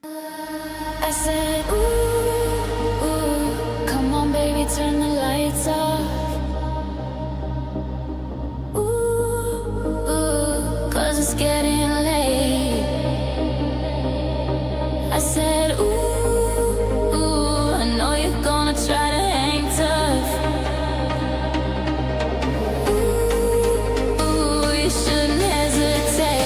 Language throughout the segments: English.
I said, ooh, ooh, come on, baby, turn the lights off. Ooh, ooh, 'cause it's getting late. I said, ooh, ooh, I know you're gonna try to hang tough. Ooh, ooh, you shouldn't hesitate.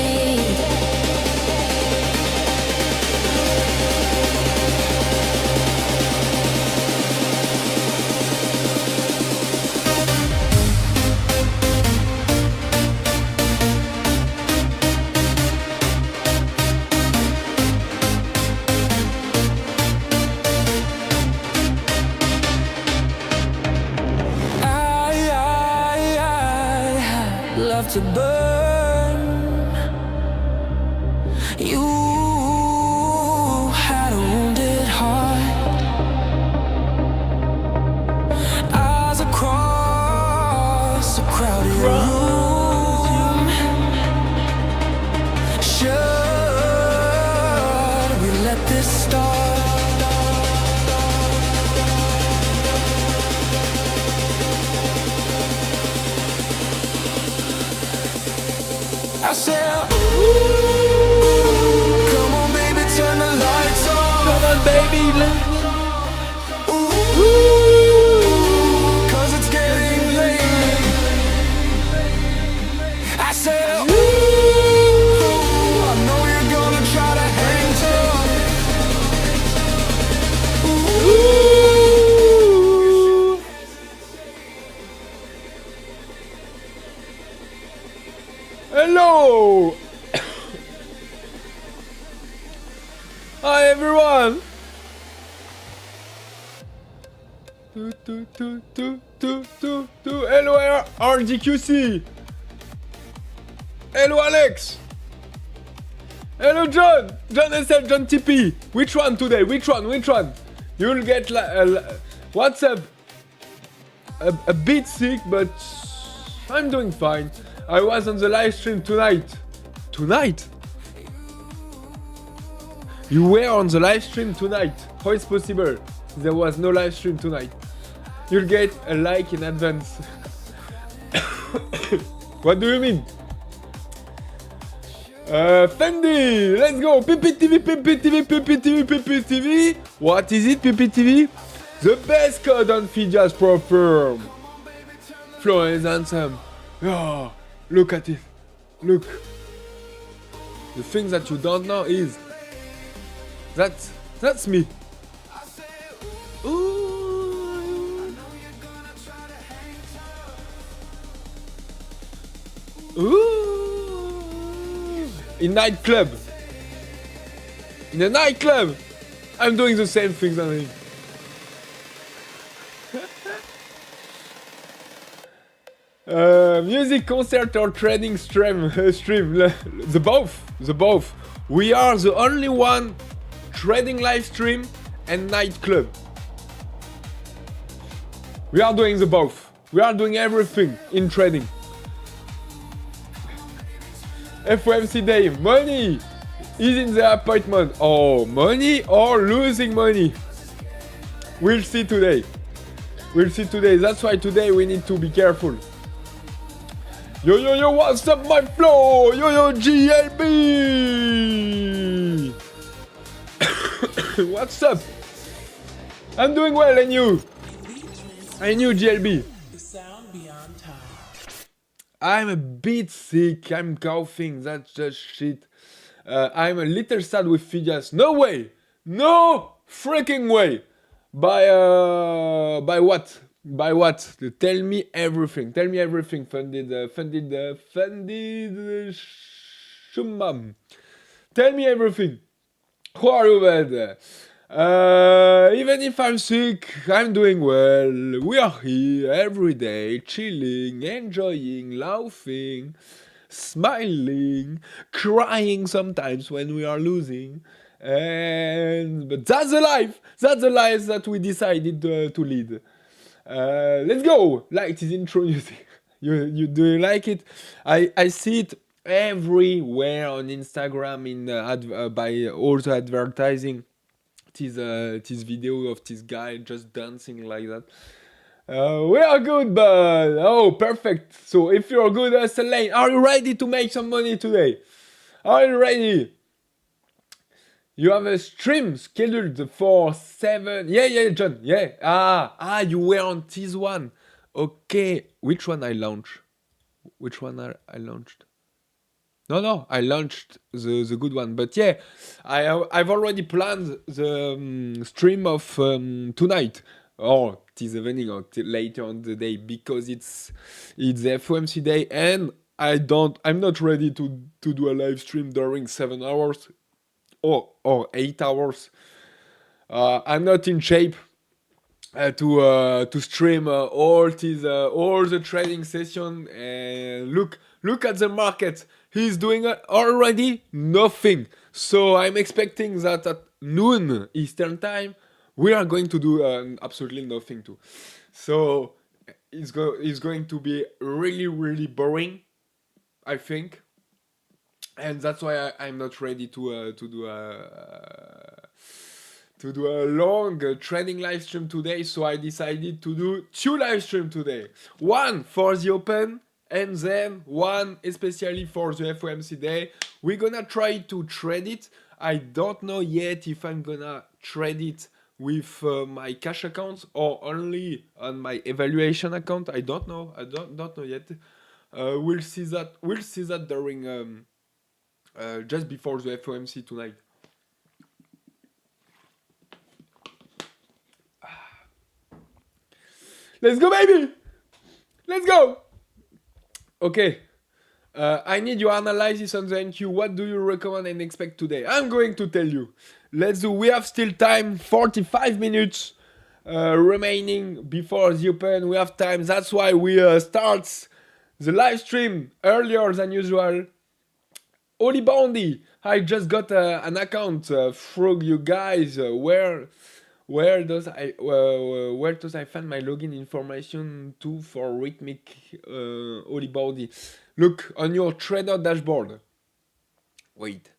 I love to burn. You had a wounded heart. Eyes across a crowded room. Should we let this start? I said, ooh, come on, baby, turn the lights on. Come on, baby, ooh, 'cause it's getting late. I said, ooh, I know you're gonna try to hang tough. Ooh. Hello! Hi everyone! Hello RGQC! Hello Alex! Hello John! John SL, John TP! Which one today? Which one? You'll get what's up? A bit sick, but I'm doing fine. I was on the live stream tonight. Tonight? You were on the live stream tonight. How is possible? There was no live stream tonight. You'll get a like in advance. What do you mean? Fendi, let's go. PPTV. What is it, PPTV? The best code on Phidias Propfirm. Florian is handsome. Oh. Look at it. Look. The thing that you don't know is that's me. Ooh. Ooh. In nightclub. In a nightclub. I'm doing the same things on him. Music, concert or trading stream, the both. We are the only one trading live stream and nightclub. We are doing the both. We are doing everything in trading. FOMC day, money is in the appointment. Oh, money or losing money. We'll see today. That's why today we need to be careful. Yo, what's up, my flow? Yo, GLB! What's up? I'm doing well, and you? And you, GLB? The sound beyond time. I'm a bit sick, I'm coughing, that's just shit. I'm a little sad with Phidias. No way! No freaking way! By what? By what? Tell me everything. Funded Shumbam. Tell me everything. Who are you, man? Even if I'm sick, I'm doing well. We are here every day, chilling, enjoying, laughing, smiling, crying sometimes when we are losing. But that's the life. That's the life that we decided to lead. Let's go. Like this intro music. You do you like it? I see it everywhere on Instagram by all the advertising. This video of this guy just dancing like that. We are good, but oh, perfect. So if you're good as a lane, are you ready to make some money today? Are you ready? You have a stream scheduled for 7. Yeah, John. Yeah. You were on this one. Okay. Which one I launched? Which one I launched? No, I launched the good one. But yeah, I've already planned the stream of tonight or this evening or later on the day because it's the FOMC day and I'm not ready to do a live stream during 7 hours or 8 hours. I'm not in shape to stream all the trading session. And look at the market. He's doing already nothing. So I'm expecting that at noon Eastern time we are going to do absolutely nothing too. So it's going to be really boring, I think. And that's why I'm not ready to do a long trading live stream today. So I decided to do 2 live streams today. One for the open and then one especially for the FOMC day. We're gonna try to trade it. I don't know yet if I'm gonna trade it with my cash account or only on my evaluation account. I don't know. I don't know yet. We'll see that during just before the FOMC tonight. Let's go, baby! Let's go! Okay. I need your analysis on the NQ. What do you recommend and expect today? I'm going to tell you. We have still time, 45 minutes remaining before the open. We have time. That's why we start the live stream earlier than usual. Oli Boundy, I just got an account through you guys. Where does I find my login information to for Rhythmic Oli Boundy? Look on your trader dashboard. Wait.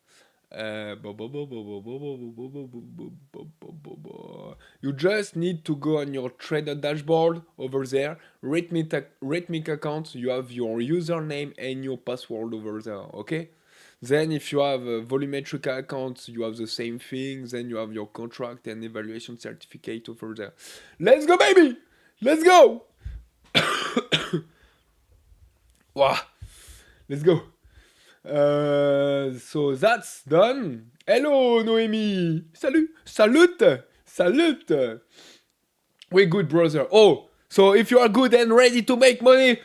You just need to go on your trader dashboard over there. Rhythmic account. You have your username and your password over there. Okay. Then if you have a volumetric account, you have the same thing. Then you have your contract and evaluation certificate over there. Let's go, baby! Let's go! Wow. Let's go. So that's done. Hello, Noémie. Salut. We're good, brother. Oh, so if you are good and ready to make money,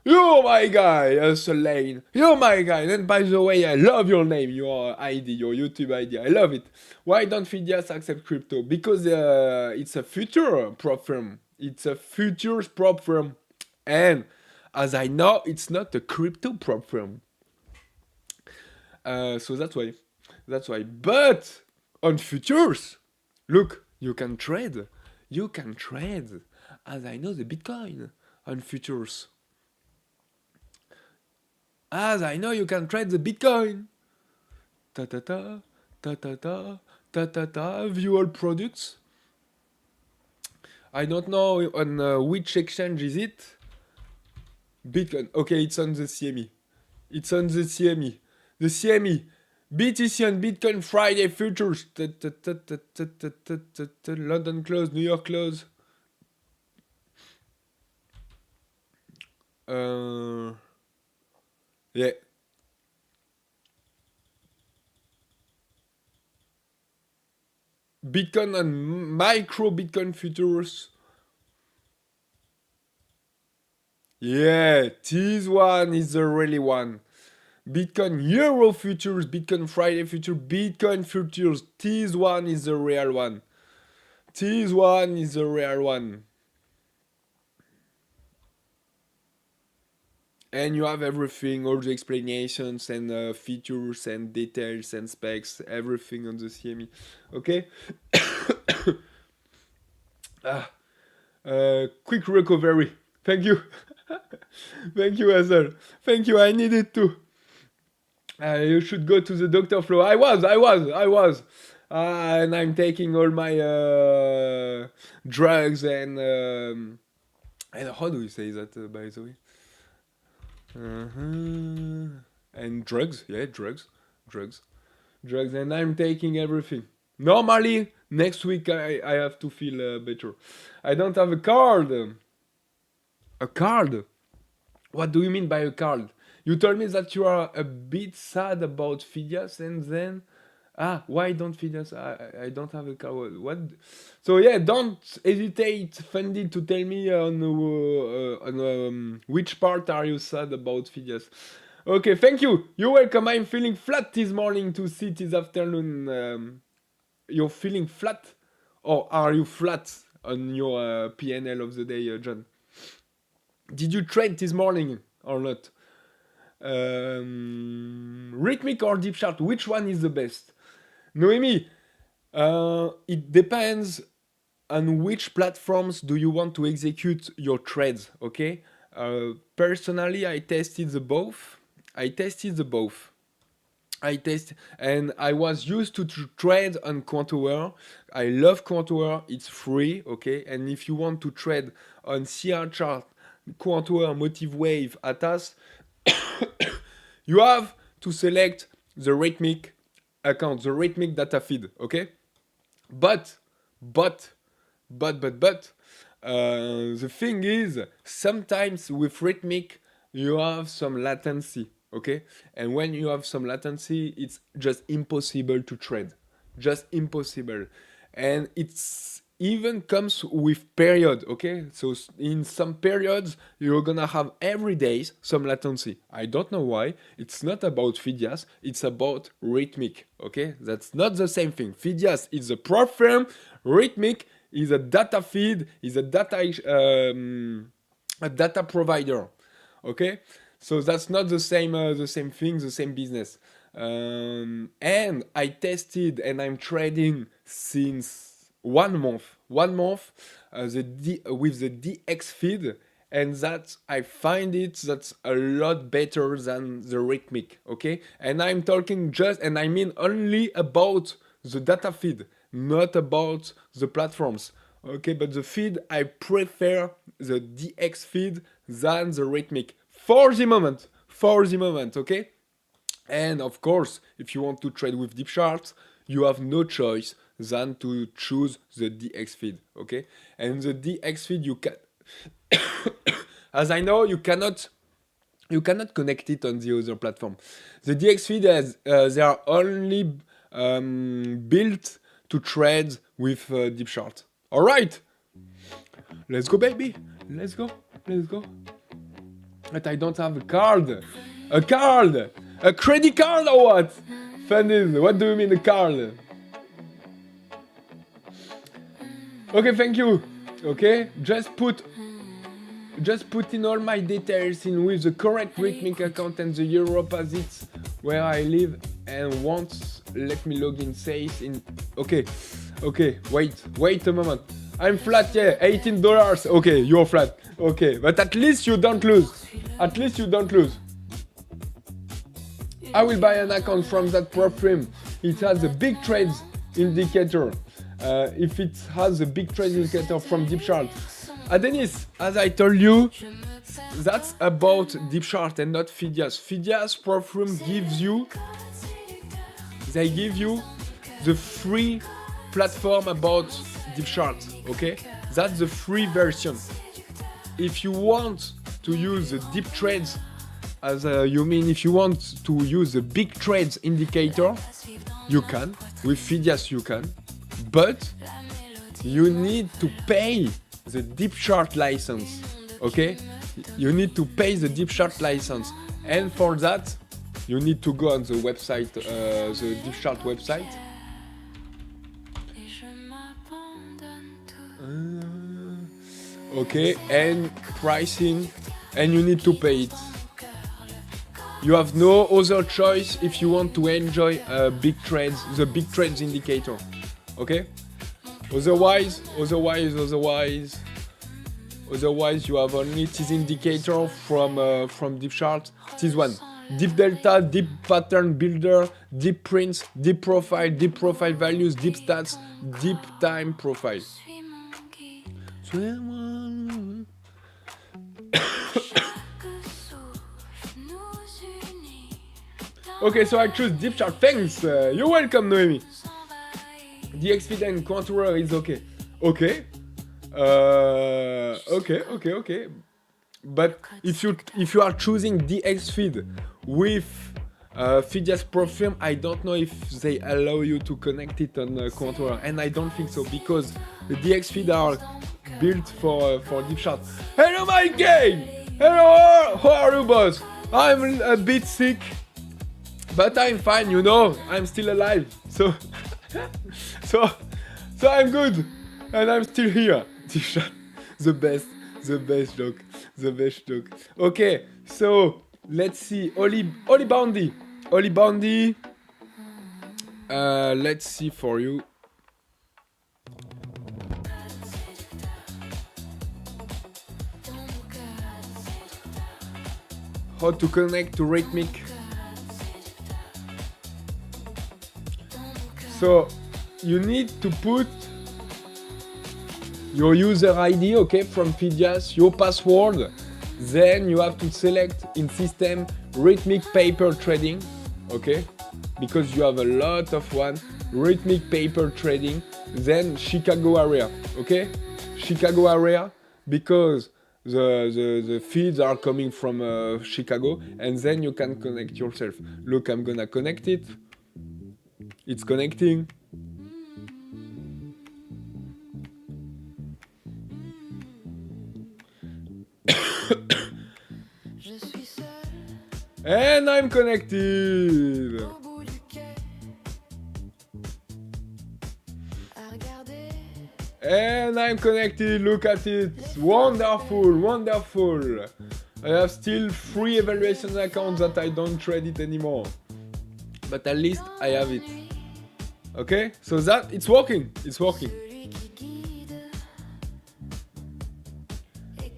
you're my guy, Selene. You're my guy. And by the way, I love your name, your ID, your YouTube ID. I love it. Why don't Phidias accept crypto? Because it's a future Propfirm. It's a futures Propfirm. And as I know, it's not a crypto Propfirm. So that's why. But on futures, look, you can trade. As I know, the Bitcoin on futures. As I know, you can trade the Bitcoin. View all products. I don't know on which exchange is it. Bitcoin. Okay, it's on the CME. The CME. BTC and Bitcoin Friday futures. London close, New York close. Yeah. Bitcoin and micro Bitcoin futures. Yeah, this one is the really one. Bitcoin Euro futures, Bitcoin Friday future, Bitcoin futures. This one is the real one. And you have everything, all the explanations and features and details and specs, everything on the CME. Okay? Quick recovery. Thank you. Thank you, Hazel. Thank you, I needed to. You should go to the doctor, Flo. I was. And I'm taking all my drugs and how do you say that, by the way? And drugs, yeah, drugs, and I'm taking everything. Normally, next week I have to feel better. I don't have a card. A card? What do you mean by a card? You told me that you are a bit sad about Phidias, and then why don't Phidias? I don't have a card. What? So yeah, don't hesitate, Fendi, to tell me on which part are you sad about Phidias. Okay, thank you. You're welcome. I'm feeling flat this morning to see this afternoon. You're feeling flat, or are you flat on your PNL of the day, John? Did you trade this morning or not? Rhythmic or deep chart? Which one is the best? Noemi, it depends on which platforms do you want to execute your trades, okay? Personally, I tested the both. And I was used to trade on Quantower. I love Quantower, it's free, okay? And if you want to trade on CR chart, Quantower, Motive Wave, Atas, you have to select the rhythmic account, the rhythmic data feed, okay? But, the thing is, sometimes with rhythmic, you have some latency, okay? And when you have some latency, it's just impossible to trade. Just impossible. And it's even comes with period, okay? So in some periods, you're gonna have every day some latency. I don't know why. It's not about Phidias, it's about rhythmic, okay? That's not the same thing. Phidias is a Propfirm, rhythmic is a data feed, is a data provider, okay? So that's not the same thing, the same business. And I tested and I'm trading since 1 month. With the DX feed, and that I find that's a lot better than the rhythmic, okay? And I'm talking and I mean only about the data feed, not about the platforms, okay? But the feed, I prefer the DX feed than the rhythmic for the moment, okay? And of course, if you want to trade with deep charts, you have no choice than to choose the DX feed, okay? And the DX feed, you can, as I know, you cannot connect it on the other platform. The DX feed, they are only built to trade with deep chart. All right, let's go, baby. Let's go. But I don't have a card. A credit card or what? Fandis, what do you mean a card? Okay, thank you. Okay, just put in all my details in with the correct rhythmic account and the Europe as it's where I live, and once let me log in safe in. Okay, wait a moment. I'm flat, yeah, $18. Okay, you're flat. Okay, but at least you don't lose. I will buy an account from that Propfirm. It has a big trades indicator. If it has a big trade indicator from deep chart. Dennis, as I told you, that's about deep chart and not Phidias. Phidias Propfirm gives you the free platform about deep chart, okay? That's the free version. If you want to use the deep trades, if you want to use the big trades indicator, you can. With Phidias you can. But you need to pay the deep chart license, okay? You need to pay the deep chart license. And for that, you need to go on the website, the deep chart website. Okay, and pricing, and you need to pay it. You have no other choice if you want to enjoy big trades, the big trades indicator. Okay? Otherwise, you have only this indicator from deep chart. This one. deep delta, deep pattern builder, deep prints, deep profile values, deep stats, deep time profile. Suis mon guide. Chaque souffle nous unit. Okay, so I choose deep chart. Thanks. You're welcome, Noemi. The XFeed and Contour is okay. Okay. Okay. But if you are choosing the XFeed with Phidias Propfirm, I don't know if they allow you to connect it on Contour, and I don't think so because the XFeed are built for deep chart. Hello, my game. Hello, how are you, boss? I'm a bit sick, but I'm fine. You know, I'm still alive. So I'm good, and I'm still here. The best joke. Okay, so let's see. Oli Boundy. Let's see for you. How to connect to Rhythmic. So you need to put your user ID, okay, from Phidias, your password. Then you have to select in system Rhythmic paper trading, okay, because you have a lot of one. Rhythmic paper trading, then Chicago area, okay, Chicago area, because the feeds are coming from Chicago, and then you can connect yourself. Look, I'm gonna connect it. It's connecting. And I'm connected. And I'm connected. Look at it. Wonderful. I have still 3 evaluation accounts that I don't trade it anymore. But at least I have it. Okay? So that it's working.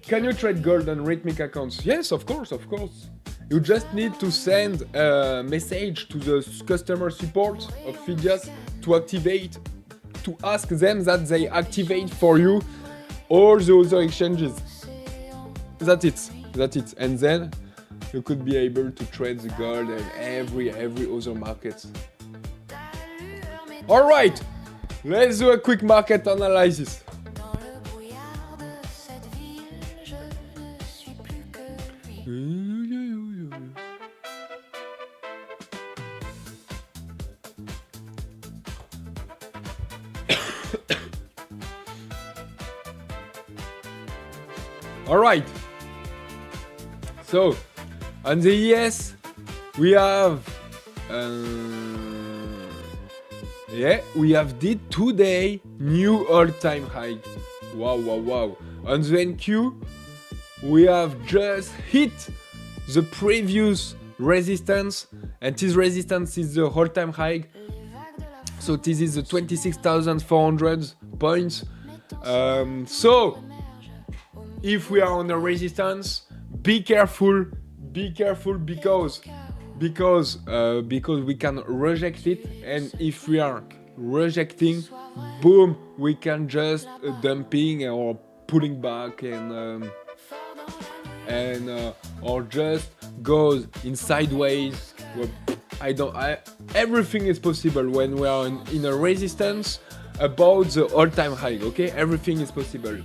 Can you trade gold on Rhythmic accounts? Yes, of course. You just need to send a message to the customer support of Phidias to ask them that they activate for you all the other exchanges. That's it. And then you could be able to trade the gold and every other market. All right, let's do a quick market analysis. All right. So on the ES we have did today new all-time high. Wow. On the NQ we have just hit the previous resistance, and this resistance is the all-time high. So this is the 26,400 points. So if we are on a resistance, be careful because we can reject it, and if we are rejecting, boom, we can just dumping or pulling back and or just goes in sideways. Everything is possible when we are in a resistance about the all-time high. Okay, everything is possible.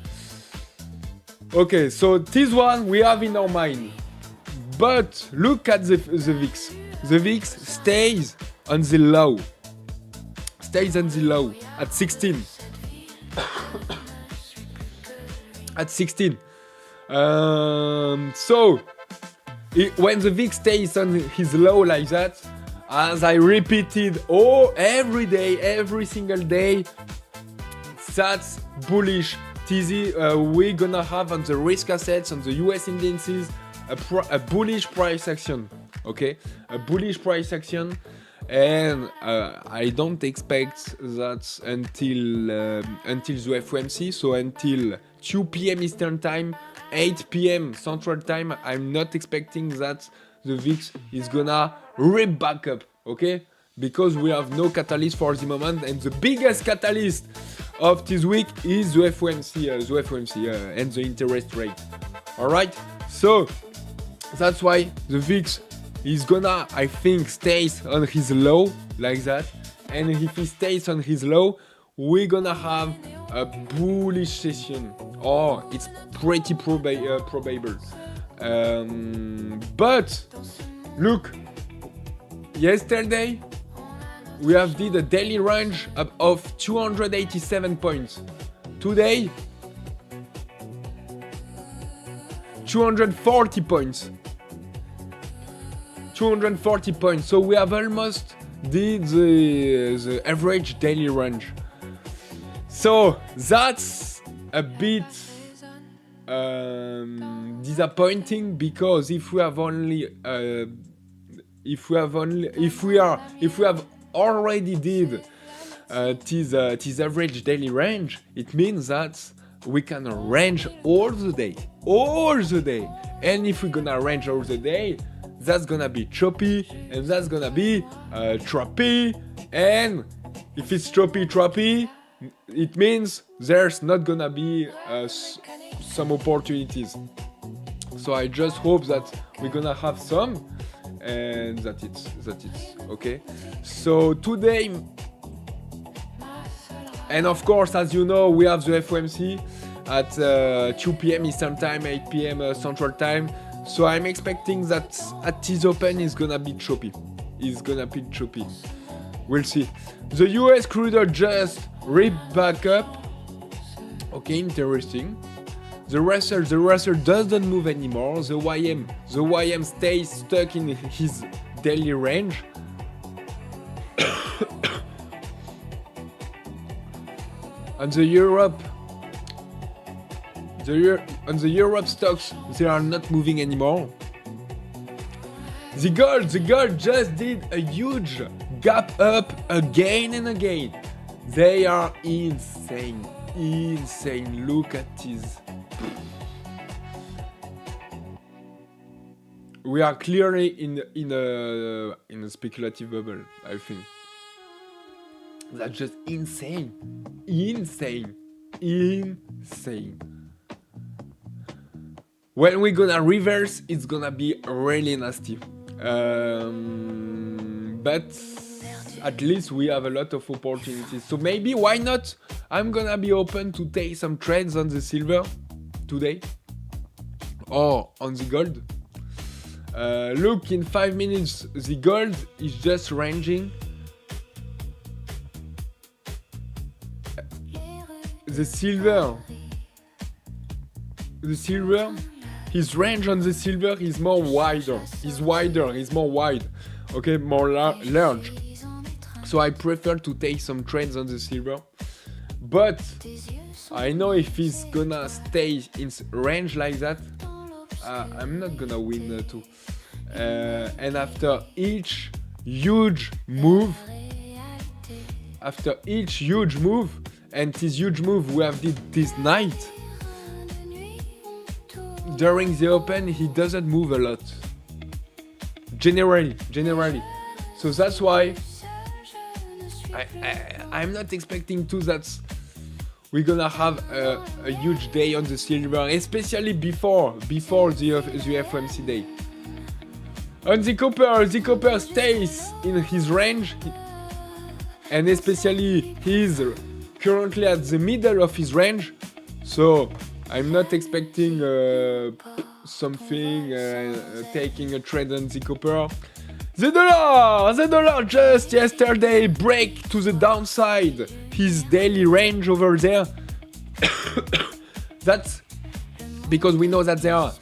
Okay, so this one we have in our mind, but look at the VIX. The VIX stays on the low at 16. At 16. So when the VIX stays on his low like that, as I repeated every day, every single day, that's bullish. We're gonna have on the risk assets, on the US indices, a bullish price action. Okay, a bullish price action, and I don't expect that until the FOMC, so until 2 p.m. Eastern time, 8 p.m. Central time. I'm not expecting that the VIX is gonna rip back up, okay? Because we have no catalyst for the moment, and the biggest catalyst of this week is the FOMC and the interest rate. All right, so that's why the VIX is gonna, I think, stays on his low like that, and if he stays on his low, we're gonna have a bullish session. Oh, it's pretty probable. But look, yesterday we have did a daily range of 287 points. Today, 240 points. 240 points. So we have almost did the average daily range. So that's a bit disappointing, because if we have already did this average daily range, it means that we can range all the day, and if we're gonna range all the day, that's gonna be choppy, and that's gonna be choppy, and if it's choppy, it means there's not gonna be some opportunities. So I just hope that we're gonna have some, and that it's okay. So today, and of course, as you know, we have the FOMC at 2 p.m. Eastern Time, 8 p.m. Central Time. So I'm expecting that at this open is gonna be choppy. We'll see. The US crude just ripped back up. Okay, interesting. The Russell doesn't move anymore. The YM stays stuck in his daily range. And the Europe stocks, they are not moving anymore. The gold just did a huge gap up again and again. They are insane. Look at this. We are clearly in a speculative bubble, I think. That's just insane. When we're gonna reverse, it's gonna be really nasty. But at least we have a lot of opportunities. So maybe, why not? I'm gonna be open to take some trades on the silver today, or on the gold. Look, in 5 minutes, the gold is just ranging. The silver, his range on the silver is more wider. He's more wide. Okay, more large. So I prefer to take some trades on the silver. But I know if he's gonna stay in range like that, I'm not gonna win too. And after each huge move, and this huge move we have did this night, during the open he doesn't move a lot. Generally. So that's why I'm not expecting that we're gonna have a huge day on the silver, especially before the FOMC day. On the copper stays in his range, and especially he's currently at the middle of his range. So I'm not expecting taking a trade on the copper. The dollar just yesterday break to the downside his daily range over there. That's because we know that there are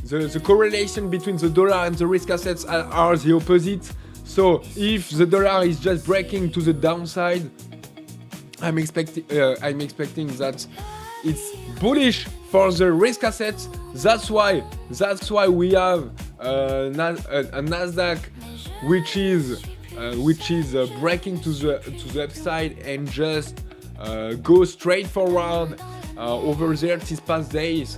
the correlation between the dollar and the risk assets are the opposite. So if the dollar is just breaking to the downside, I'm expecting that it's bullish for the risk assets. That's why we have a Nasdaq which is breaking to the upside and just go straight forward over there these past days.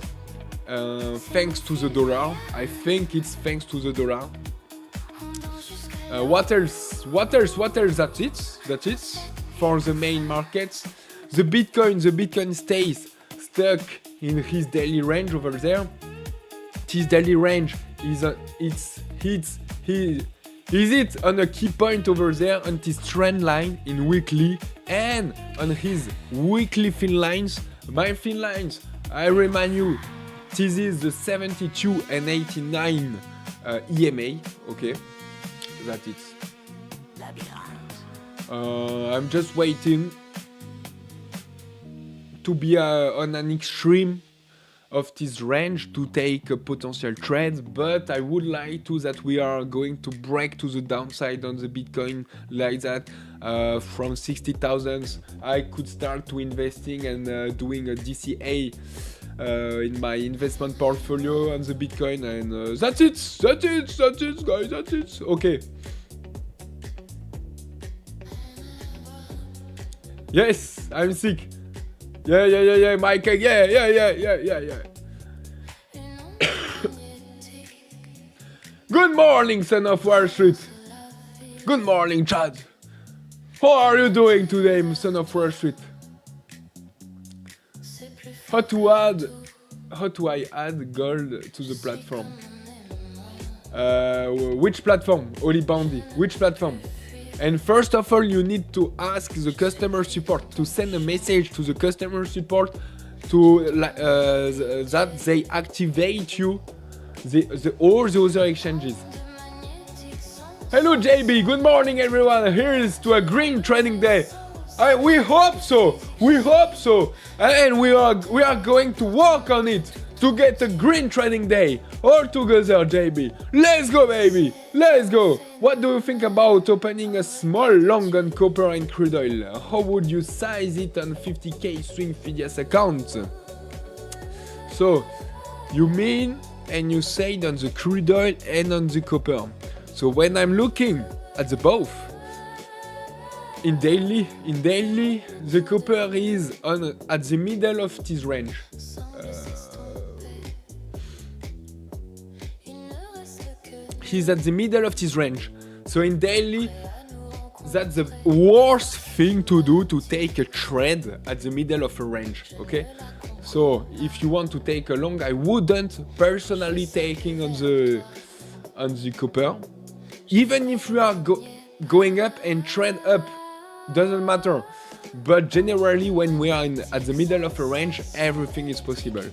thanks to the dollar. I think it's thanks to the dollar. What else? That's it for the main markets. The Bitcoin stays stuck in his daily range over there. His daily range is it on a key point over there on this trend line in weekly and on his weekly thin lines. My thin lines, I remind you, this is the 72 and 89 EMA. Okay, that's it. I'm just waiting to be on an extreme of this range to take a potential trade, but I would like to that we are going to break to the downside on the Bitcoin like that. From 60,000 I could start to investing and doing a DCA in my investment portfolio on the Bitcoin, and that's it guys, that's it. Okay. Yes, I'm sick. Yeah, Mike. Yeah. Good morning, son of Wall Street. Good morning, Chad. How are you doing today, son of Wall Street? How do I add gold to the platform? Which platform? Oli Bandy. Which platform? And first of all, you need to ask the customer support to send a message to the customer support to that they activate you all the other exchanges. Hello JB, good morning everyone. Here is to a green trading day. We hope so, and we are going to work on it to get a green trading day all together, JB. Let's go, baby, let's go. What do you think about opening a small long on copper and crude oil? How would you size it on 50k swing Phidias account? So you mean and you say it on the crude oil and on the copper. So when I'm looking at the both, in daily, the copper is at the middle of this range. He's at the middle of this range. So in daily, that's the worst thing to do, to take a trade at the middle of a range. Okay. So if you want to take a long, I wouldn't personally taking on the copper. Even if you are going up and trend up, doesn't matter. But generally, when we are at the middle of a range, everything is possible.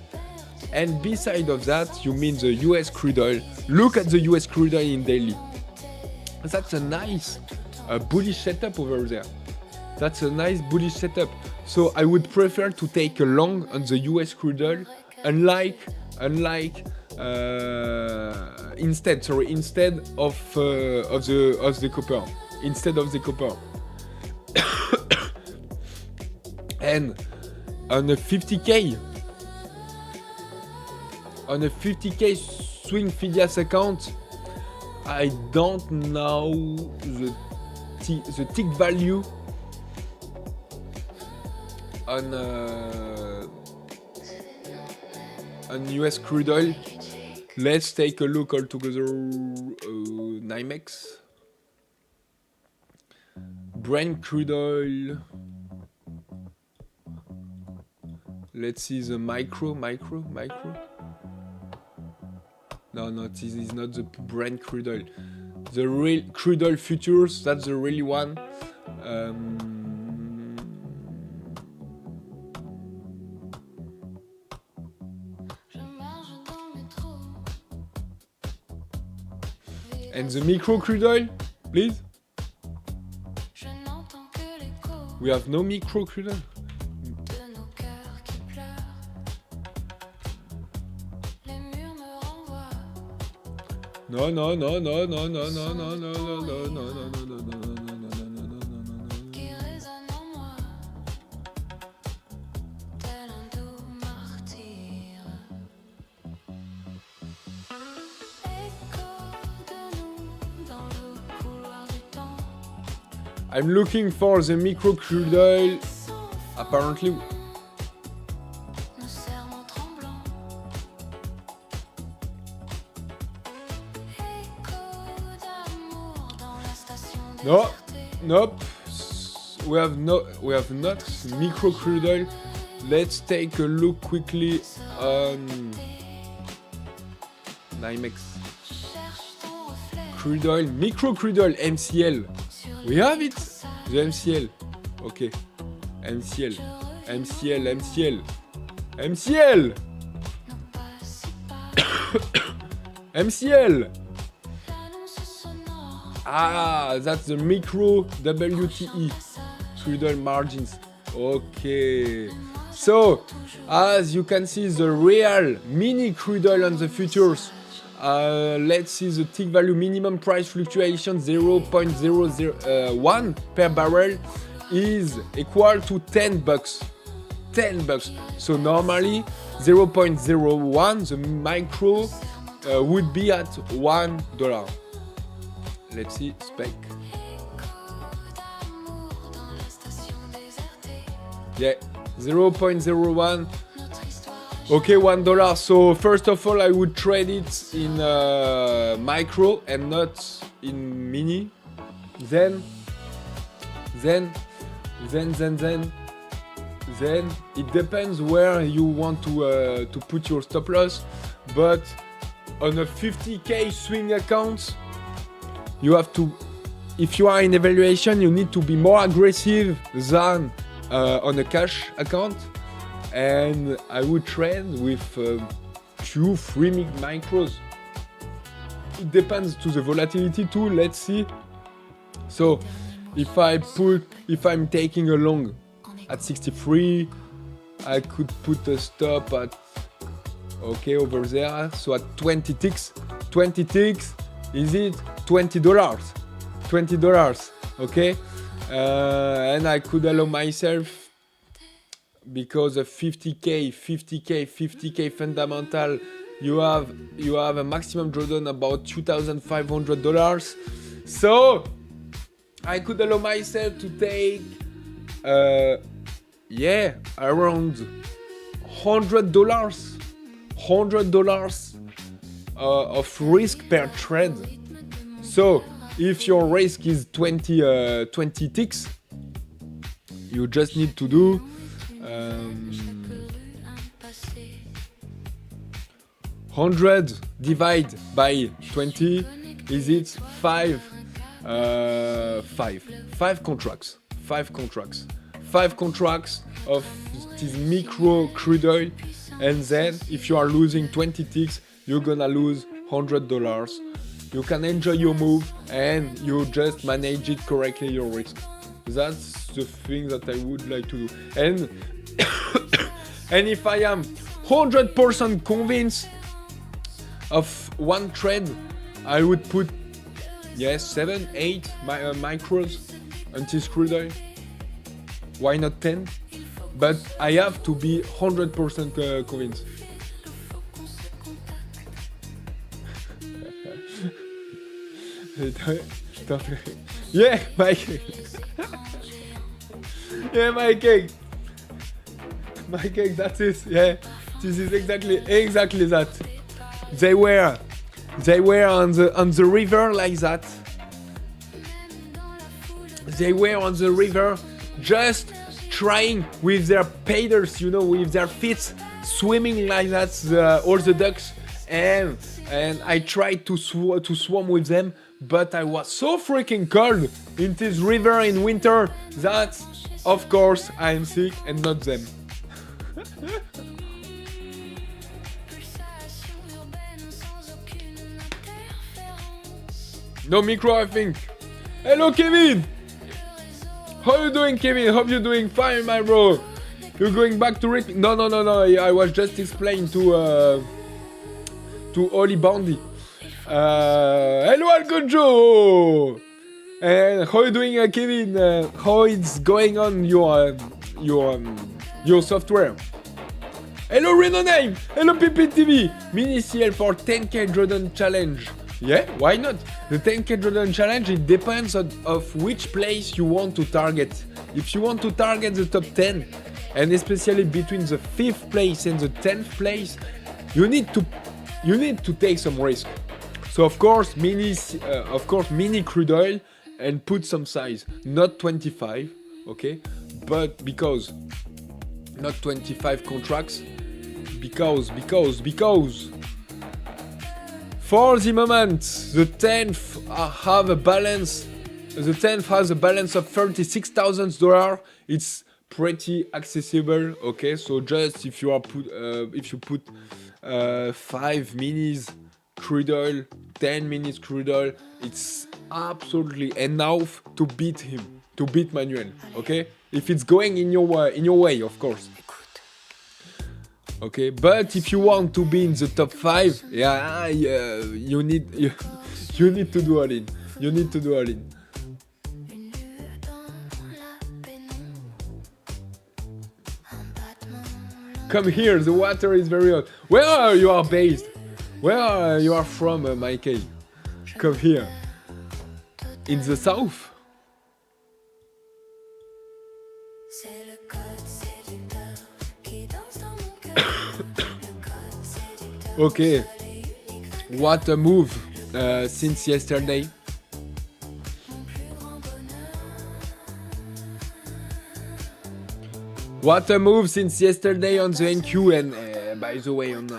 And beside of that, you mean the US crude oil. Look at the US crude oil in daily. That's a nice bullish setup over there. That's a nice bullish setup. So I would prefer to take a long on the US crude oil, instead of the copper. Instead of the copper. And on a 50k swing Phidias account, I don't know the tick value on US crude oil. Let's take a look all together. NYMEX, Brent crude oil. Let's see the micro. No, this is not the Brent crude oil. The real crude oil futures, that's the really one. And the micro crude oil, please. We have no micro crude oil. No. I'm looking for the micro crude oil. Apparently. No, nope. We have not micro crude oil. Let's take a look quickly on NYMEX. Crude oil, micro crude oil, MCL. We have it. The MCL. Okay. MCL. MCL. Ah, that's the micro WTE. Crude oil margins. Okay. So, as you can see, the real mini crude oil on the futures. Let's see the tick value minimum price fluctuation 0.001 per barrel is equal to $10. $10. So normally 0.01 the micro would be at $1. Let's see spec. Yeah, 0.01. Okay, $1. So first of all, I would trade it in micro and not in mini. Then it depends where you want to put your stop loss. But on a 50k swing account, you have to. If you are in evaluation, you need to be more aggressive than on a cash account. And I would trade with 2-3 micros. It depends to the volatility too. Let's see. So if I'm taking a long at 63, I could put a stop at over there. So at 20 ticks. 20 ticks, is it $20? $20, okay? And I could allow myself, because of 50k fundamental, you have a maximum drawdown about $2,500. So I could allow myself to take around $100 of risk per trade. So if your risk is 20 ticks, you just need to do 100 divided by 20, is it 5 contracts. 5 contracts of this micro crude oil, and then if you are losing 20 ticks, you're gonna lose $100. You can enjoy your move and you just manage it correctly, your risk. That's the thing that I would like to do. And and if I am 100% convinced of one trade, I would put 7-8 micros until crude oil. Why not 10? But I have to be 100% convinced. Yeah, my cake. Yeah, my cake. My cake, that's it. Yeah, this is exactly that. They were on the river like that. They were on the river just trying with their paddles, with their feet, swimming like that, all the ducks, and I tried to swim with them, but I was so freaking cold in this river in winter that, of course, I am sick and not them. No micro, I think. Hello, Kevin. How you doing, Kevin? Hope you're doing fine, my bro. You're going back to Rick? No. I was just explaining to Oli Boundy. Hello, Algonjo. And how you doing, Kevin? How it's going on your software? Hello, Reno Name. Hello, PPTV. Mini CL for 10k drawdown challenge. Yeah, why not? The 10k drawdown challenge, it depends of which place you want to target. If you want to target the top 10, and especially between the 5th place and the 10th place, you need to take some risk. So of course, mini crude oil and put some size, not 25, okay, but because not 25 contracts, because for the moment the 10th have a balance. The 10th has a balance of $36,000. It's pretty accessible. Okay, so just if you put 5 minis crude oil, 10 minis crude oil, it's absolutely enough to beat him, to beat Manuel. Okay, if it's going in your way, of course. Okay, but if you want to be in the top 5, you need to do all in. You need to do all in. Come here, the water is very hot. Where are you are based? Where are you are from, Michael? Come here. In the south? Okay. What a move since yesterday. What a move since yesterday on the NQ, and by the way on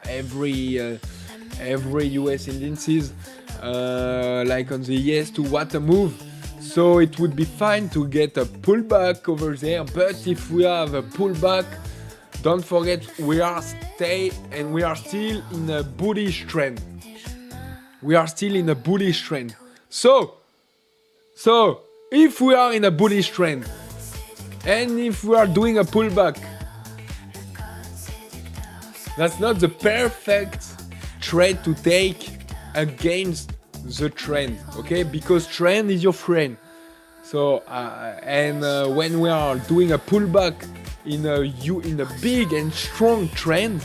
every US indices, like on the ES2, what a move. So it would be fine to get a pullback over there, but if we have a pullback, don't forget we are still in a bullish trend. We are still in a bullish trend. So if we are in a bullish trend, and if we are doing a pullback, that's not the perfect trade to take against the trend, okay? Because trend is your friend. So when we are doing a pullback in a big and strong trend,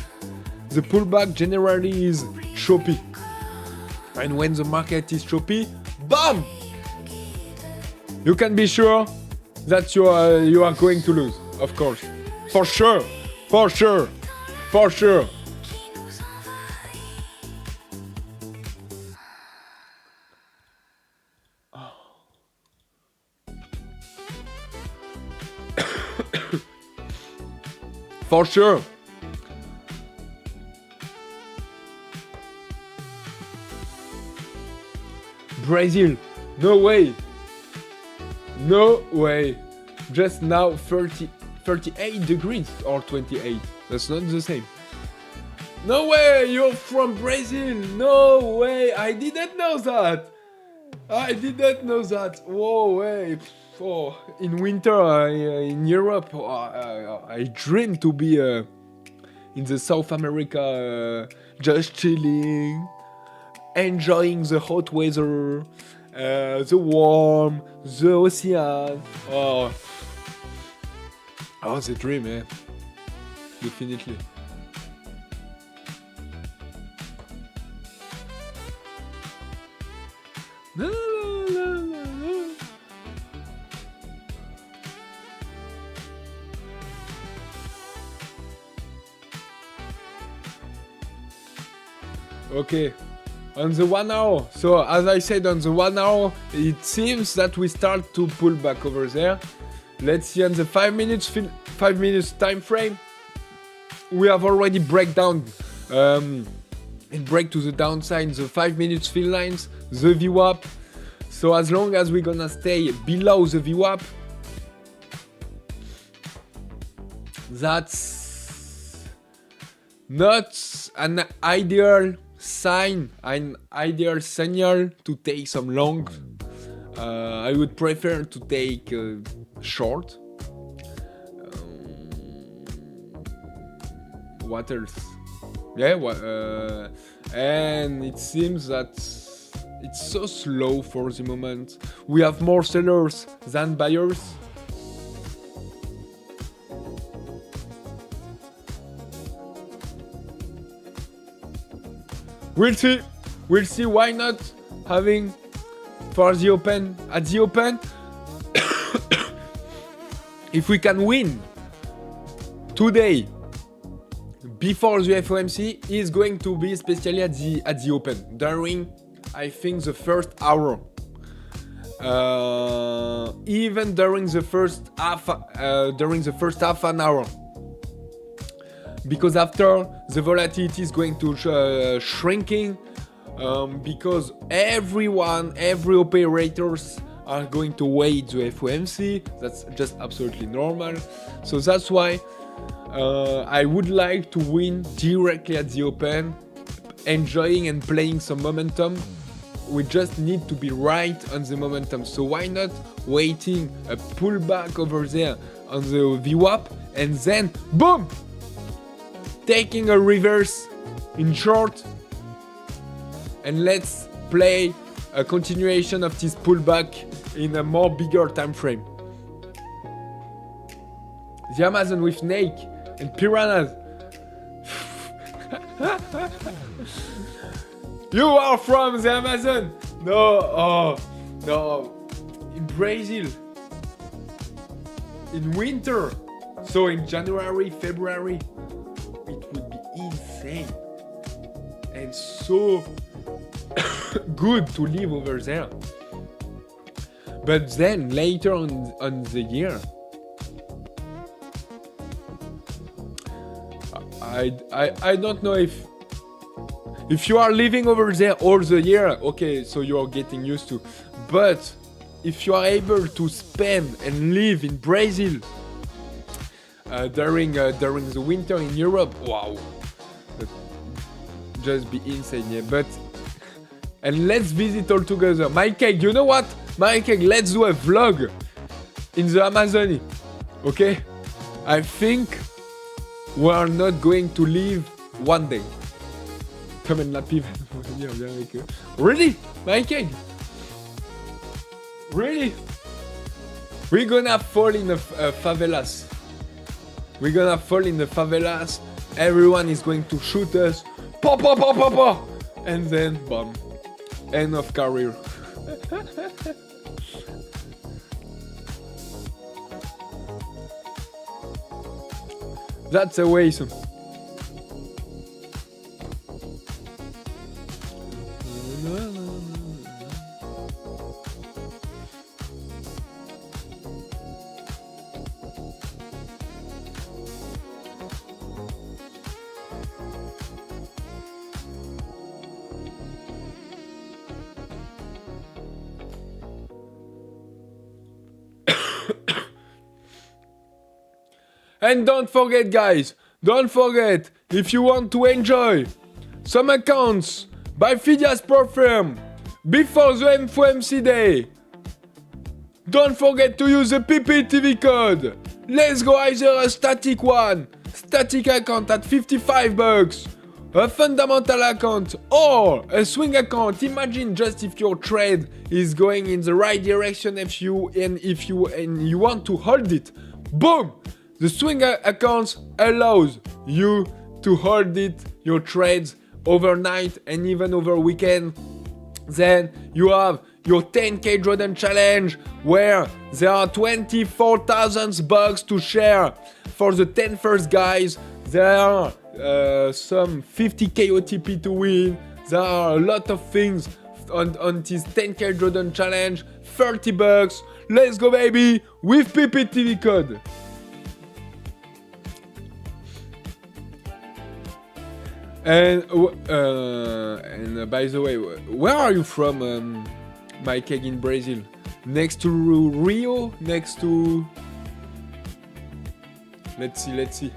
the pullback generally is choppy. And when the market is choppy, BAM! You can be sure that you are going to lose, of course. For sure. For sure. Brazil, no way. No way. Just now 38 degrees or 28. That's not the same. No way, you're from Brazil. No way. I didn't know that. Whoa, way. Oh, in winter in Europe, I dream to be in the South America, just chilling, enjoying the hot weather, the warm, the ocean. Oh, the dream, man. Definitely. No. Okay, on the 1 hour. So as I said, on the 1 hour, it seems that we start to pull back over there. Let's see on the 5 minutes time frame. We have already break down and break to the downside the 5 minutes fill lines, the VWAP. So as long as we're gonna stay below the VWAP, that's not an ideal sign, an ideal signal to take some long. I would prefer to take short. What else? Yeah, and it seems that it's so slow for the moment. We have more sellers than buyers. We'll see why not having for the open, at the open, if we can win today before the FOMC, is going to be especially at the open during, I think, the first hour. even during the first half an hour, because after the volatility is going to shrinking, because every operators are going to wait the FOMC. That's just absolutely normal. So that's why I would like to win directly at the open, enjoying and playing some momentum. We just need to be right on the momentum. So why not waiting a pullback over there on the VWAP and then boom, taking a reverse in short, and let's play a continuation of this pullback in a more bigger time frame. The Amazon with snake and piranhas. You are from the Amazon? No, in Brazil. In winter. So in January, February, it would be insane. And so good to live over there. But then later on the year, I don't know if you are living over there all the year, okay, so you are getting used to. But if you are able to spend and live in Brazil during the winter in Europe, wow, just be insane, yeah. But and let's visit all together. Mike, you know what? Mike, let's do a vlog in the Amazon, okay? I think we are not going to live one day. Comme la pive. Really? Mike? Really? We're gonna fall in the favelas. We're gonna fall in the favelas. Everyone is going to shoot us. Pa pa pa pa pa. And then, bomb. End of career. That's a waste. And don't forget, guys, if you want to enjoy some accounts by Phidias Propfirm before the FOMC day, don't forget to use the PPTV code. Let's go either a static account at $55, a fundamental account, or a swing account. Imagine just if your trade is going in the right direction, if you want to hold it, boom! The swing accounts allows you to hold your trades overnight and even over weekend. Then you have your 10K drawdown challenge, where there are $24,000 to share for the 10 first guys. There are some 50K OTP to win. There are a lot of things on this 10K drawdown challenge. $30. Let's go, baby, with PPTV code. And by the way, where are you from, Mike, in Brazil? Next to Rio? Next to... Let's see.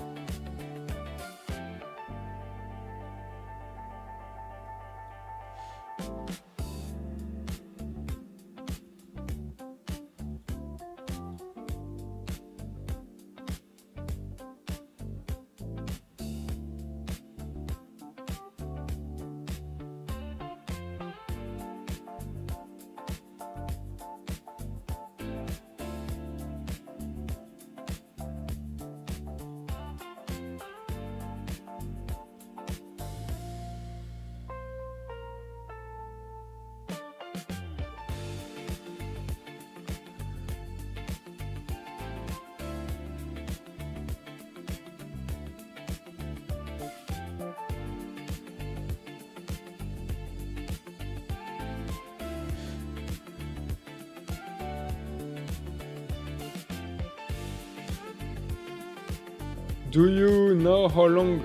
Do you know how long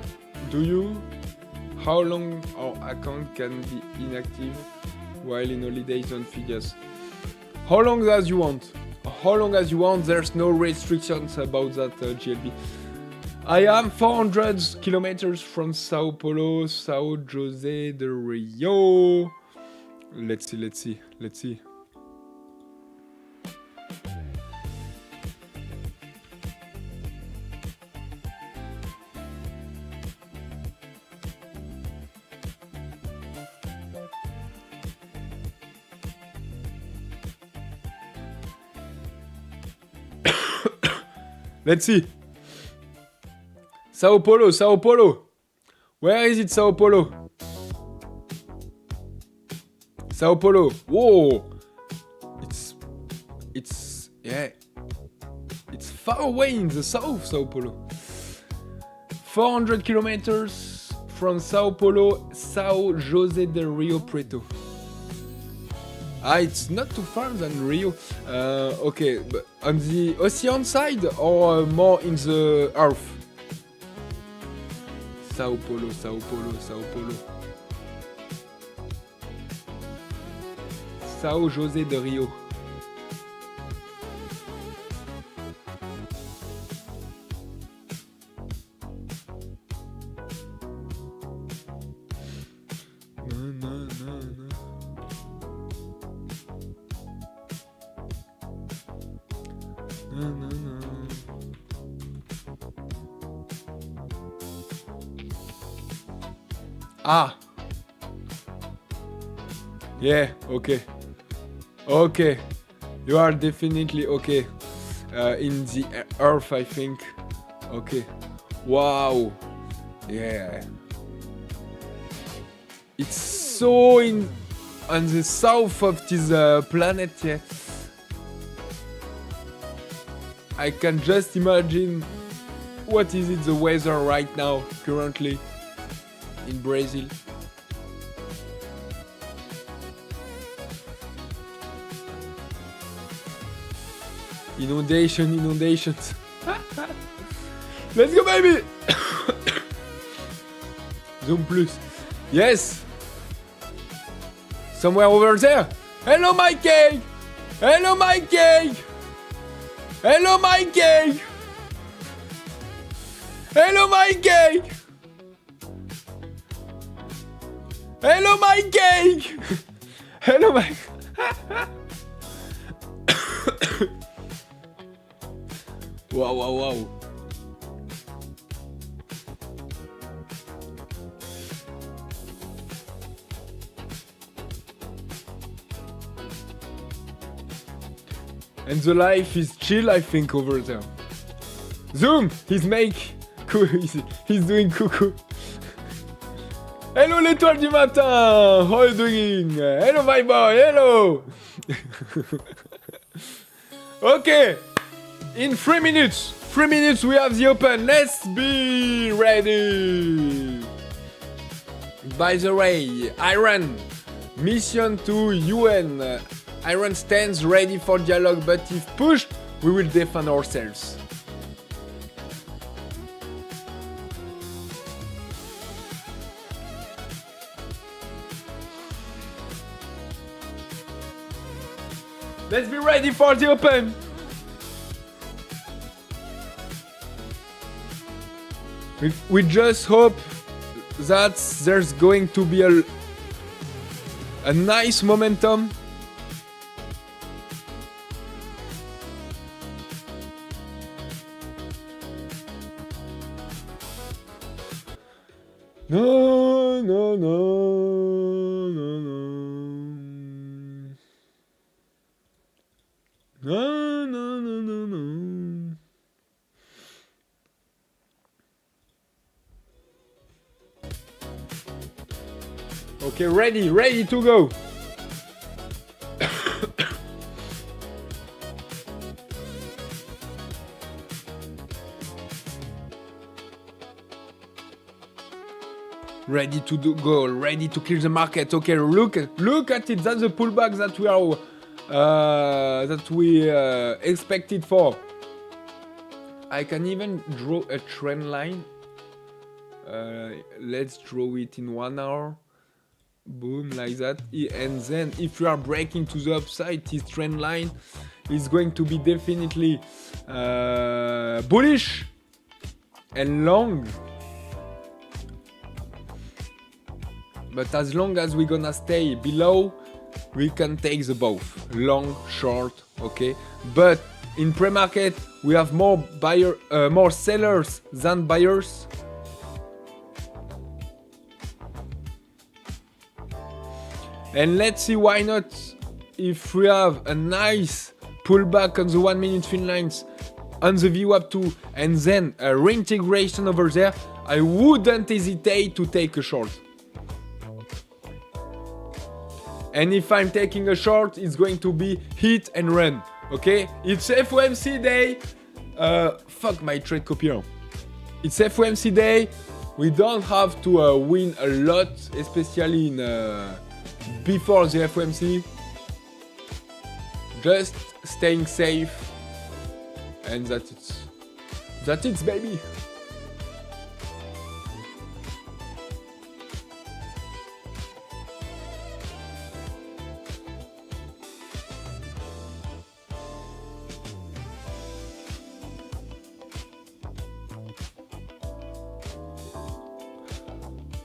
our account can be inactive while in holidays on Phidias? How long as you want? How long as you want, there's no restrictions about that, GLB. I am 400 kilometers from Sao Paulo, Sao Jose de Rio. Let's see. Let's see. Sao Paulo. Where is it, Sao Paulo? Sao Paulo. Whoa. It's far away in the south, Sao Paulo. 400 kilometers from Sao Paulo, Sao Jose de Rio Preto. It's not too far than Rio. Okay, but on the ocean side or more in the earth? Sao Paulo. Sao Jose de Rio. Ah. Yeah, okay. Okay. You are definitely okay. In the earth, I think. Okay. Wow. Yeah. It's so on the south of this planet, yeah. I can just imagine what is it the weather right now, currently, in Brazil. Inundations. Let's go, baby! Zoom plus. Yes! Somewhere over there. Hello, my cake! Hello, my cake! Hello, my cake! Hello, my cake! Hello, my cake! Hello, my... Wow. And the life is chill, I think, over there. Zoom! He's doing coucou. Hello, l'étoile du matin! How are you doing? Hello, my boy! Hello! Okay! In 3 minutes! 3 minutes we have the open. Let's be ready! By the way, Iran, mission to UN. Iran stands ready for dialogue, but if pushed, we will defend ourselves. Let's be ready for the open! We just hope that there's going to be a nice momentum. No. Okay, ready to go. Ready to go, ready to clear the market. Okay, look at it. That's the pullback that we expected for. I can even draw a trend line. Let's draw it in 1 hour. Boom, like that. And then if we are breaking to the upside, this trend line is going to be definitely bullish and long. But as long as we're gonna stay below, we can take the both, long, short, okay? But in pre-market, we have more sellers than buyers. And let's see why not, if we have a nice pullback on the 1 minute thin lines on the VWAP 2 and then a reintegration over there, I wouldn't hesitate to take a short. And if I'm taking a short, it's going to be hit and run, okay? It's FOMC day. Fuck my trade copier. It's FOMC day. We don't have to win a lot, especially in before the FOMC. Just staying safe, and that's it. That's it, baby.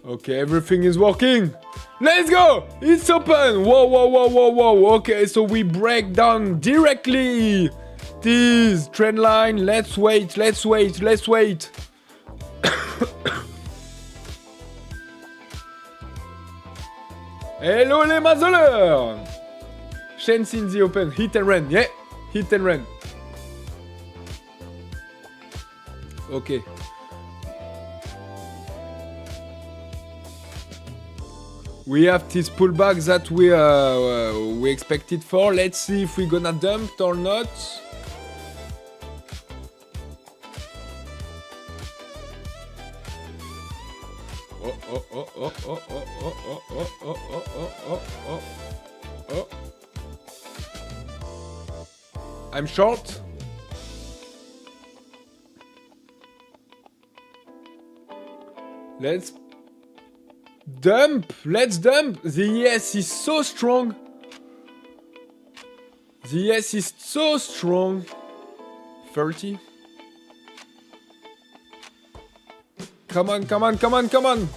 Okay, everything is working. Let's go! It's open! Whoa, whoa, whoa, whoa, whoa. Okay, so we break down directly this trend line. Let's wait, let's wait, let's wait. Hello les mazoleurs! Shen's in the open. Hit and run. Yeah, hit and run. Okay. We have this pullback that we expected for. Let's see if we're gonna dump or not. Oh, oh, oh, oh, oh, oh, oh, oh, oh, oh, oh, oh, oh, oh. I'm short. Let's dump. Let's dump. The ES is so strong. The ES is so strong. 30. Come on, come on, come on, come on.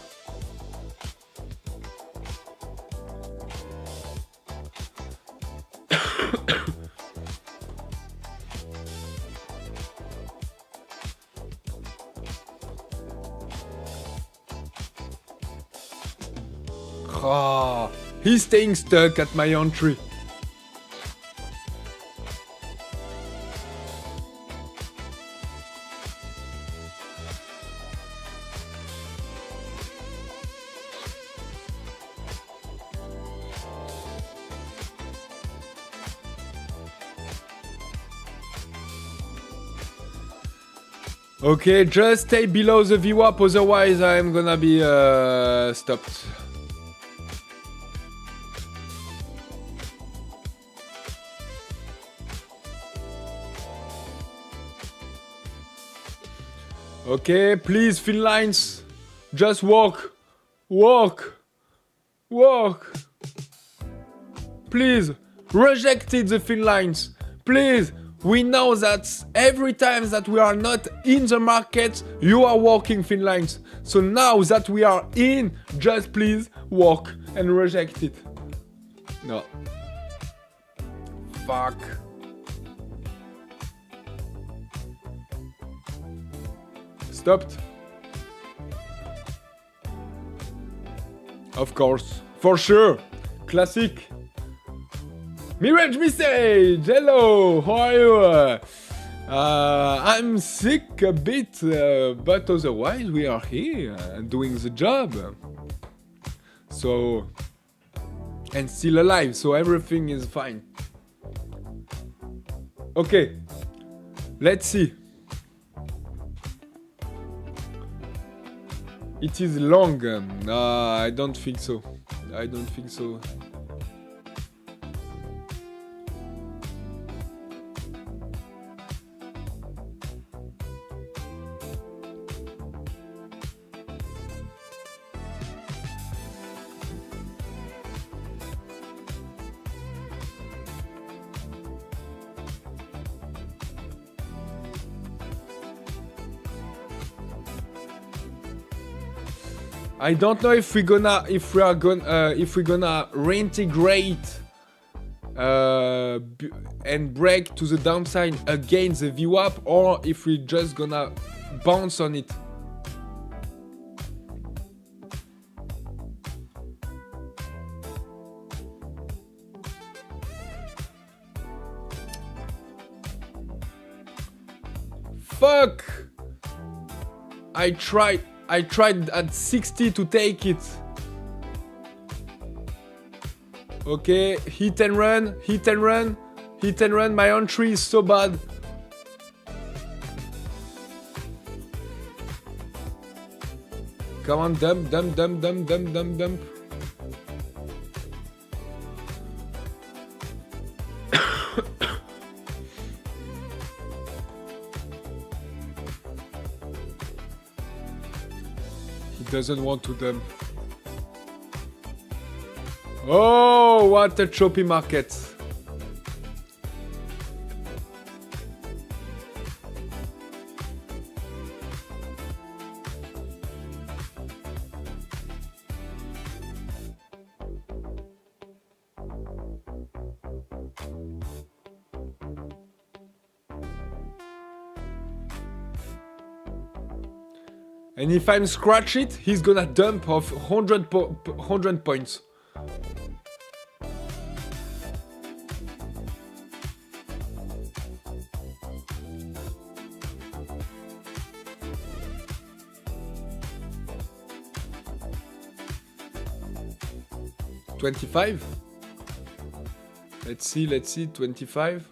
Ah, he's staying stuck at my entry. Okay, just stay below the VWAP, otherwise I'm gonna be stopped. Okay, please, thin lines. Just walk. Walk. Walk. Please, rejected the thin lines. Please, we know that every time that we are not in the market, you are walking thin lines. So now that we are in, just please walk and reject it. No. Fuck. Stopped. Of course. For sure. Classic. Mirage message! Hello! How are you? I'm sick a bit, but otherwise we are here doing the job. So... and still alive, so everything is fine. Okay. Let's see. It is long. I don't think so. I don't think so. I don't know if we're gonna reintegrate and break to the downside against the VWAP, or if we're just gonna bounce on it. Fuck! I tried at 60 to take it. Okay, hit and run, hit and run, hit and run. My entry is so bad. Come on, dump, dump, dump, dump, dump, dump, dump. He doesn't want to dump. Oh, what a choppy market. And if I'm scratch it, he's gonna dump off 100 points. $25. Let's see, 25.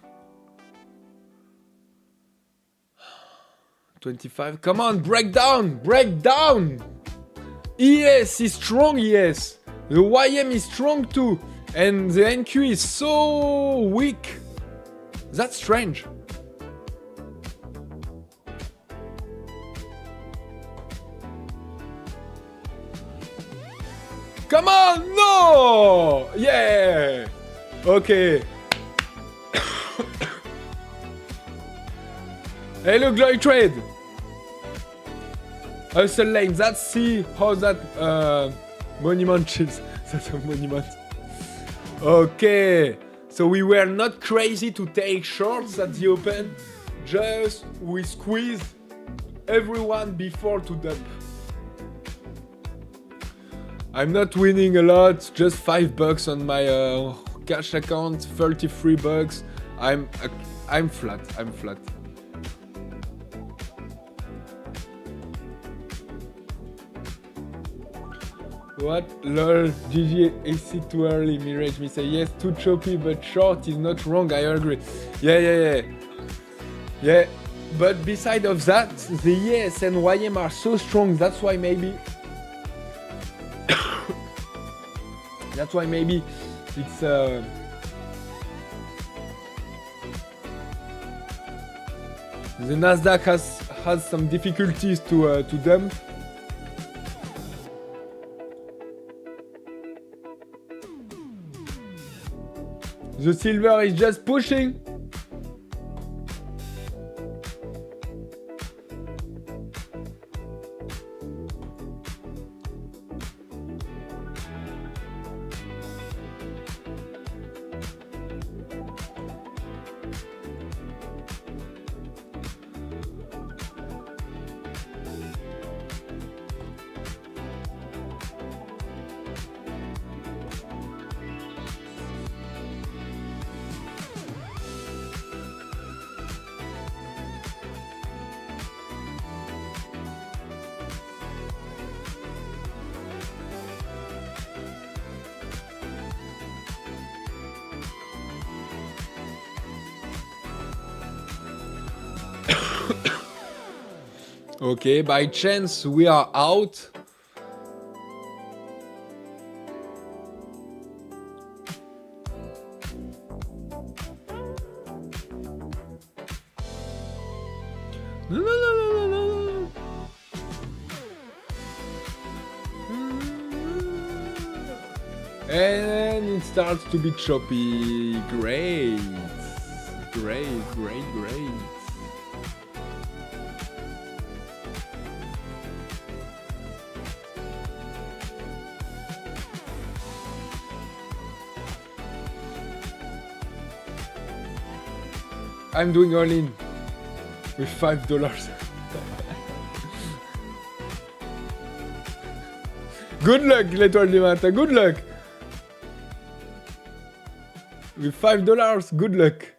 25. Come on, break down! Break down! ES is strong, ES. The YM is strong too. And the NQ is so weak. That's strange. Come on! No! Yeah! Okay. Hello, Glory Trade! Hustle lane, let's see how that monument chills. That's a monument. Okay, so we were not crazy to take shorts at the open. Just we squeezed everyone before to dump. I'm not winning a lot, just $5 on my cash account, $33. I'm flat. I'm flat. What? Lol, GG, AC too early, Mirage me say yes, too choppy, but short is not wrong, I agree. Yeah, but beside of that, the ES and YM are so strong, that's why maybe... that's why maybe it's... the Nasdaq has some difficulties to dump. The silver is just pushing. Okay, by chance we are out. No. And it starts to be choppy. Great. I'm doing all in with $5. Good luck, l'étoile du matin. Good luck. With $5, good luck.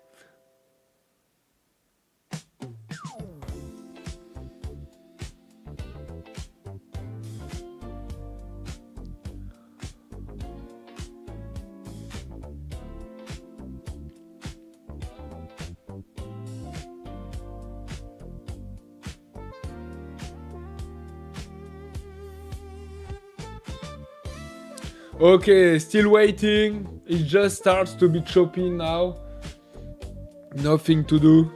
Okay, still waiting. It just starts to be choppy now. Nothing to do.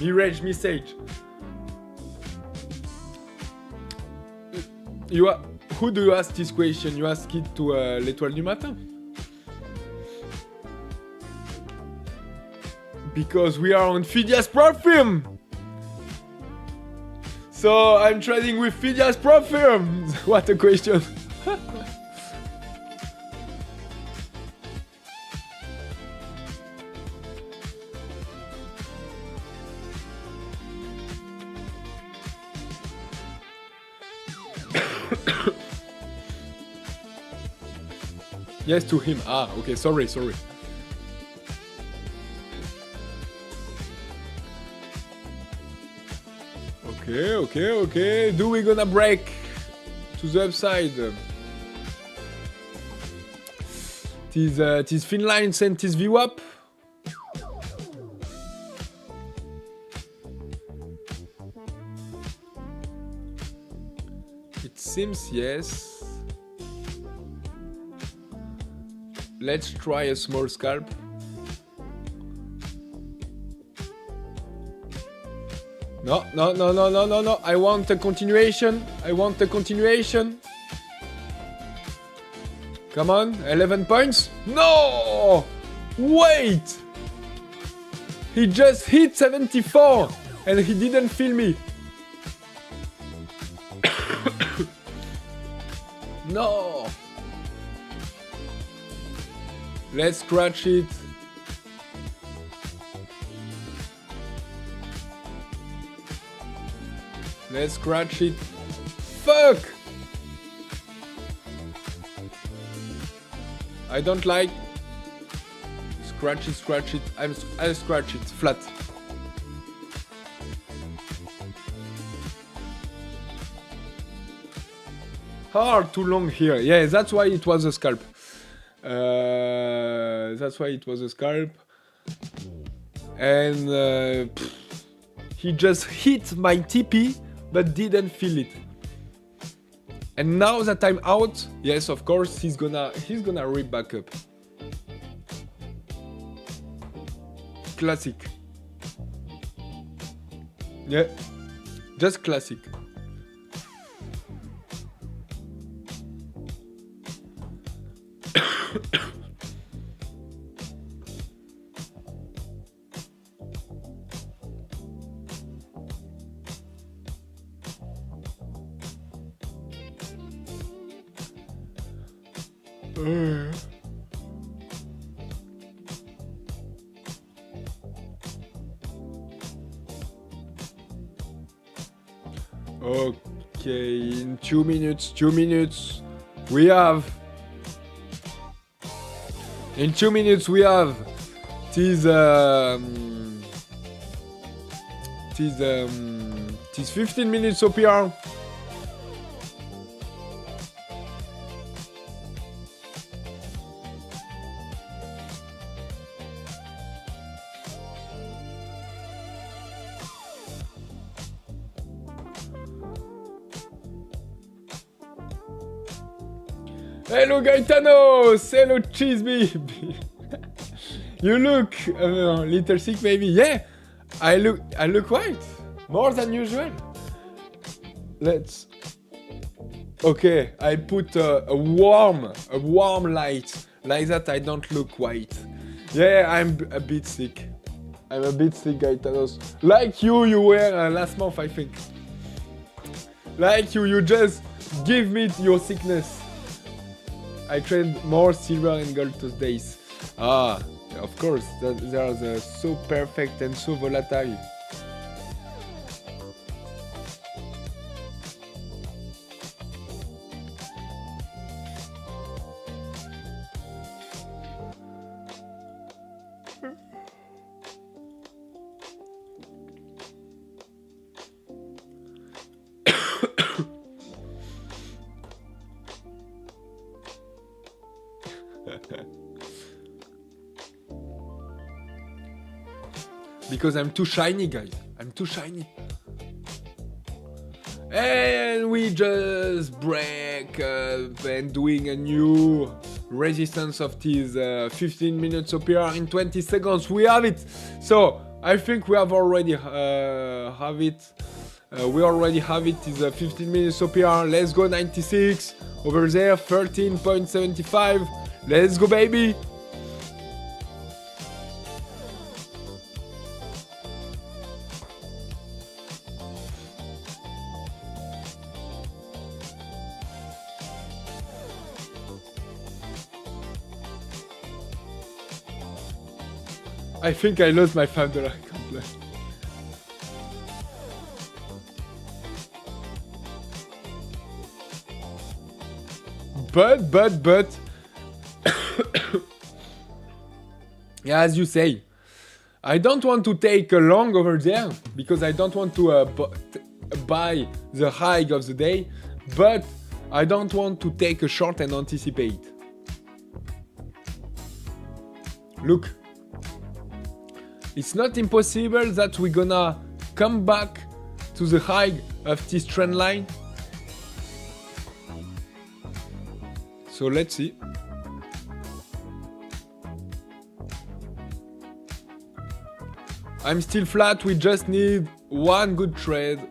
Mirage message. Who do you ask this question? You ask it to l'étoile du matin? Because we are on Phidias Propfirm. So I'm trading with Phidias Propfirm. What a question. Yes, to him. Ah, okay, sorry. Okay. Do we gonna break to the upside? Tis Finline sent his view up. It seems yes. Let's try a small scalp. No. I want a continuation. Come on, 11 points. No! Wait! He just hit 74 and he didn't feel me. No! Let's scratch it. Let's scratch it. Fuck! I don't like. Scratch it. I'll scratch it flat. Hard too long here. Yeah, that's why it was a scalp. And he just hit my TP but didn't feel it. And now that I'm out, yes, of course, he's gonna rip back up. Classic. Yeah, just classic. Okay, in 2 minutes, we have. In 2 minutes, we have. Tis 15 minutes OPR. Hello Gaetanos! Hello Cheese Baby! You look a little sick maybe. Yeah, I look white. More than usual. Let's... Okay, I put a warm light. Like that I don't look white. Yeah, I'm a bit sick. Gaetanos. Like you were last month, I think. Like you just give me your sickness. I trade more silver and gold those days. Ah, of course, they are so perfect and so volatile. Because I'm too shiny, guys. I'm too shiny. And we just break and doing a new resistance of these 15 minutes OPR in 20 seconds. We have it. So I think we have already have it. We already have it. Is 15 minutes OPR. Let's go 96 over there. 13.75. Let's go, baby. I think I lost my $5 account. But yeah, as you say, I don't want to take a long over there because I don't want to buy the high of the day, but I don't want to take a short and anticipate. Look. It's not impossible that we're gonna come back to the high of this trend line. So let's see. I'm still flat, we just need one good trade.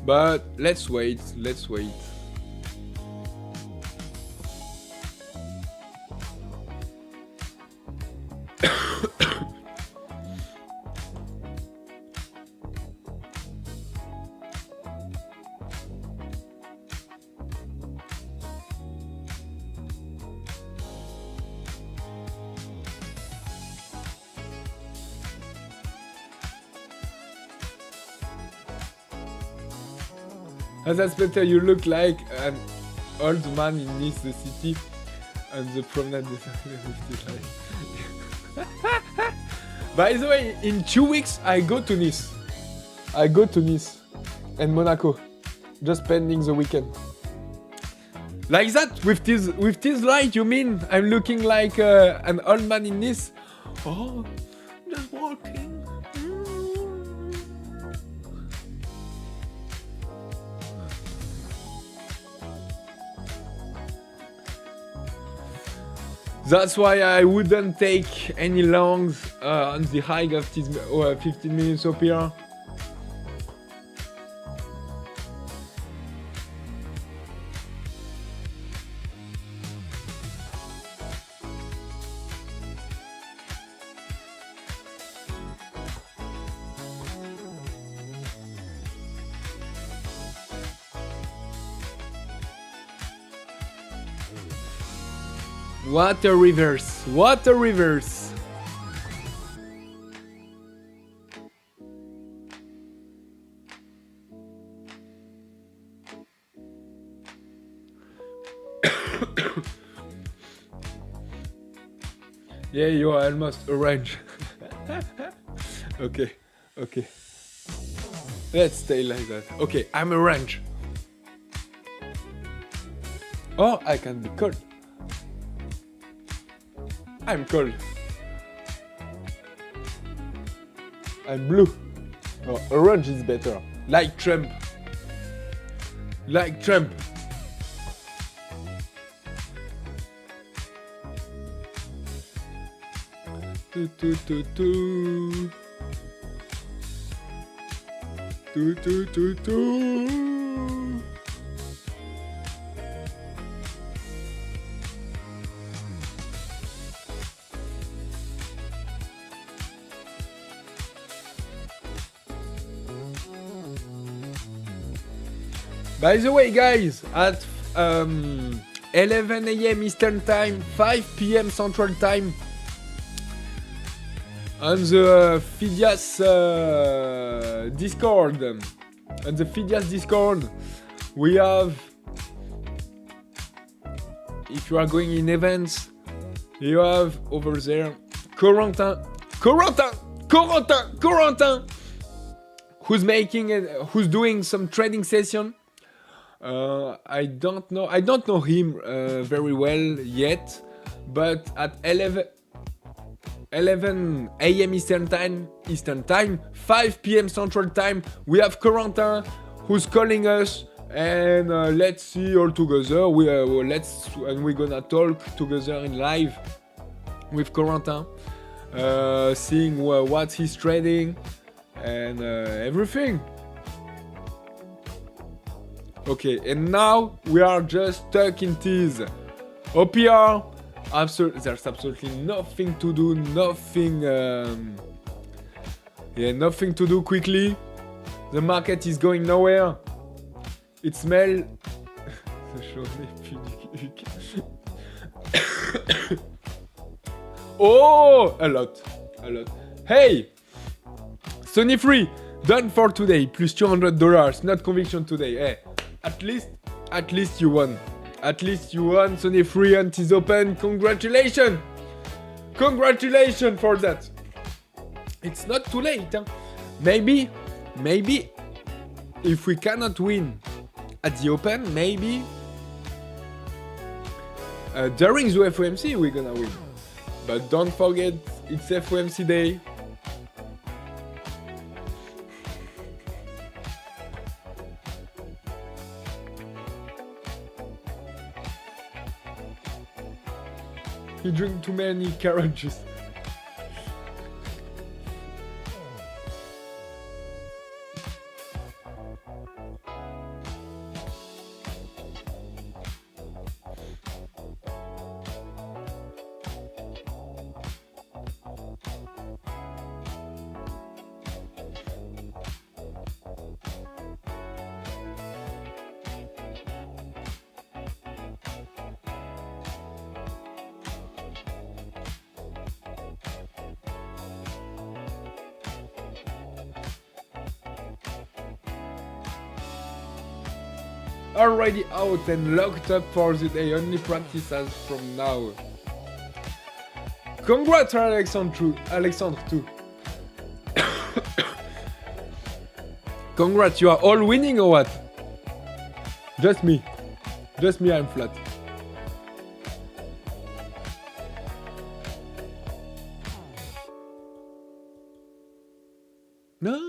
But let's wait. As that's better, you look like an old man in Nice, the city, and the promenade like. By the way, in 2 weeks I go to Nice. And Monaco, just spending the weekend. Like that, with this light, you mean I'm looking like an old man in Nice? Oh, just walking. That's why I wouldn't take any longs on the high of this 15 minutes OPR. What a reverse! What a reverse! Yeah, you are almost orange. Okay. Let's stay like that. Okay, I'm orange. Oh, I can be cold. I'm cold. I'm blue. Oh, orange is better. Like Trump. Like Trump. Do do do do. Do do do do. By the way, guys, at 11 a.m. Eastern Time, 5 p.m. Central Time on the Phidias Discord. On the Phidias Discord, we have, if you are going in events, you have over there Corentin, who's doing some trading session. I don't know him very well yet, but at 11 a.m. Eastern Time, 5 p.m. Central Time, we have Corentin who's calling us, and let's see all together. We're gonna talk together in live with Corentin, seeing what he's trading and everything. Okay, and now we are just stuck in this OPR. There's absolutely nothing to do, nothing to do quickly. The market is going nowhere. It smells. Oh, a lot. Hey, Sony Free done for today, plus $200. Not conviction today. Hey, at least you won. Sony Free and is open. Congratulations for that. It's not too late. Huh? Maybe if we cannot win at the open, maybe during the FOMC we're gonna win. But don't forget, it's FOMC day. You drink too many carrot juice. Already out and locked up for the day, only practice as from now. Congrats Alexandre too. Congrats, you are all winning or what? Just me, I'm flat. No.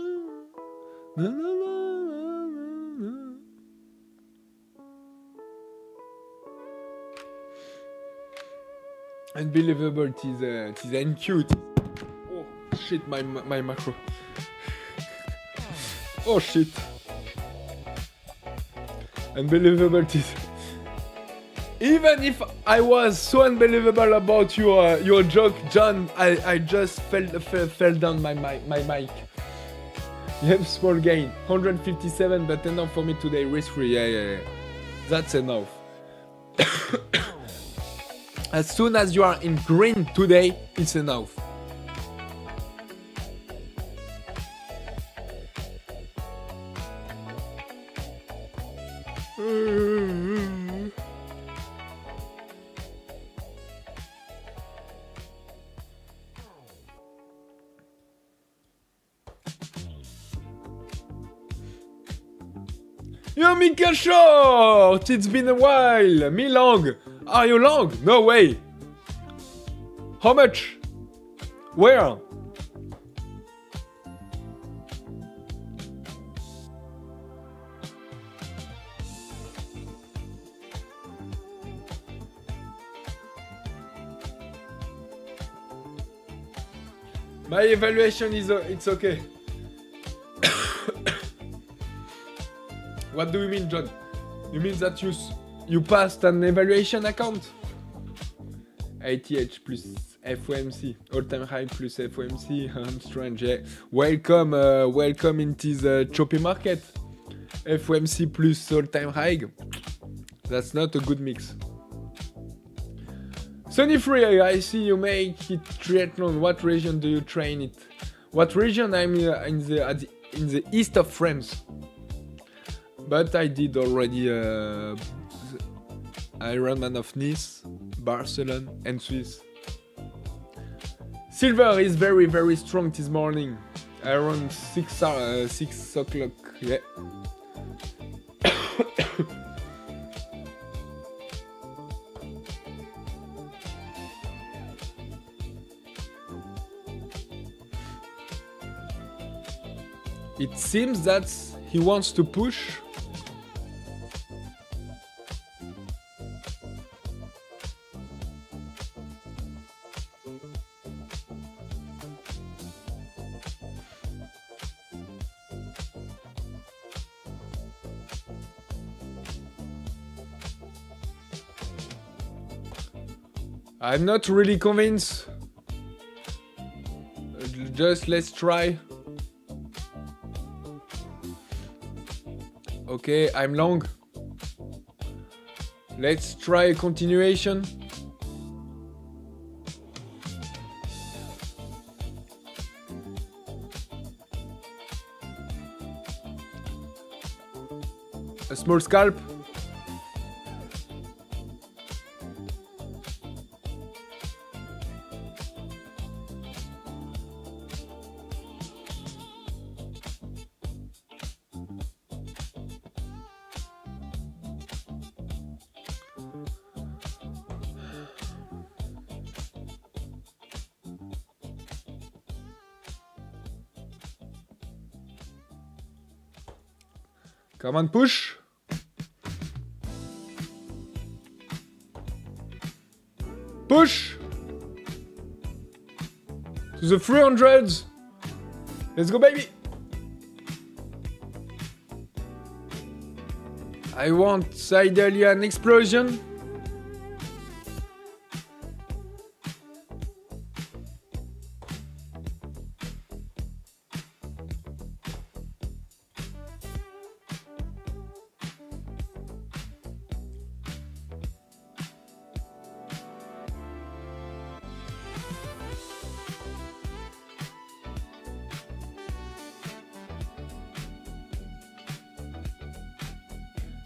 Unbelievable, it is and cute. Oh shit, my macro. Oh shit. Unbelievable, it is. Even if I was so unbelievable about your joke, John, I just fell down my mic. You have small gain, 157, but enough for me today, risk free. Yeah. That's enough. As soon as you are in green today, it's enough. Yo, Mika Short! It's been a while! Me long! Are you long? No way! How much? Where? My evaluation is it's okay. What do you mean, John? You mean that you passed an evaluation account? ATH plus FOMC, all-time high plus FOMC. I'm strange. Yeah. Welcome into the choppy market. FOMC plus all-time high. That's not a good mix. Sunny Free, I see you make it triathlon. What region do you train it? What region? I'm in the east of France. But I did already Ironman of Nice, Barcelona and Swiss. Silver is very, very strong this morning. Around 6 o'clock, yeah. It seems that he wants to push. I'm not really convinced. Just let's try. Okay, I'm long. Let's try a continuation. A small scalp. Come on, push. Push. To the 300s. Let's go, baby. I want ideally an explosion.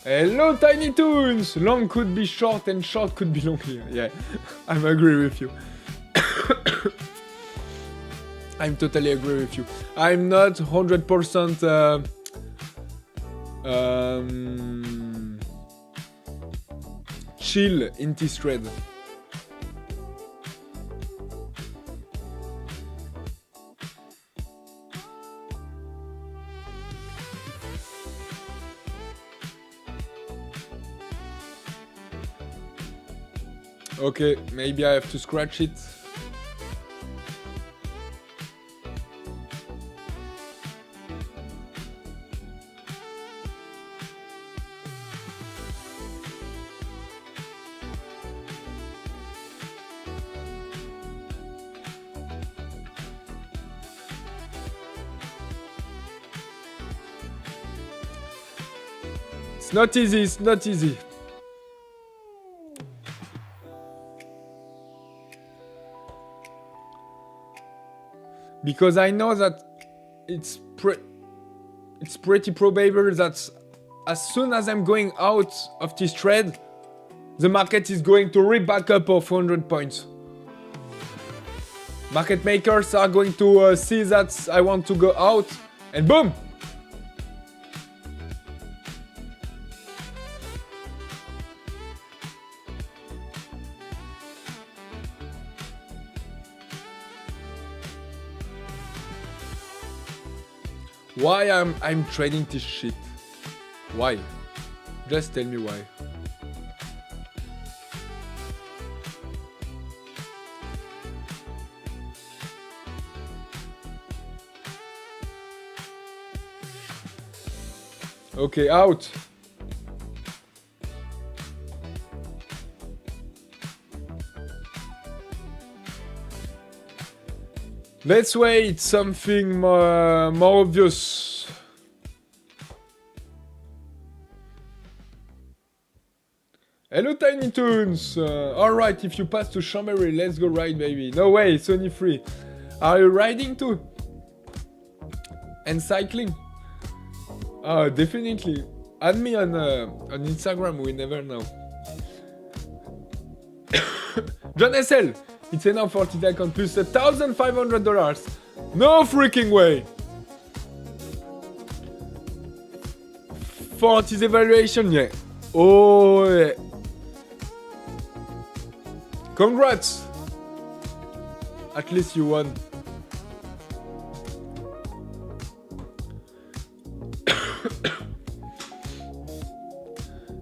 Hello, Tiny Toons! Long could be short and short could be long here. Yeah, I'm agree with you. I'm totally agree with you. I'm not 100% chill in this thread. Okay, maybe I have to scratch it. It's not easy, it's not easy. Because I know that it's pretty probable that as soon as I'm going out of this trade, the market is going to rip back up of 100 points. Market makers are going to see that I want to go out, and boom! Why I'm trading this shit? Why? Just tell me why. Okay, out. Let's wait something more obvious. Hello, Tiny Toons. Alright, if you pass to Chambéry, let's go ride, baby. No way, Sony free. Are you riding too? And cycling? Oh, definitely. Add me on Instagram, we never know. John SL, it's enough for today account plus $1,500. No freaking way! For his evaluation, yeah. Oh, yeah. Congrats! At least you won.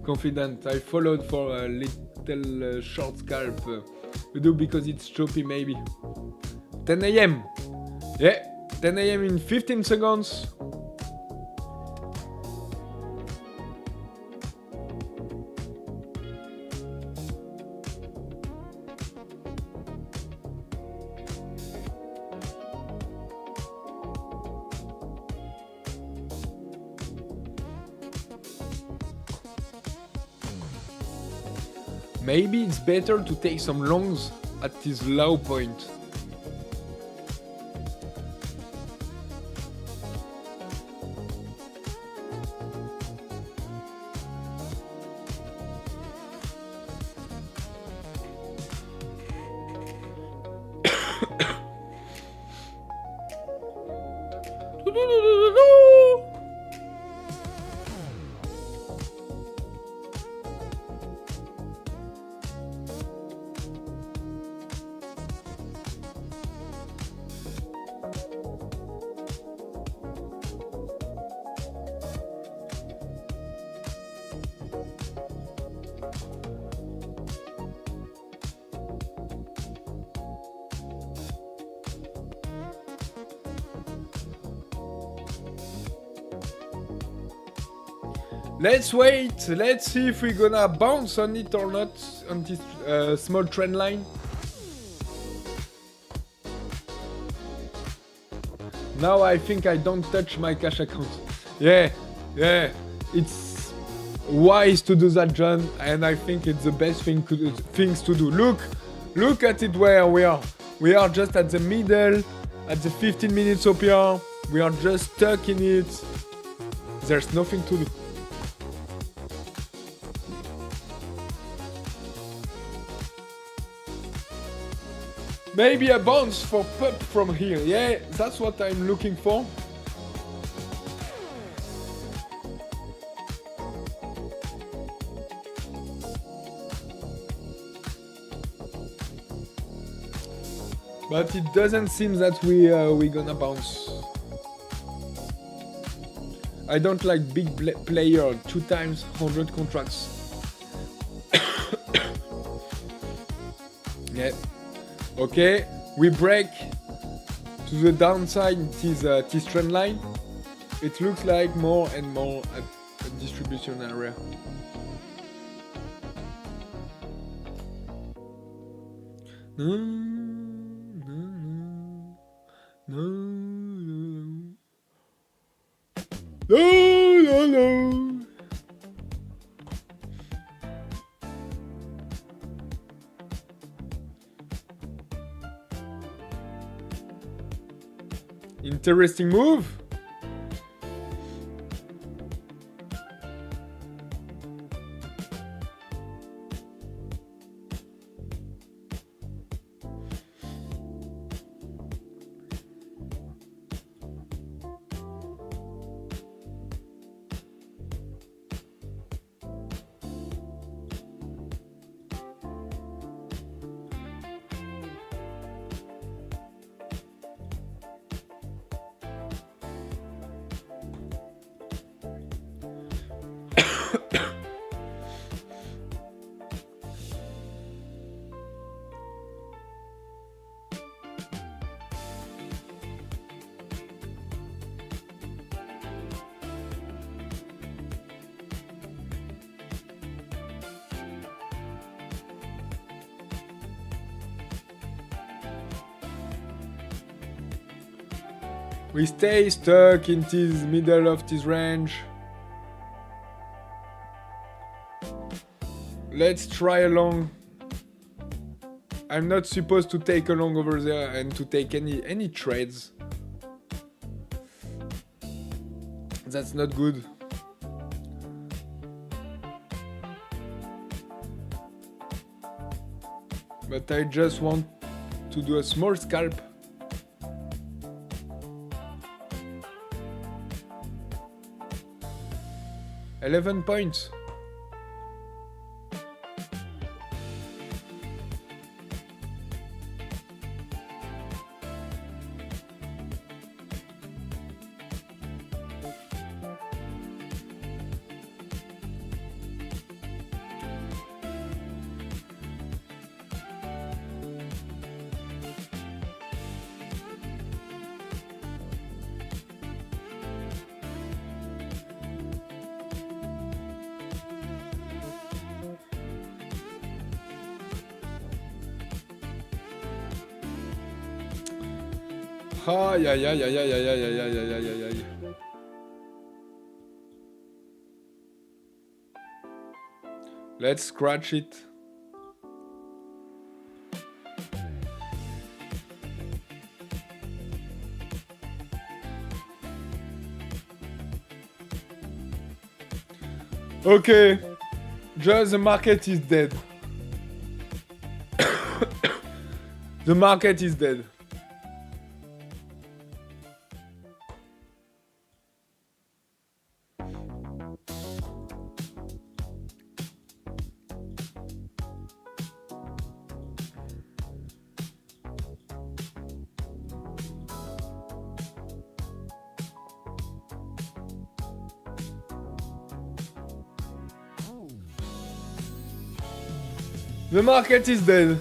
Confident, I followed for a little short scalp. You do because it's choppy, maybe. 10 AM. Yeah, 10 AM in 15 seconds. Maybe it's better to take some longs at this low point. Let's wait, let's see if we're gonna bounce on it or not on this small trend line. Now I think I don't touch my cash account. Yeah, it's wise to do that, John, and I think it's the best things to do. Look at it where we are. We are just at the middle, at the 15 minutes OPR. We are just stuck in it. There's nothing to do. Maybe a bounce for pop from here. Yeah, that's what I'm looking for. But it doesn't seem that we're gonna bounce. I don't like big player, 2 times 100 contracts. Yeah. Okay, we break to the downside this trend line. It looks like more and more a distribution area. No. Interesting move. We stay stuck in this middle of this range. Let's try a long. I'm not supposed to take a long over there and to take any trades. That's not good. But I just want to do a small scalp. $11. Aïe aïe aïe aïe aïe aïe aïe aïe aïe aïe aïe aïe. Let's scratch it. Okay, just the market is dead. The market is dead. The market is dead.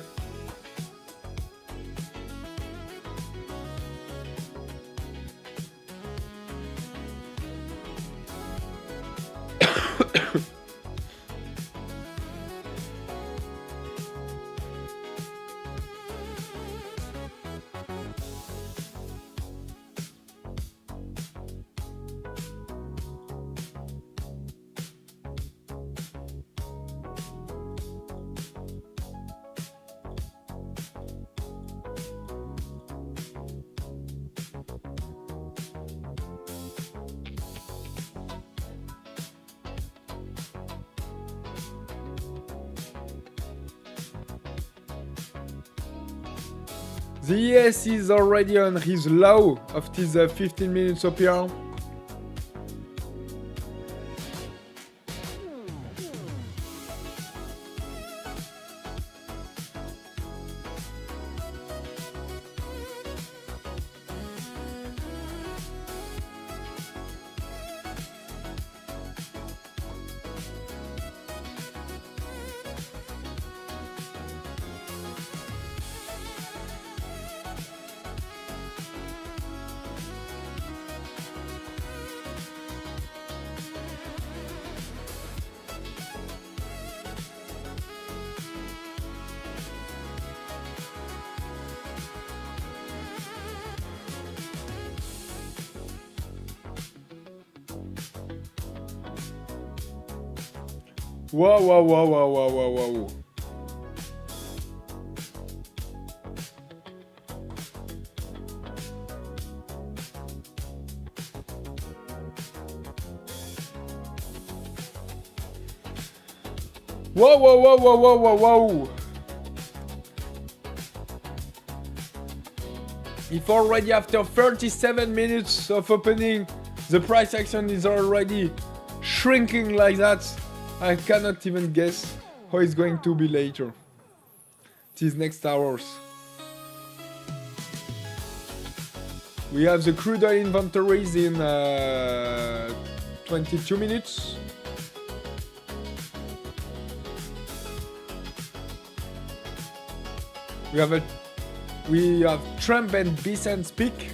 The ES is already on his low of this 15 minutes up here. Wow, wow, wow, wow, wow, wow, wow. Whoa, whoa, whoa, whoa, whoa, whoa, whoa. If already after 37 minutes of opening, the price action is already shrinking like that, I cannot even guess how it's going to be later. These next hours. We have the crude oil inventories in 22 minutes. We have Trump and Bison's peak.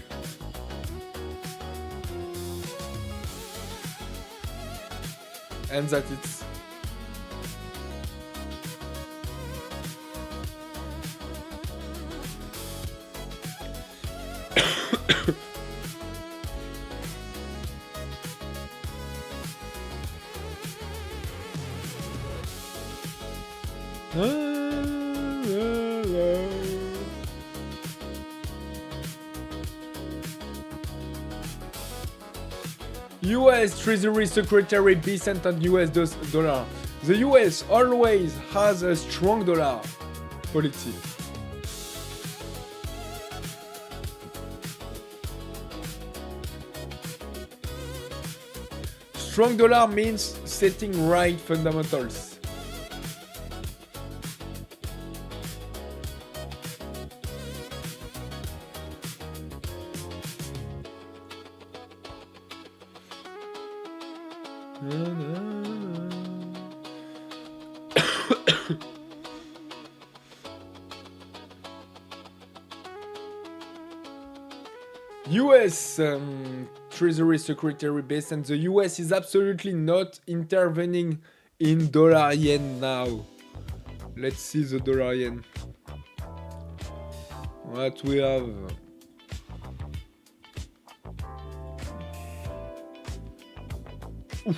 And that it's US Treasury Secretary be cent on US dollar. The US always has a strong dollar policy. Strong dollar means setting right fundamentals. US Treasury Secretary based, and the US is absolutely not intervening in dollar yen now. Let's see the dollar yen. What we have? Oof.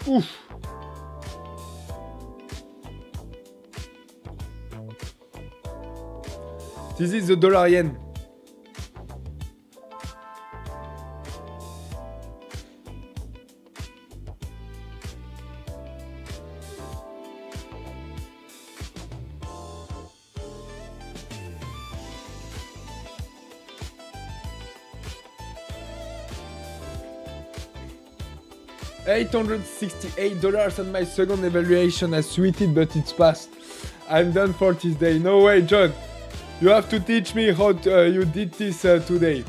Oof. This is the dollar yen. $868 and my second evaluation has tweeted, but it's passed. I'm done for this day. No way, John. You have to teach me how you did this today.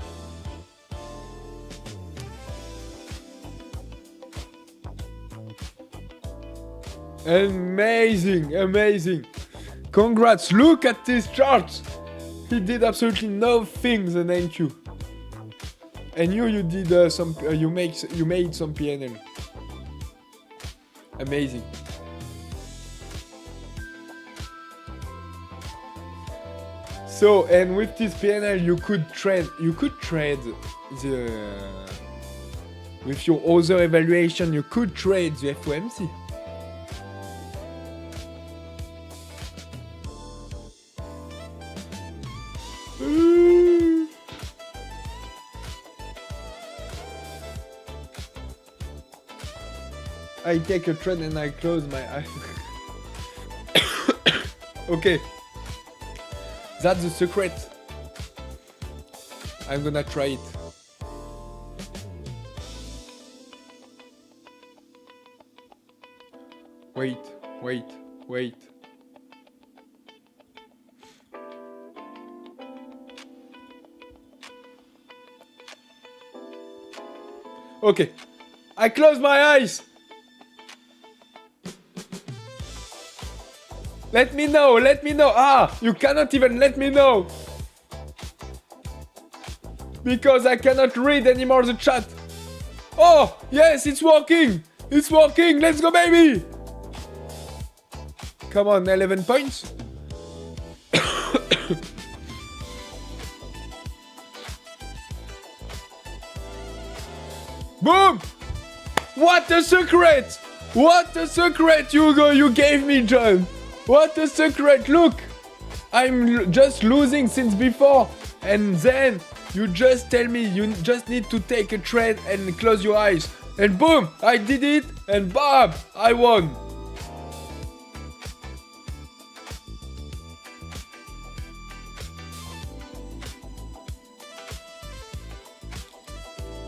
Amazing, amazing. Congrats. Look at this chart. He did absolutely nothing, the thank you. And you did you made some PNL. Amazing. So, and with this PNL you could trade the with your other evaluation you could trade the FOMC. I take a trade and I close my eyes. Okay. That's the secret. I'm gonna try it. Wait. Okay. I close my eyes. Let me know. Ah, you cannot even let me know. Because I cannot read anymore the chat. Oh, yes, it's working. Let's go, baby. Come on, 11 points. Boom. What a secret you gave me, John. What a secret! Look! I'm just losing since before, and then you just tell me you just need to take a trade and close your eyes. And boom! I did it, and bam! I won!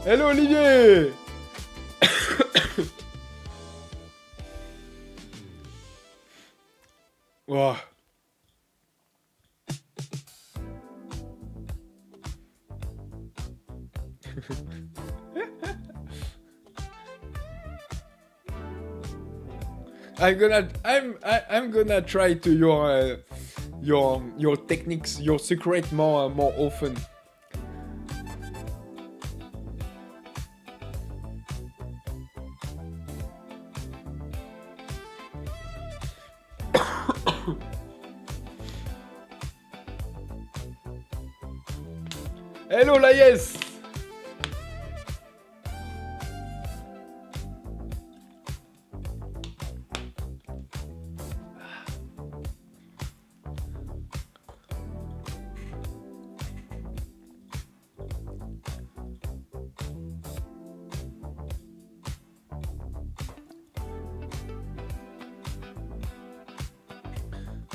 Hello, Olivier! Wow. I'm gonna try to your techniques, your secret more often. Hello, la yes.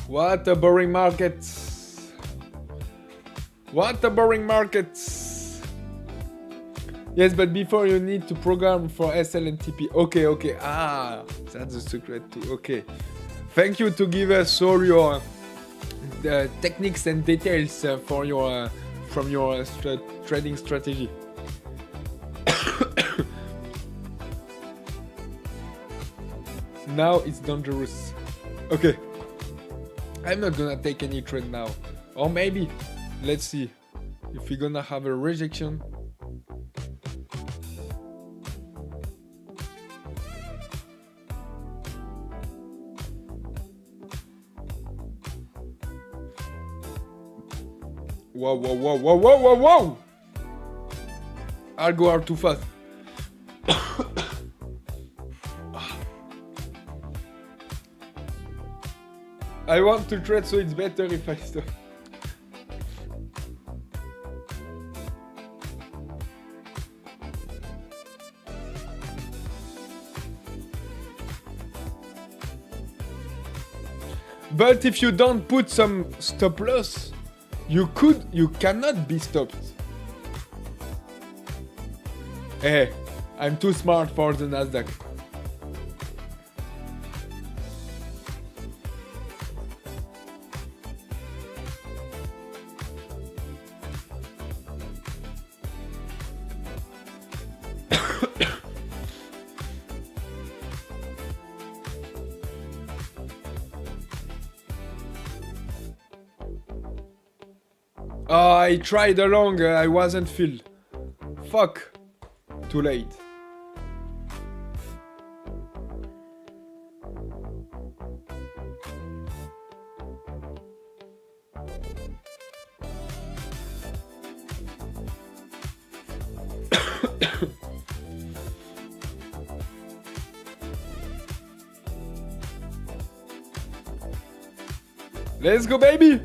What a boring market. What a boring market. Yes, but before you need to program for SL and TP. Okay, okay. Ah, that's the secret too. Okay. Thank you to give us all your techniques and details for your from your trading strategy. Now it's dangerous. Okay. I'm not gonna take any trade now. Or maybe. Let's see. If we're gonna have a rejection. Whoa, whoa, whoa, whoa, whoa, whoa, whoa! I'll go out too fast. I want to trade, so it's better if I stop. But if you don't put some stop loss, you cannot be stopped. Hey, I'm too smart for the Nasdaq. I tried along, I wasn't filled. Fuck. Too late. Let's go, baby!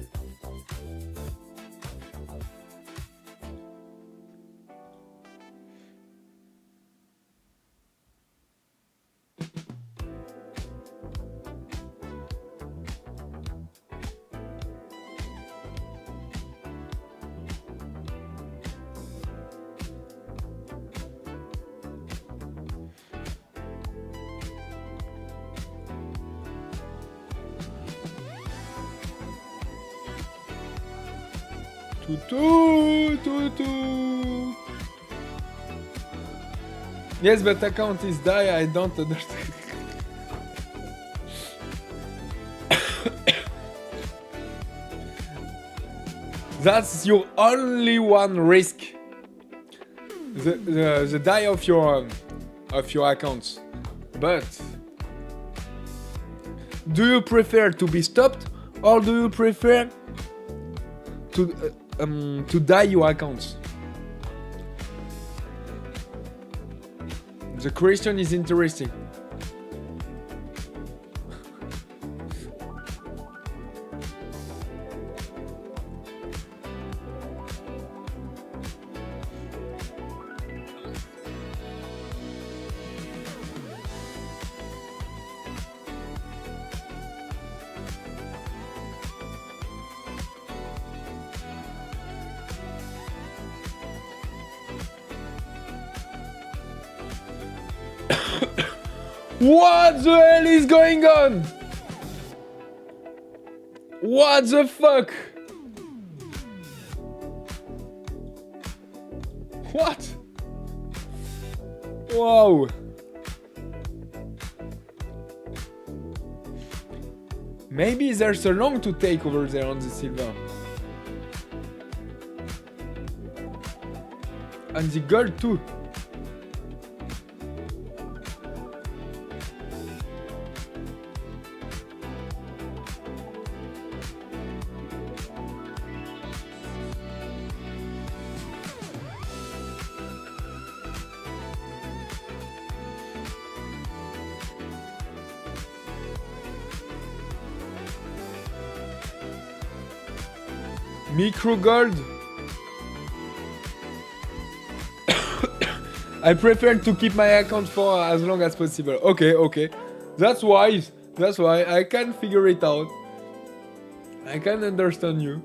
Yes, but account is die, I don't understand. That's your only one risk. The die of your accounts. But do you prefer to be stopped or do you prefer to die your accounts? The question is interesting. What the hell is going on? What the fuck? What? Wow. Maybe there's a long to take over there on the silver. And the gold too. Micro gold. I prefer to keep my account for as long as possible. Okay. That's wise. That's why I can figure it out. I can understand you.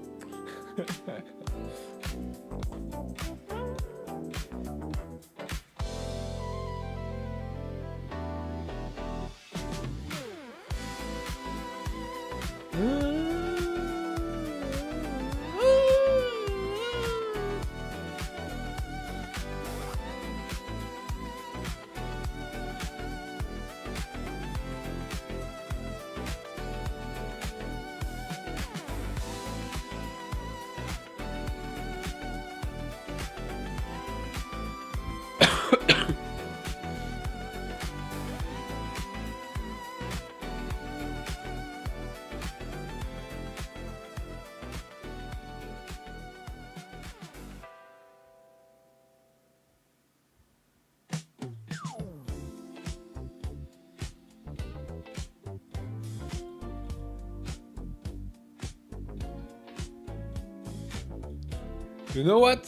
You know what?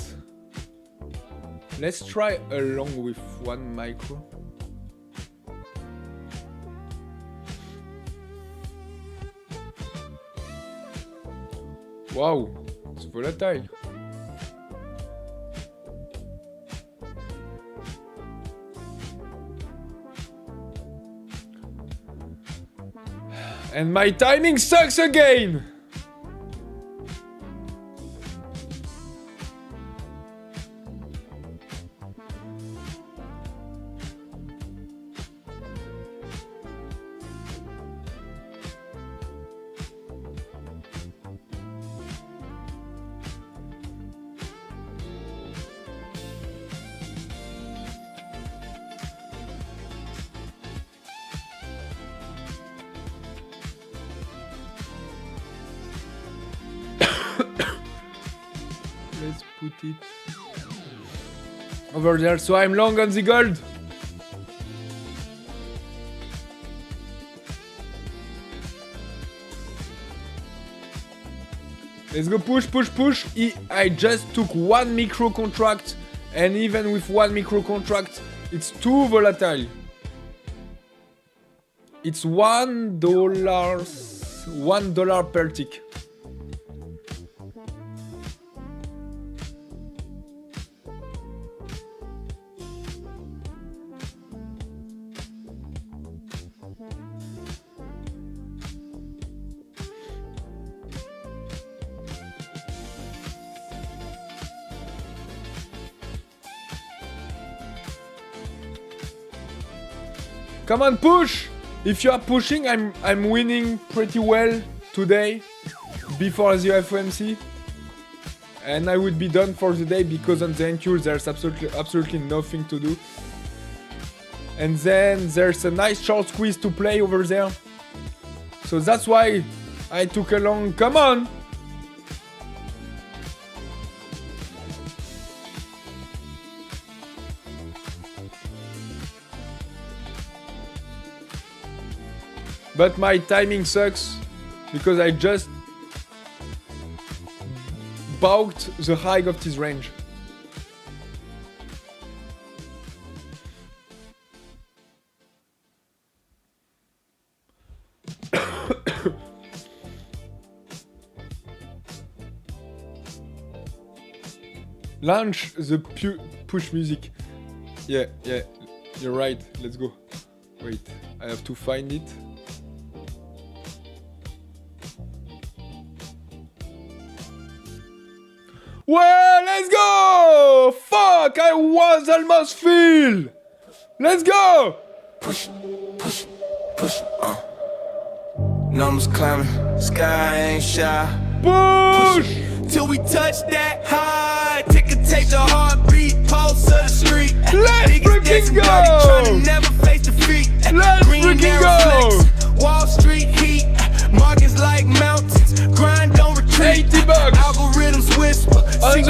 Let's try along with one micro. Wow, it's volatile. And my timing sucks again! Let's put it over there. So I'm long on the gold. Let's go push. I just took one micro contract, and even with one micro contract, it's too volatile. It's $1 per tick. Come on, push! If you are pushing, I'm winning pretty well today before the FOMC, and I would be done for the day because on the NQ there's absolutely nothing to do. And then there's a nice short squeeze to play over there, so that's why I took a long. Come on! But my timing sucks because I just balked the high of this range. Launch the push music. Yeah, you're right. Let's go. Wait, I have to find it. Well, let's go! Fuck, I was almost filled! Let's go! Push. Numbers climbing, sky ain't shy. Push! Till we touch that high. Ticker take the heartbeat, pulse of the street. Let's freaking go! Tryna never face defeat. Let's freaking go! Flex, Wall Street heat, markets like mountains. Grind, don't retreat. $80. Algorithms whisper. On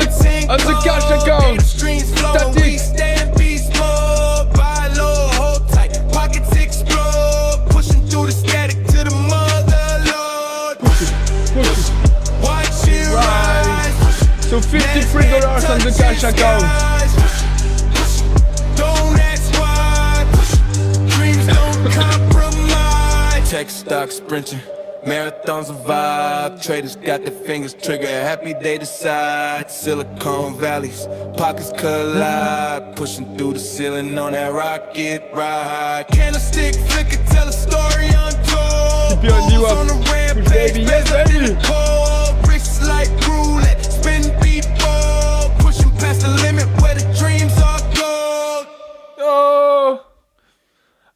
the cash account. Streams flow, Static. we stand beast mode. Buy low, hold tight. Pockets explode. Pushing through the static to the mother lord. Push it. Watch it rise. account. Don't ask why. Dreams don't compromise. Tech stock sprinting. Marathons a vibe. Traders got their fingers trigger. Happy they decide. Silicon Valleys, pockets collide. Pushing through the ceiling on that rocket ride. Candlestick flicker, tell a story untold. TPLD On the push rampage, baby, yes baby. Bricks like roulette, spin people. Pushing past the limit where the dreams are gold.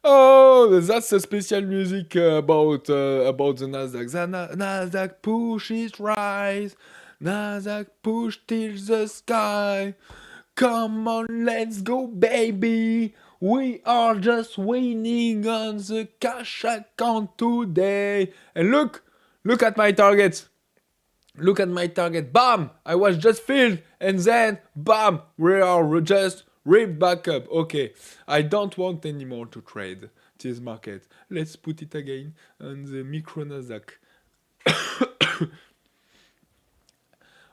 Oh, that's a special music about the Nasdaq. The Nasdaq push it rise, Nasdaq push till the sky. Come on, let's go, baby. We are just winning on the cash account today. And look at my targets. Look at my target. Bam! I was just filled, and then bam! We are just ripped back up. Okay, I don't want anymore to trade this market. Let's put it again on the micro Nasdaq.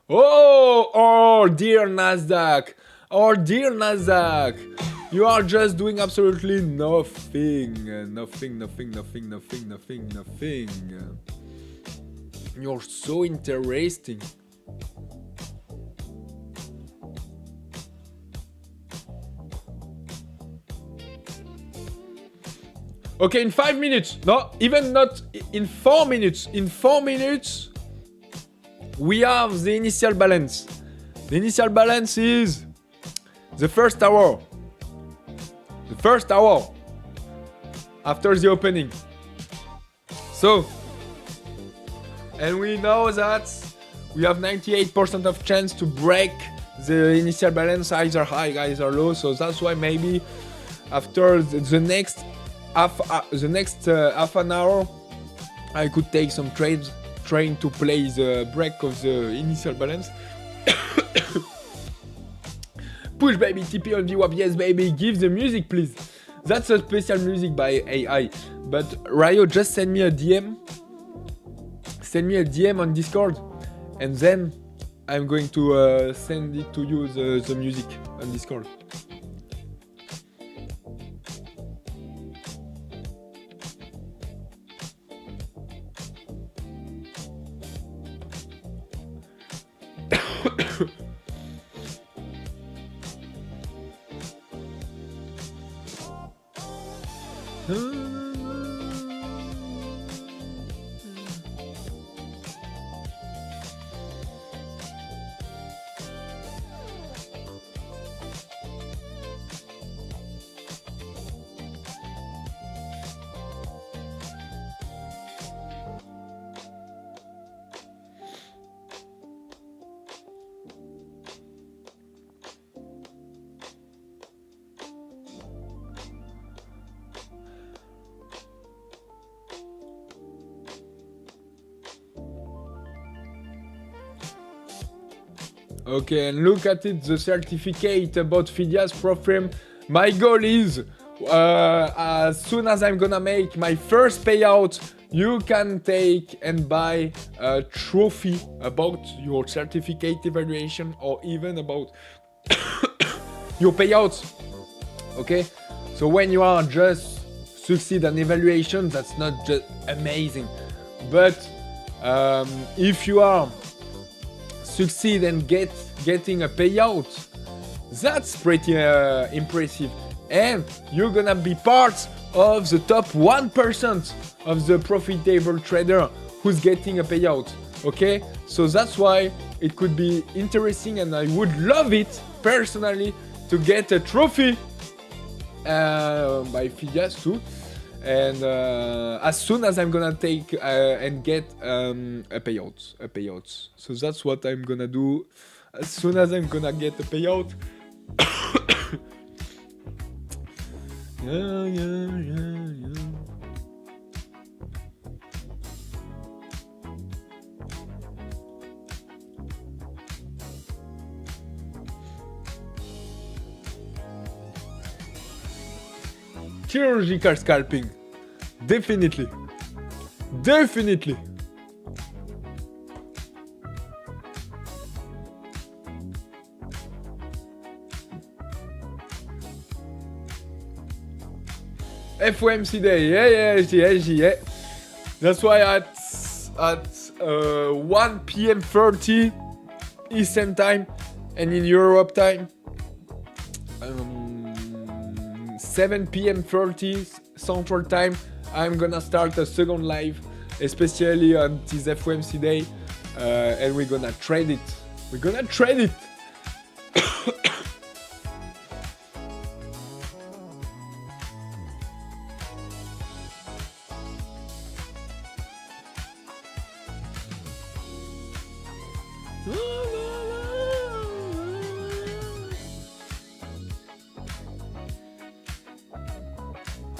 Oh, dear Nasdaq. Oh, dear Nasdaq. You are just doing absolutely nothing. Nothing. You're so interesting. Okay, in 5 minutes. No, even not in 4 minutes. In 4 minutes, we have the initial balance. The initial balance is the first hour. The first hour after the opening. So, and we know that we have 98% of chance to break the initial balance, either high, either low. So that's why maybe after the next half an hour, I could take some trades, trying to play the break of the initial balance. Push baby, TP on VWAP, yes baby, give the music please. That's a special music by AI. But Ryo, just send me a DM. Send me a DM on Discord, and then I'm going to send it to you, the music on Discord. Okay, and look at it, the certificate about Phidias Propfirm. My goal is, as soon as I'm gonna make my first payout, you can take and buy a trophy about your certificate evaluation, or even about your payouts. Okay, so when you are just succeed on evaluation, that's not just amazing, but if you are succeed and getting a payout, that's pretty impressive, and you're gonna be part of the top 1% of the profitable trader who's getting a payout. Okay, so that's why it could be interesting, and I would love it personally to get a trophy by Phidias too. And as soon as I'm gonna take and get a payout. So that's what I'm gonna do as soon as I'm gonna get a payout. Yeah. Chirurgical scalping, definitely. FOMC day. Yeah. That's why at 1 p.m. 30 Eastern time and in Europe time 7 p.m. 30 Central time I'm gonna start a second live, especially on this FOMC day, and we're gonna trade it.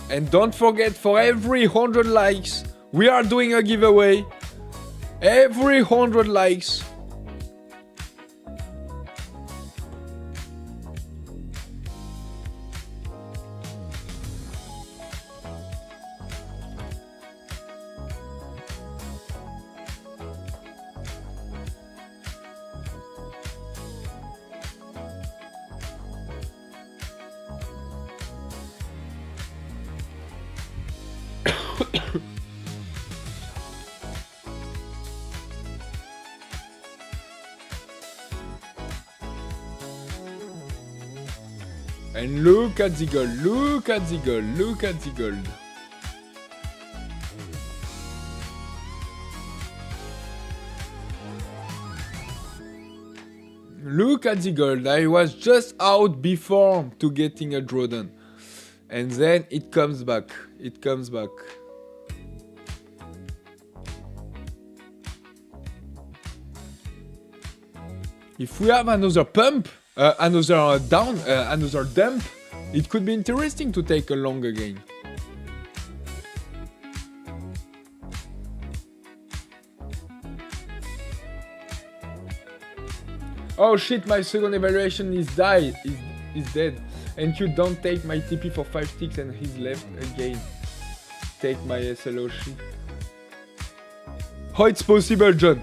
And don't forget, for every 100 likes, we are doing a giveaway. Every 100 likes. And look at the gold, look at the gold. Look at the gold. I was just out before to getting a drawdown. And then it comes back. If we have another pump, another dump, it could be interesting to take a long again. Oh shit, my second evaluation is dead. And you don't take my TP for 5 ticks and he's left again. Take my SLO shit. How it's possible, John?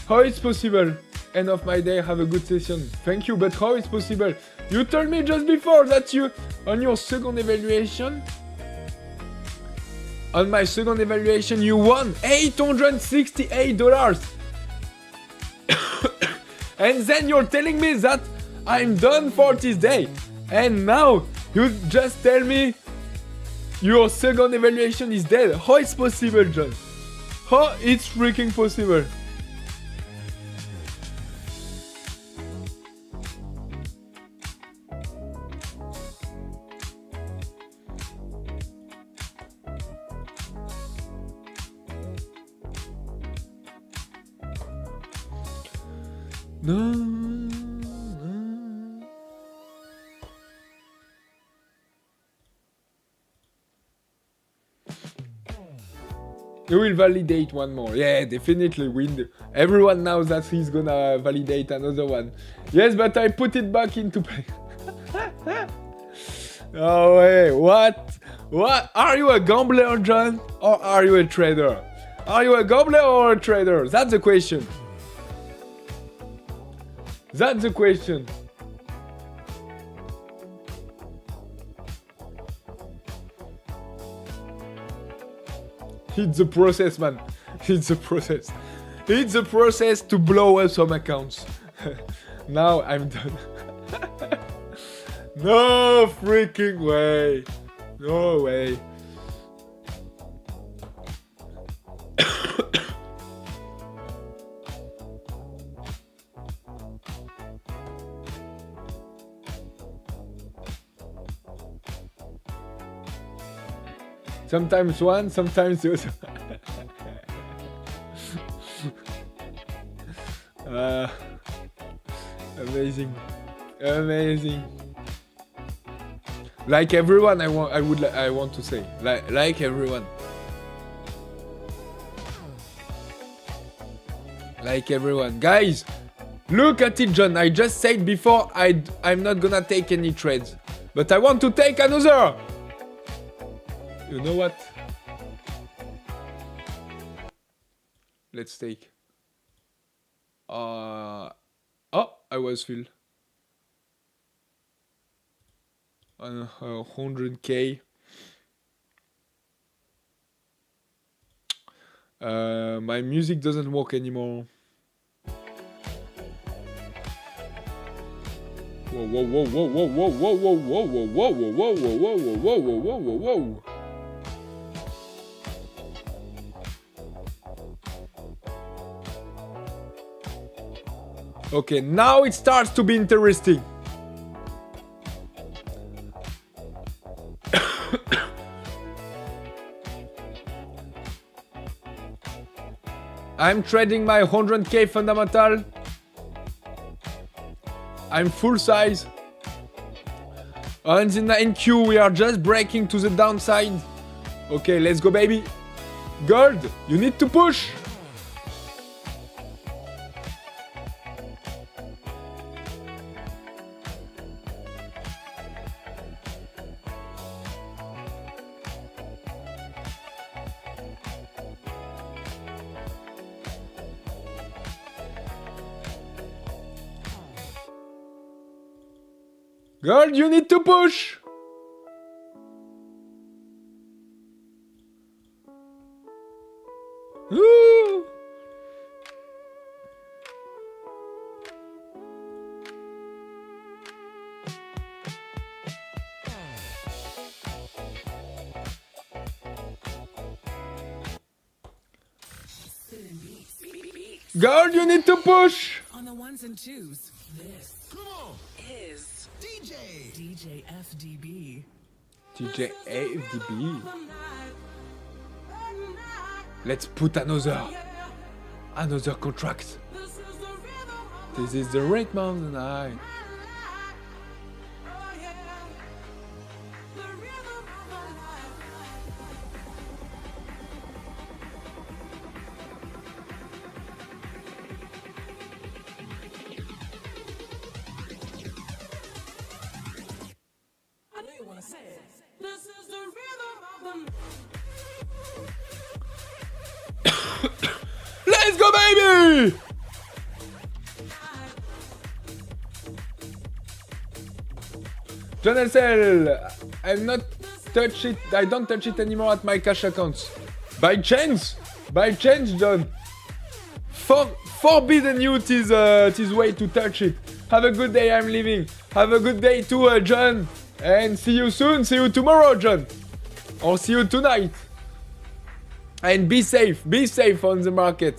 How it's possible? End of my day, have a good session. Thank you, but how it's possible? You told me just before that you, on your second evaluation, on my second evaluation, you won $868. And then you're telling me that I'm done for this day. And now you just tell me your second evaluation is dead. How it's possible, John? How it's freaking possible? No. You will validate one more. Yeah, definitely. Everyone knows that he's gonna validate another one. Yes, but I put it back into play. No way. What? Are you a gambler, John? Or are you a trader? Are you a gambler or a trader? That's the question. That's the question. It's the process, man. It's the process. It's the process to blow up some accounts. Now I'm done. No freaking way. No way. Sometimes one, sometimes the other. Amazing. Like everyone, I want to say, like everyone. Like everyone. Guys, look at it, John. I just said before I'm not gonna take any trades, but I want to take another. You know what? Let's take. Oh, I was filled. On 100k. My music doesn't work anymore. Whoa, whoa, whoa, whoa, whoa, whoa, whoa, whoa, whoa, whoa, whoa, whoa, whoa, whoa, whoa, whoa, whoa, whoa, whoa, whoa. Okay, now it starts to be interesting. I'm trading my 100k fundamental. I'm full size. And in Q, we are just breaking to the downside. Okay, let's go, baby. Gold, you need to push. Gold, you need to push! Ooh. Gold, you need to push! On the ones and twos, this is DJ FDB. DJ FDB. Let's put another contract. This is the right mountain high. Let's go, baby! John SL, I'm not touch it. I don't touch it anymore at my cash accounts. By chance, John. Forbidden you this way to touch it. Have a good day. I'm leaving. Have a good day too, John. And see you soon. See you tomorrow, John. Or see you tonight. And be safe. Be safe on the market.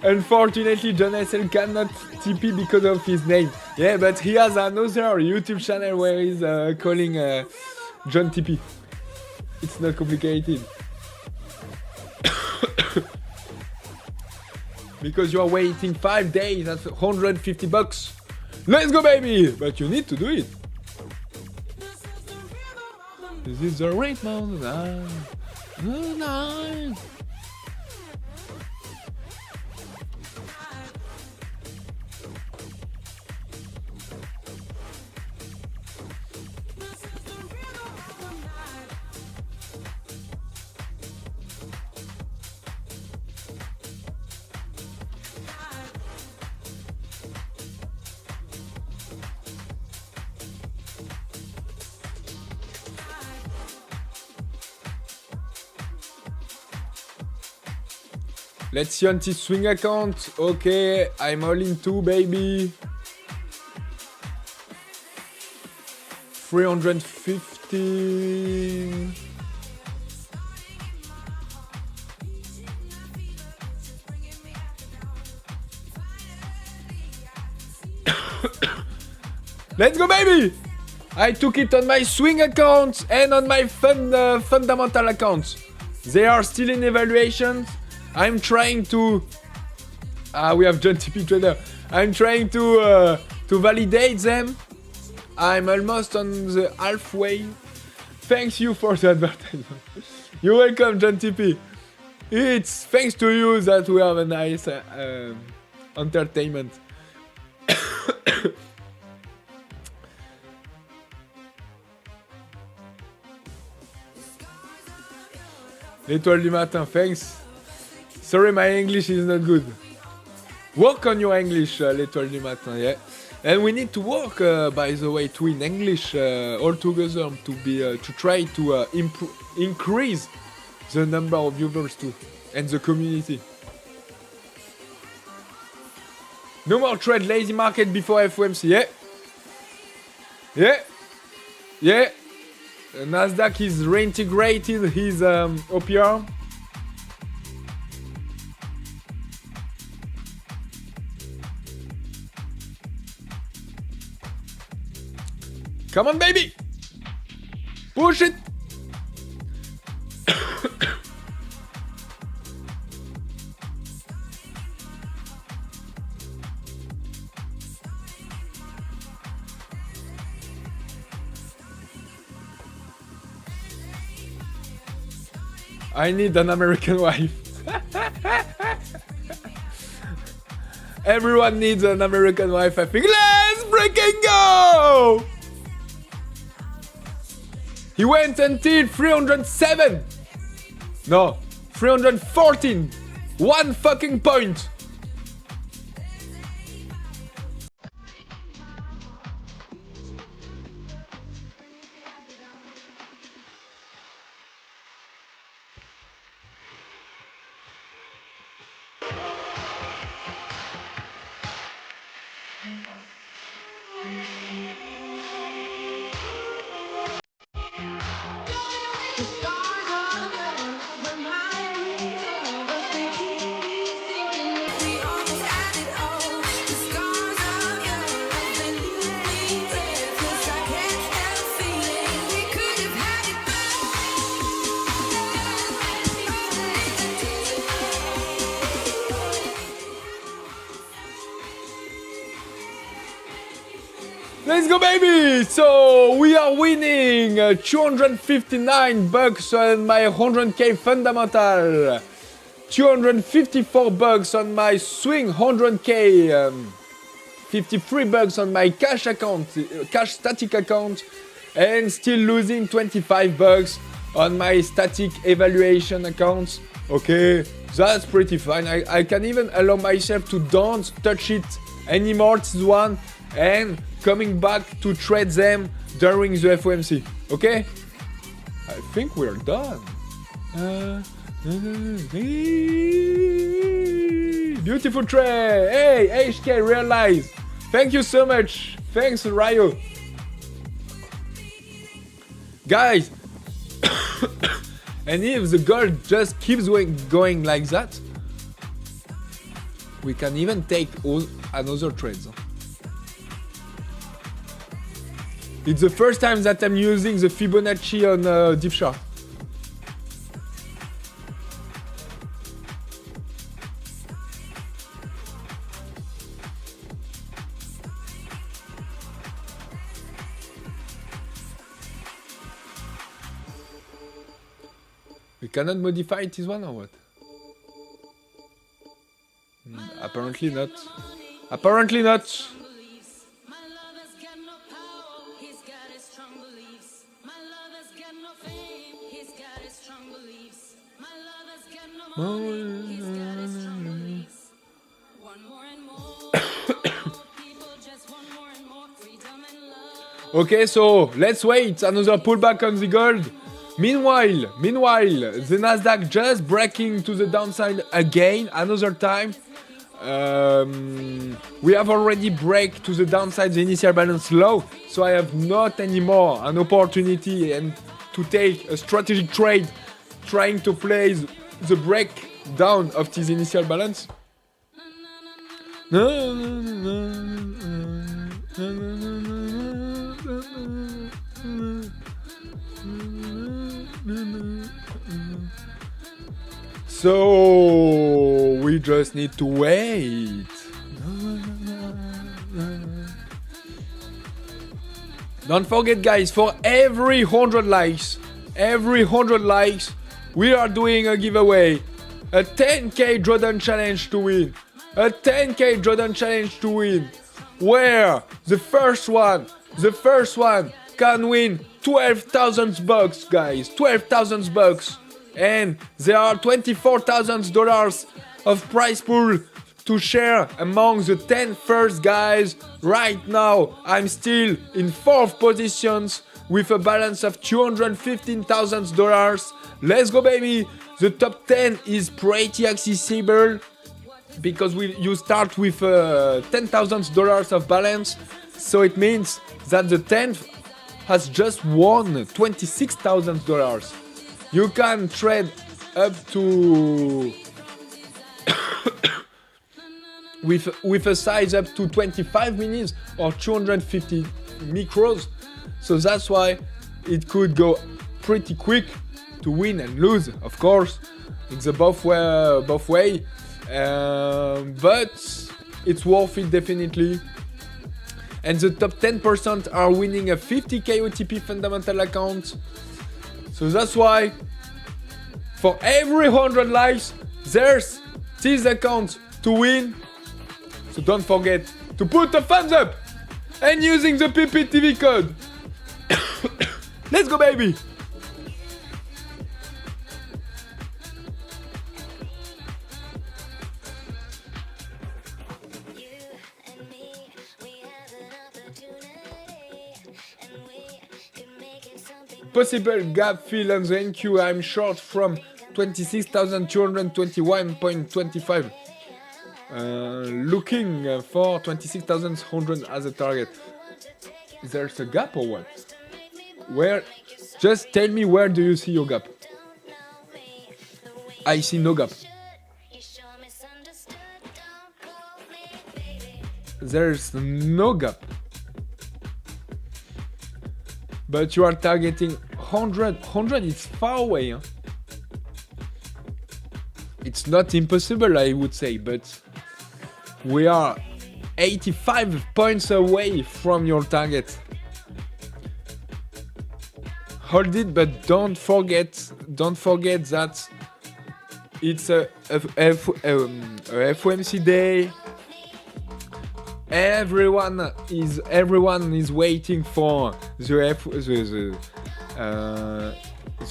Unfortunately, John SL cannot TP because of his name. Yeah, but he has another YouTube channel where he's calling John TP. It's not complicated. Because you are waiting 5 days at $150. Let's go, baby! But you need to do it. This is the right mountain. Nice. Let's see on this swing account. Okay, I'm all in two, baby. 350. Let's go, baby! I took it on my swing account and on my fundamental account. They are still in evaluation. I'm trying to... we have John TP Trader. I'm trying to validate them. I'm almost on the halfway. Thanks you for the advertisement. You're welcome, John TP. It's thanks to you that we have a nice entertainment. L'étoile du matin, thanks. Sorry, my English is not good. Work on your English, l'étoile du matin, yeah. And we need to work, by the way, to in English all together to try to increase the number of viewers too and the community. No more trade lazy market before FOMC, yeah. Yeah. Yeah. Nasdaq is reintegrated his OPR. Come on, baby! Push it! I need an American wife. Everyone needs an American wife, I think. Let's freaking go! He went until 307. No, 314. 1 fucking point. Let's go, baby! So we are winning 259 bucks on my 100k fundamental, 254 bucks on my swing 100k, 53 bucks on my cash account, cash static account, and still losing 25 bucks on my static evaluation accounts. Okay, that's pretty fine. I can even allow myself to don't touch it anymore, this one, and coming back to trade them during the FOMC. Okay? I think we're done. Beautiful trade. Hey, HK, realize. Thank you so much. Thanks, Ryo. Guys, and if the gold just keeps going like that, we can even take another trades. It's the first time that I'm using the Fibonacci on Deep Chart. We cannot modify this one or what? Apparently not. Apparently not. Okay, so let's wait another pullback on the gold. Meanwhile, the Nasdaq just breaking to the downside again, another time. We have already break to the downside the initial balance low, so I have not anymore an opportunity and to take a strategic trade trying to play the breakdown of this initial balance. So we just need to wait. Don't forget, guys, for every 100 likes, we are doing a giveaway. A 10k Jordan challenge to win. A 10k Jordan challenge to win. Where the first one can win 12,000 bucks, guys. 12,000 bucks. and there are $24,000 of prize pool to share among the 10 first guys. Right now, I'm still in 4th positions with a balance of $215,000. Let's go, baby! The top 10 is pretty accessible because you start with $10,000 of balance, so it means that the 10th has just won $26,000. You can trade up to with a size up to 25 minis or 250 micros, so that's why it could go pretty quick to win and lose. Of course, it's a both way, but it's worth it definitely. And the top 10% are winning a 50k OTP fundamental account, so that's why for every 100 likes there's this account to win. So don't forget to put a thumbs up and using the PPTV code. Let's go, baby! Possible gap fill on the NQ. I'm short from 26,221.25. Looking for 26,100 as a target. Is there a gap or what? Where? Just tell me, where do you see your gap? I see no gap. There's no gap. But you are targeting 100. 100 is far away. Huh? It's not impossible, I would say, but we are 85 points away from your target. Hold it, but don't forget that it's a FOMC day. Everyone is waiting for the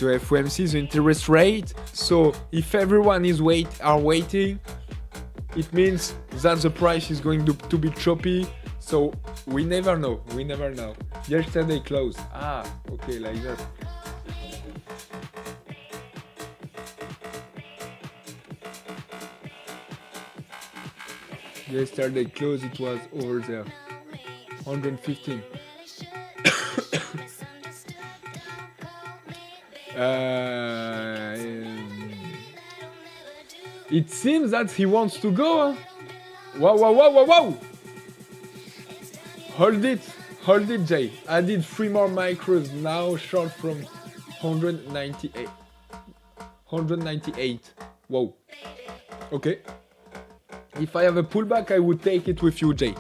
FOMC, the interest rate. So if everyone is waiting, it means that the price is going to be choppy. So we never know. Yesterday closed. Okay, like that. Yesterday closed, it was over there. 115. It seems that he wants to go. Huh? Wow. Hold it, Jay. I did 3 more micros now, short from 198. Whoa. Okay. If I have a pullback, I would take it with you, Jay.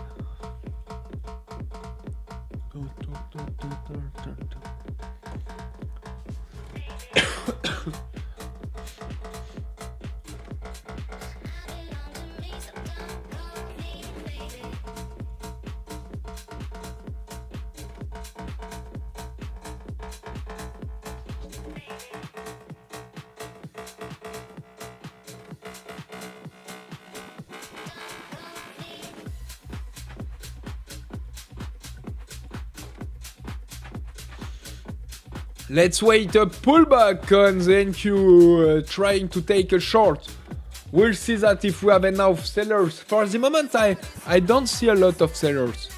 Let's wait a pullback on the NQ, trying to take a short. We'll see that if we have enough sellers. For the moment, I don't see a lot of sellers.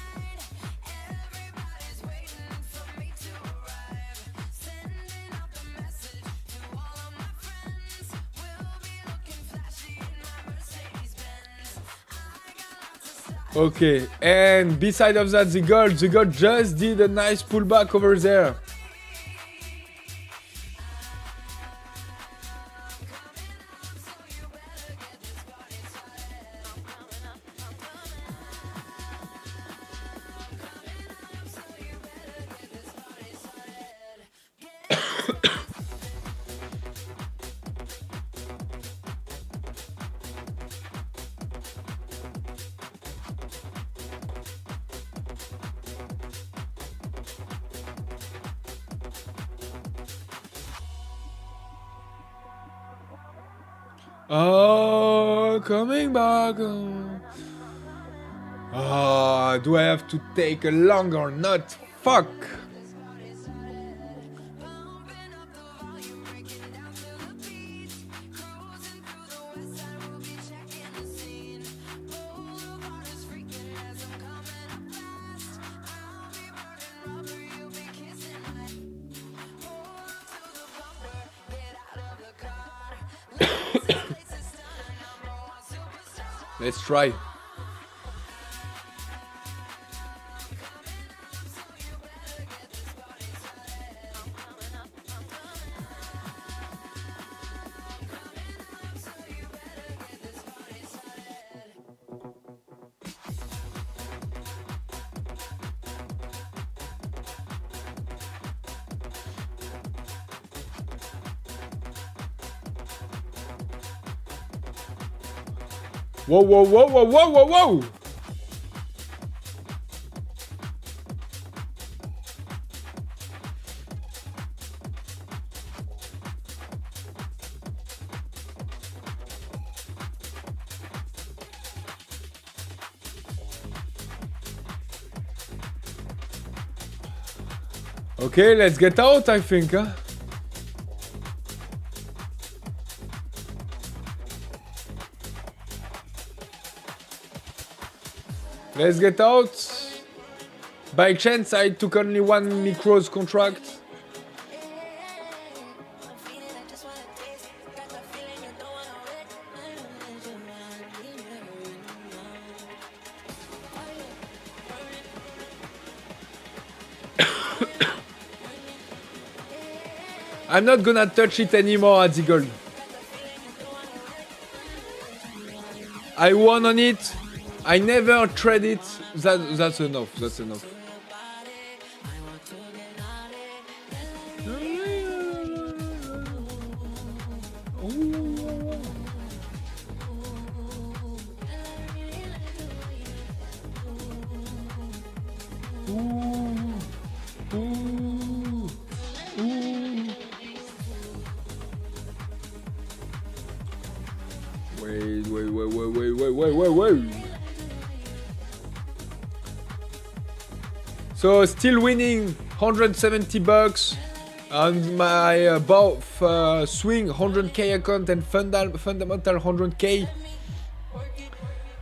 Okay, and beside of that, the gold just did a nice pullback over there. Oh, coming back. Ah, do I have to take a long or not? Fuck. Let's try. Whoa, whoa, whoa, whoa, whoa, whoa, whoa! Okay, let's get out, I think, huh? Let's get out. By chance, I took only one micros contract. I'm not gonna touch it anymore at the gold. I won on it. I never trade it. That's enough. That's enough. Wait. So still winning $170 on my both swing 100k account and fundamental 100k.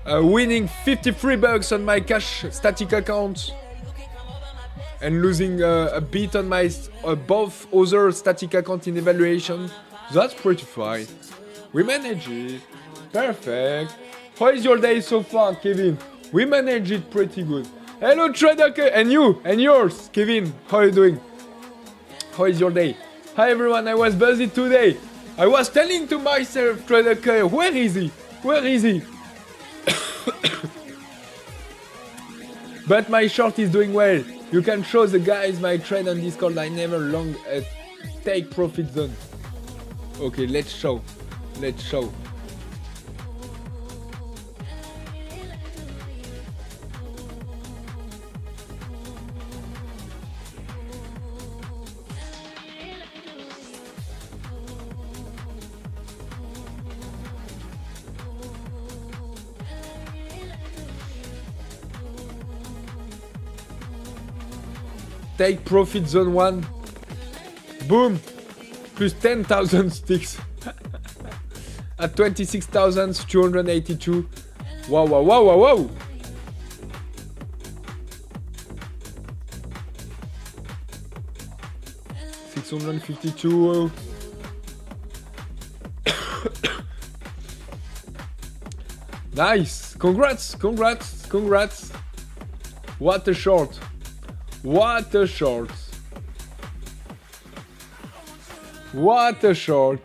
Winning $53 on my cash static account and losing a bit on my both other static account in evaluation. That's pretty fine. We manage it. Perfect. How is your day so far, Kevin? We manage it pretty good. Hello, Trader, and you, and yours, Kevin. How are you doing? How is your day? Hi, everyone. I was busy today. I was telling to myself, Trader, where is he? Where is he? But my short is doing well. You can show the guys my trade on Discord. I never long take profit zone. Okay, let's show. Let's show. Take profit zone 1. Boom. Plus 10,000 sticks. At 26,282. Wow, wow, wow, wow, wow. $652. Nice. Congrats. What a short. What a short. What a short.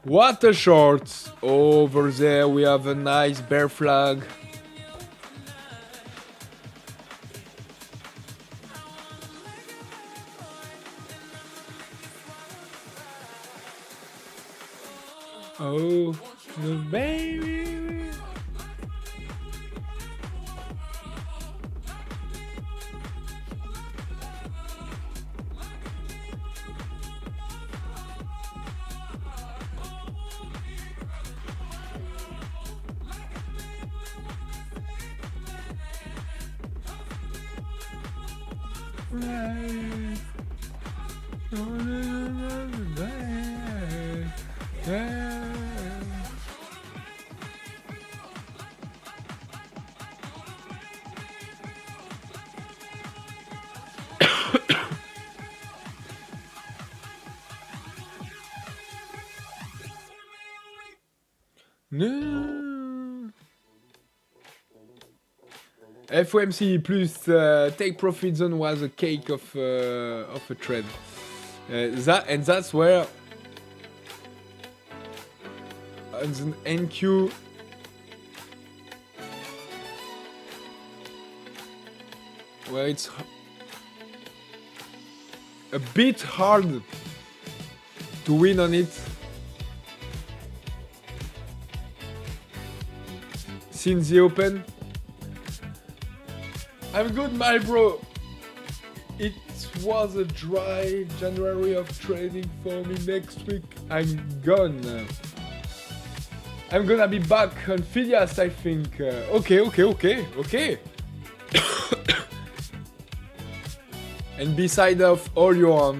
What a short. Over there we have a nice bear flag. Oh, no baby. No. FOMC plus take profit zone was a cake of a trend. That's where as an NQ where it's a bit hard to win on it since the open. I'm good, my bro. It was a dry January of trading for me. Next week I'm gone. I'm gonna be back on Phidias, I think. Okay. And beside of all your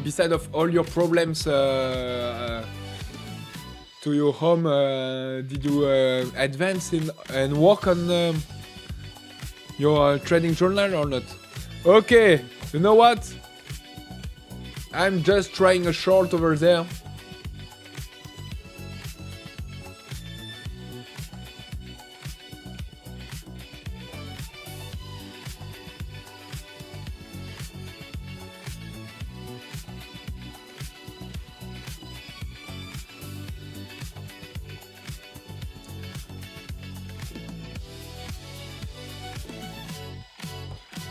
beside of all your problems to your home, did you advance in and work on your trading journal or not? Okay, you know what? I'm just trying a short over there.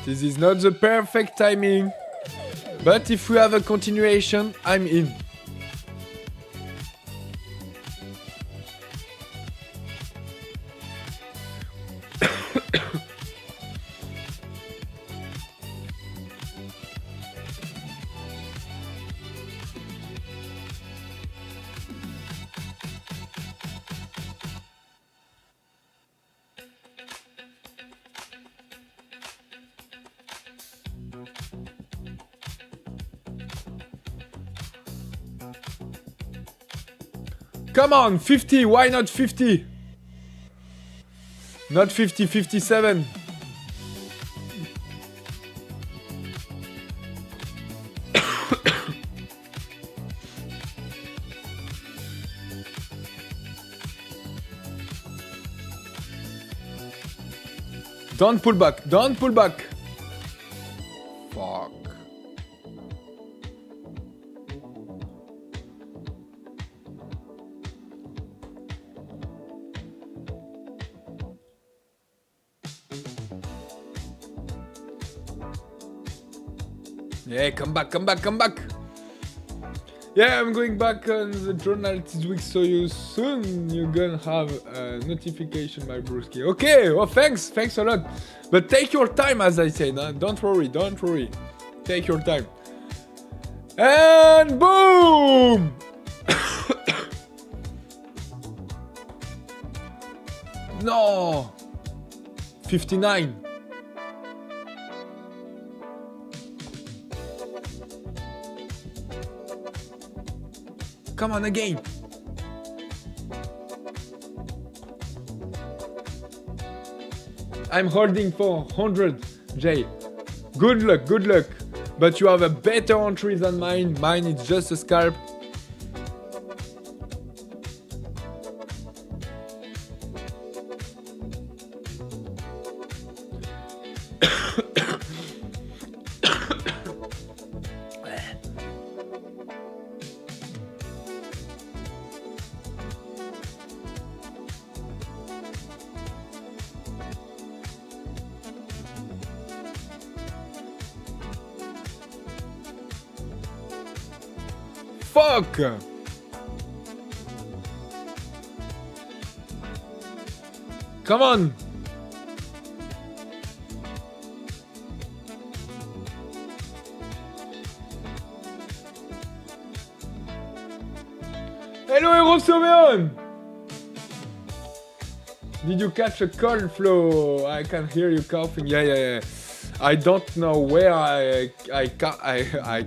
This is not the perfect timing, but if we have a continuation, I'm in. Come on, 50, why not 50? Not 50, 57. Don't pull back, don't pull back. Fuck. Yeah, come back. Yeah, I'm going back on the journal this week, so you're gonna have a notification, my broski. Okay, well, thanks a lot. But take your time, as I said, huh? Don't worry. Take your time. And boom! No! 59. Come on again. I'm holding for 100, Jay. Good luck. But you have a better entry than mine. Mine is just a scalp. Fuck! Come on! Hello, Eurosovion! Did you catch a cold, Flo? I can hear you coughing. Yeah. I don't know where I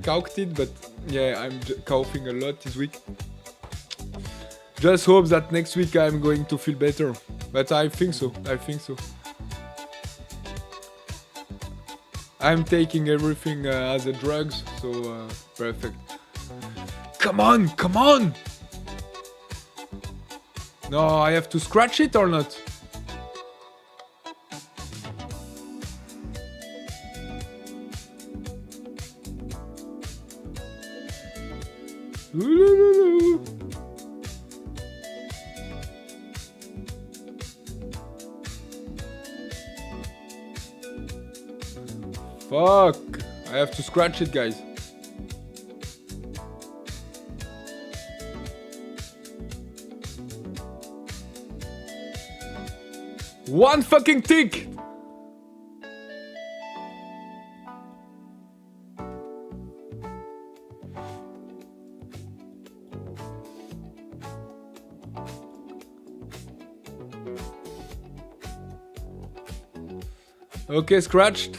coughed it, but yeah, I'm coughing a lot this week. Just hope that next week I'm going to feel better. But I think so. I'm taking everything as a drugs, so perfect. Come on! No, I have to scratch it or not? Fuck! I have to scratch it, guys. One fucking tick! Okay, scratched.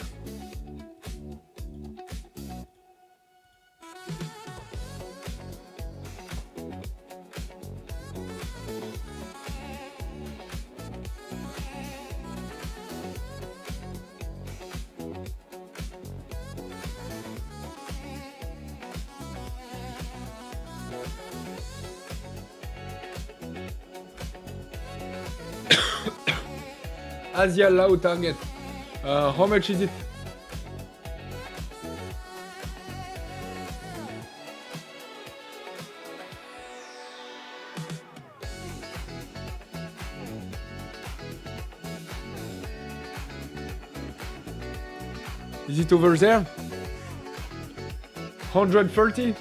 Asia low target. How much is it? Is it over there? 130?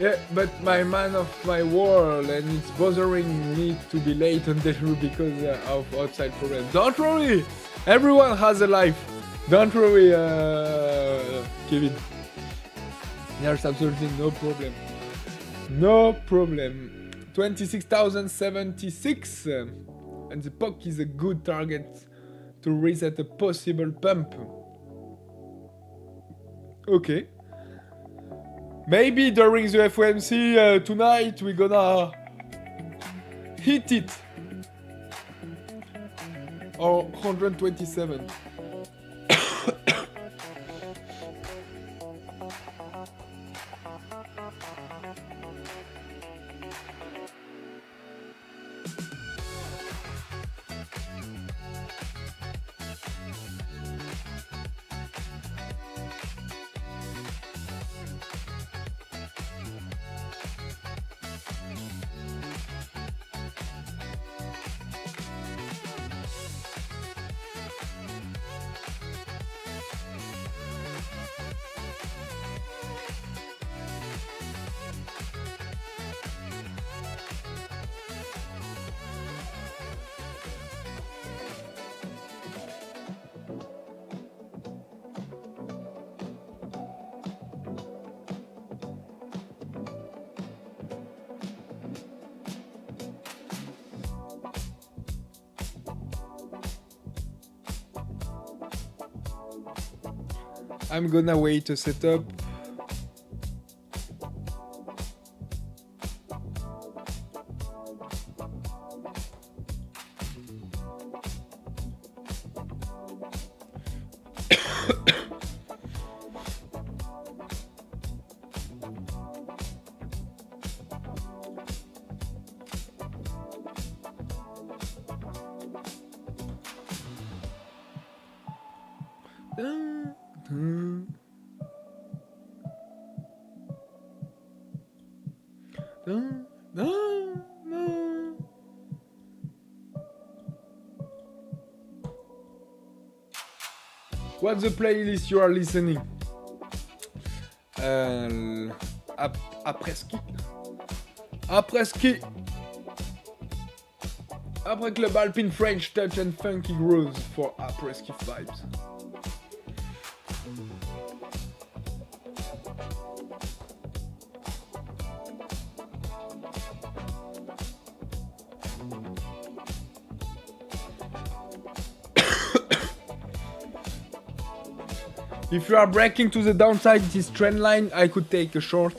Yeah, but my man of my world, and it's bothering me to be late on delivery because of outside programs. Don't worry! Everyone has a life. Don't worry, Kevin. There's absolutely no problem. No problem. 26,076. And the POC is a good target to reset a possible pump. Okay. Maybe during the FOMC tonight we're gonna hit it. Or 127. I'm gonna wait to set up. What's the playlist you are listening? Après ski. Après ski. Après Club Alpine French Touch and Funky Grooves for après ski vibes. If you are breaking to the downside, this trend line, I could take a short.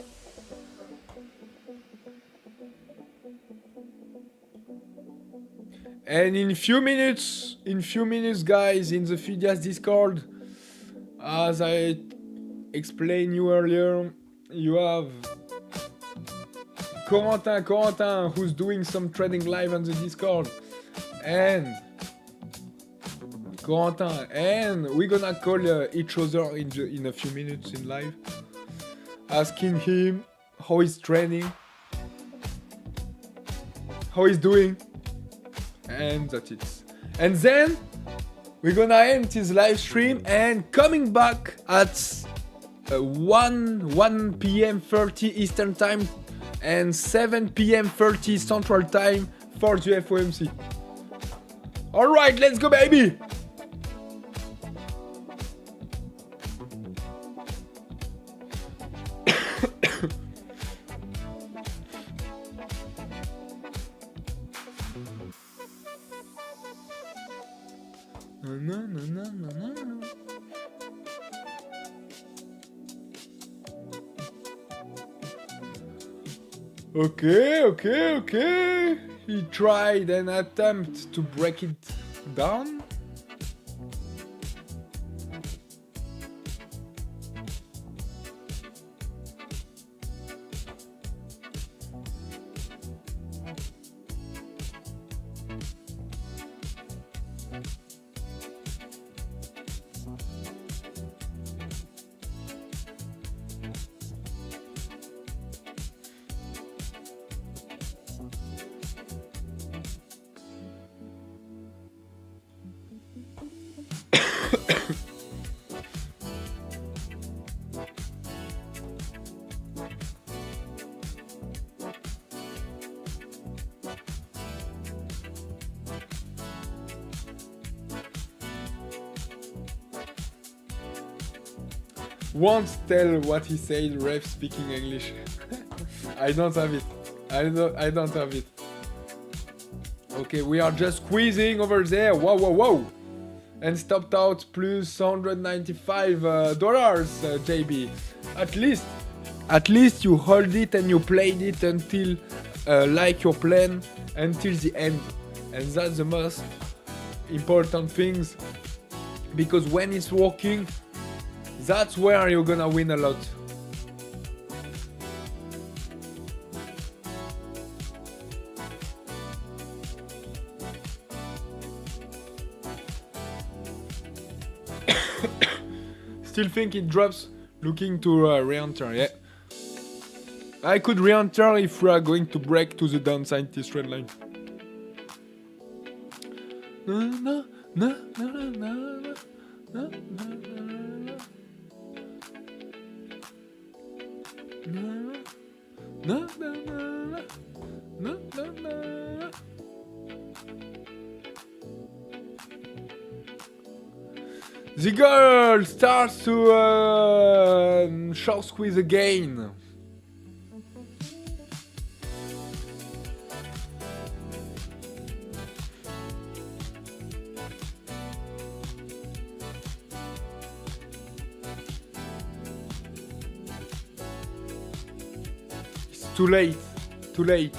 And in few minutes, guys, in the Phidias Discord, as I explained you earlier, you have Corentin, who's doing some trading live on the Discord, and Corentin, and we're gonna call each other in a few minutes in live, asking him how he's trading, how he's doing, and that's it. And then we're gonna end this live stream and coming back at 1 p.m. 30 Eastern Time and 7 p.m. 30 Central Time for the FOMC. Alright, let's go, baby! Okay. He tried an attempt to break it down. Won't tell what he said, ref speaking English. I don't have it. I don't have it. Okay, we are just squeezing over there. Whoa. And stopped out plus $195, JB. At least you hold it and you played it until like your plan until the end. And that's the most important things, because when it's working, that's where you're gonna win a lot. Still think it drops. Looking to re-enter, yeah. I could re-enter if we are going to break to the downside this trend line. No. The girl starts to short squeeze again. It's too late. Too late!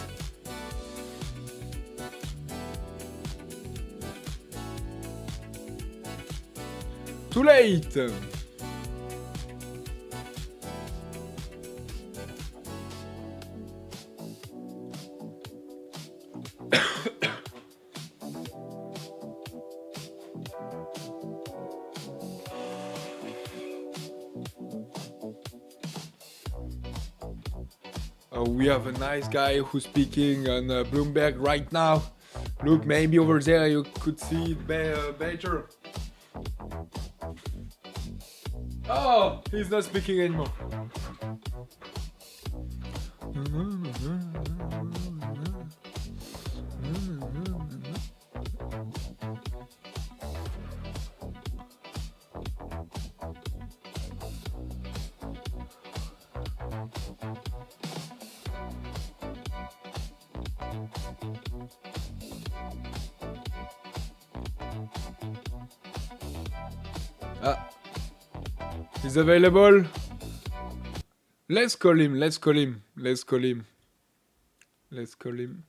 We have a nice guy who's speaking on Bloomberg right now. Look, maybe over there you could see it better. Oh, he's not speaking anymore. He's available. Let's call him. Let's call him. Let's call him. Let's call him.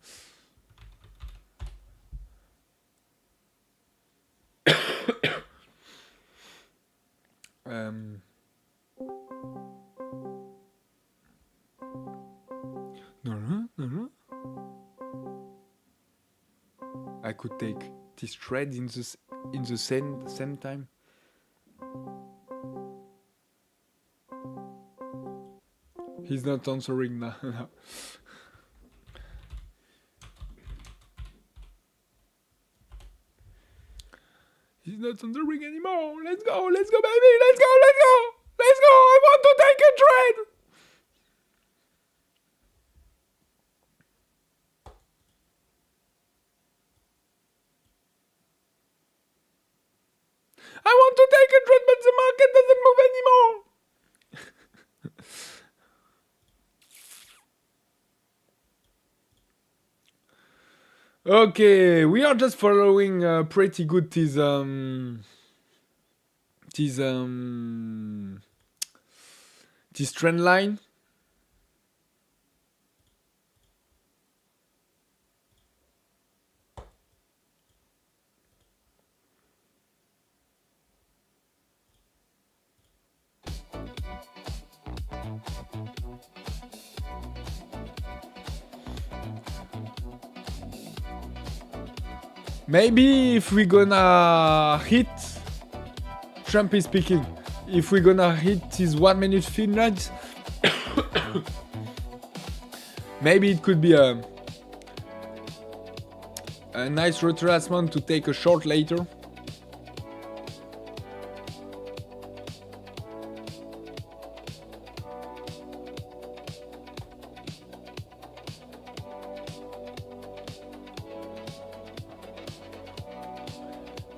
I could take this thread in the same time. He's not answering now. He's not answering anymore. Let's go, baby. Let's go. I want to take a trade. I want to take a trade, but the market doesn't move anymore. Okay, we are just following pretty good this trend line. Maybe if we gonna hit, Trump is speaking, if we gonna hit his 1 minute Finland, maybe it could be a nice retracement to take a short later.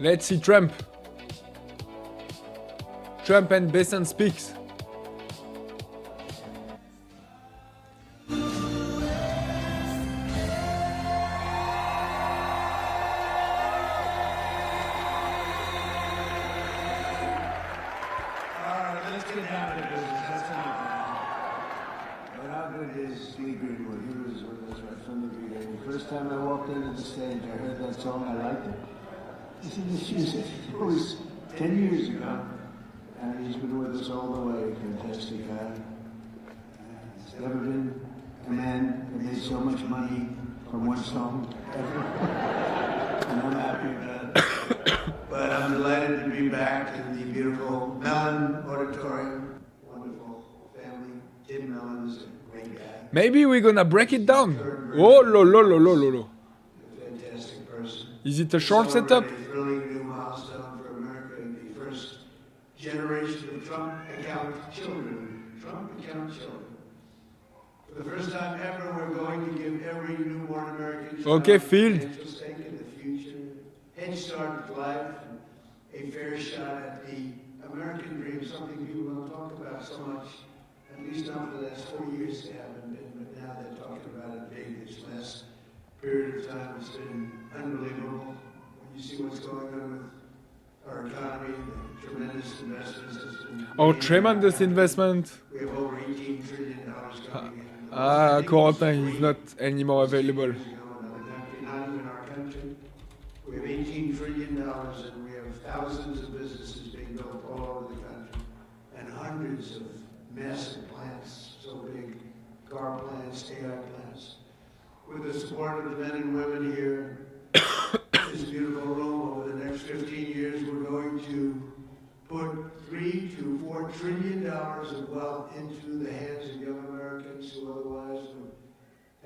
Let's see Trump. Trump and Besant speaks. Let's get down to business. That's enough. What happened is Lee Greenwood. He was with us right from the beginning. The first time I walked into the stage, I heard that song. I liked it. He said, this music. It was 10 years ago, and he's been with us all the way. Fantastic guy. There's never been a man that made so much money from one song ever. And I'm happy about it. But I'm delighted to be back in the beautiful Mellon Auditorium. Wonderful family. Tim Mellon is a great guy. Maybe we're gonna break it down. Oh, lo. Fantastic person. Is it a short setup? It's a really new milestone for America and the first generation of Trump account children. Trump account children. For the first time ever, we're going to give every newborn American Okay, child a field. financial stake in the future, head start to life, and a fair shot at the American dream, something people don't talk about so much, at least not for the last 4 years they haven't been, but now they're talking about it big this last period of time. It's been unbelievable. You see what's going on with our economy, the tremendous investments. That's been Oh, made. tremendous investment. We have over $18 trillion coming in. Corentin is not anymore available. Not even our country. We have $18 trillion and we have thousands of businesses being built all over the country and hundreds of massive plants, so big, car plants, AI plants. With the support of the men and women here, this beautiful room, over the next 15 years, we're going to put $3 to $4 trillion of wealth into the hands of young Americans who otherwise would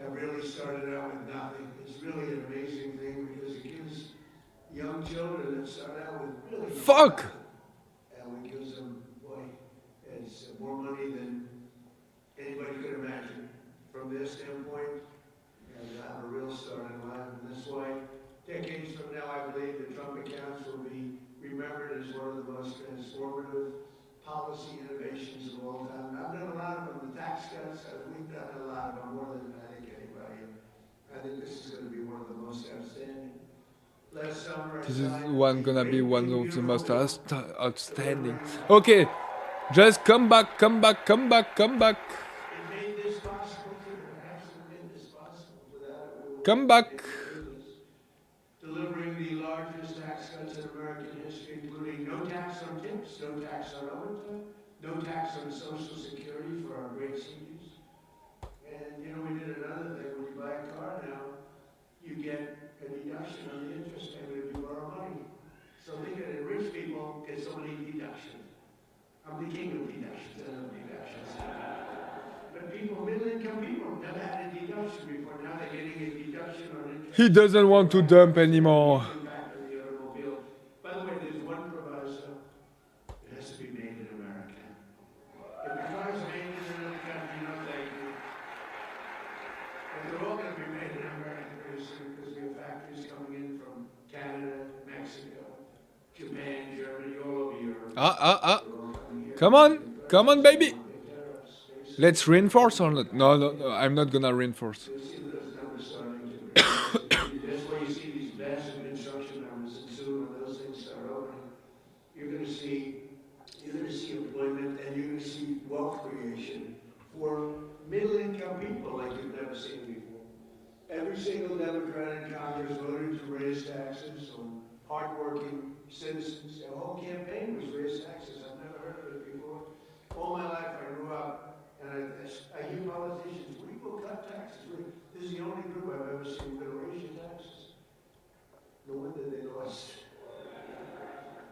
have really started out with nothing. It's really an amazing thing because it gives young children that start out with really Fuck! nothing. And it gives them, boy, it's more money than anybody could imagine. From this standpoint, and have a real start in life. And that's why decades from now, I believe the Trump accounts will be remembered as one of the most transformative policy innovations of all time. I've done a lot of them. The tax cuts, we've done a lot of them, more than I think anybody. I think this is going to be one of the most outstanding. This is gonna be one of the most outstanding. Okay, Just come back, come back, come back, come back. It made this possible too. It hasn't been this possible without it. We wouldn't Come be back. in business. Delivering the largest tax cuts in American history, including no tax on tips, no tax on overtime, no tax on Social Security for our great seniors. And, you know, we did another thing. When you buy a car now, you get a deduction on the interest payment if you borrow money. So think of it, rich people get so many deductions. I'm the king of deductions, I love deductions. But people, middle-income people, never had a deduction before. Now they're getting a deduction on interest. He doesn't want to dump anymore. Back to the automobile. By the way, there's one proviso. It has to be made in America. If the car is made in another country, no thank you. But they're all going to be made in America pretty soon because we have factories coming in from Canada, Mexico, Japan, Germany, all over Europe. Ah, ah, ah. They're all coming here. Come on, baby. Let's reinforce or not? No, no, no, I'm not gonna reinforce. You'll see those numbers starting to. That's why you see these massive construction numbers, and soon when those things start opening, you're gonna see employment, and you're gonna see wealth creation for middle-income people like you've never seen before. Every single Democrat in Congress voted to raise taxes on hardworking citizens. The whole campaign was raise taxes. I've never heard of it before. All my life I grew up, and I hear politicians, we will cut taxes. This is the only group I've ever seen that raise your taxes. No wonder they lost.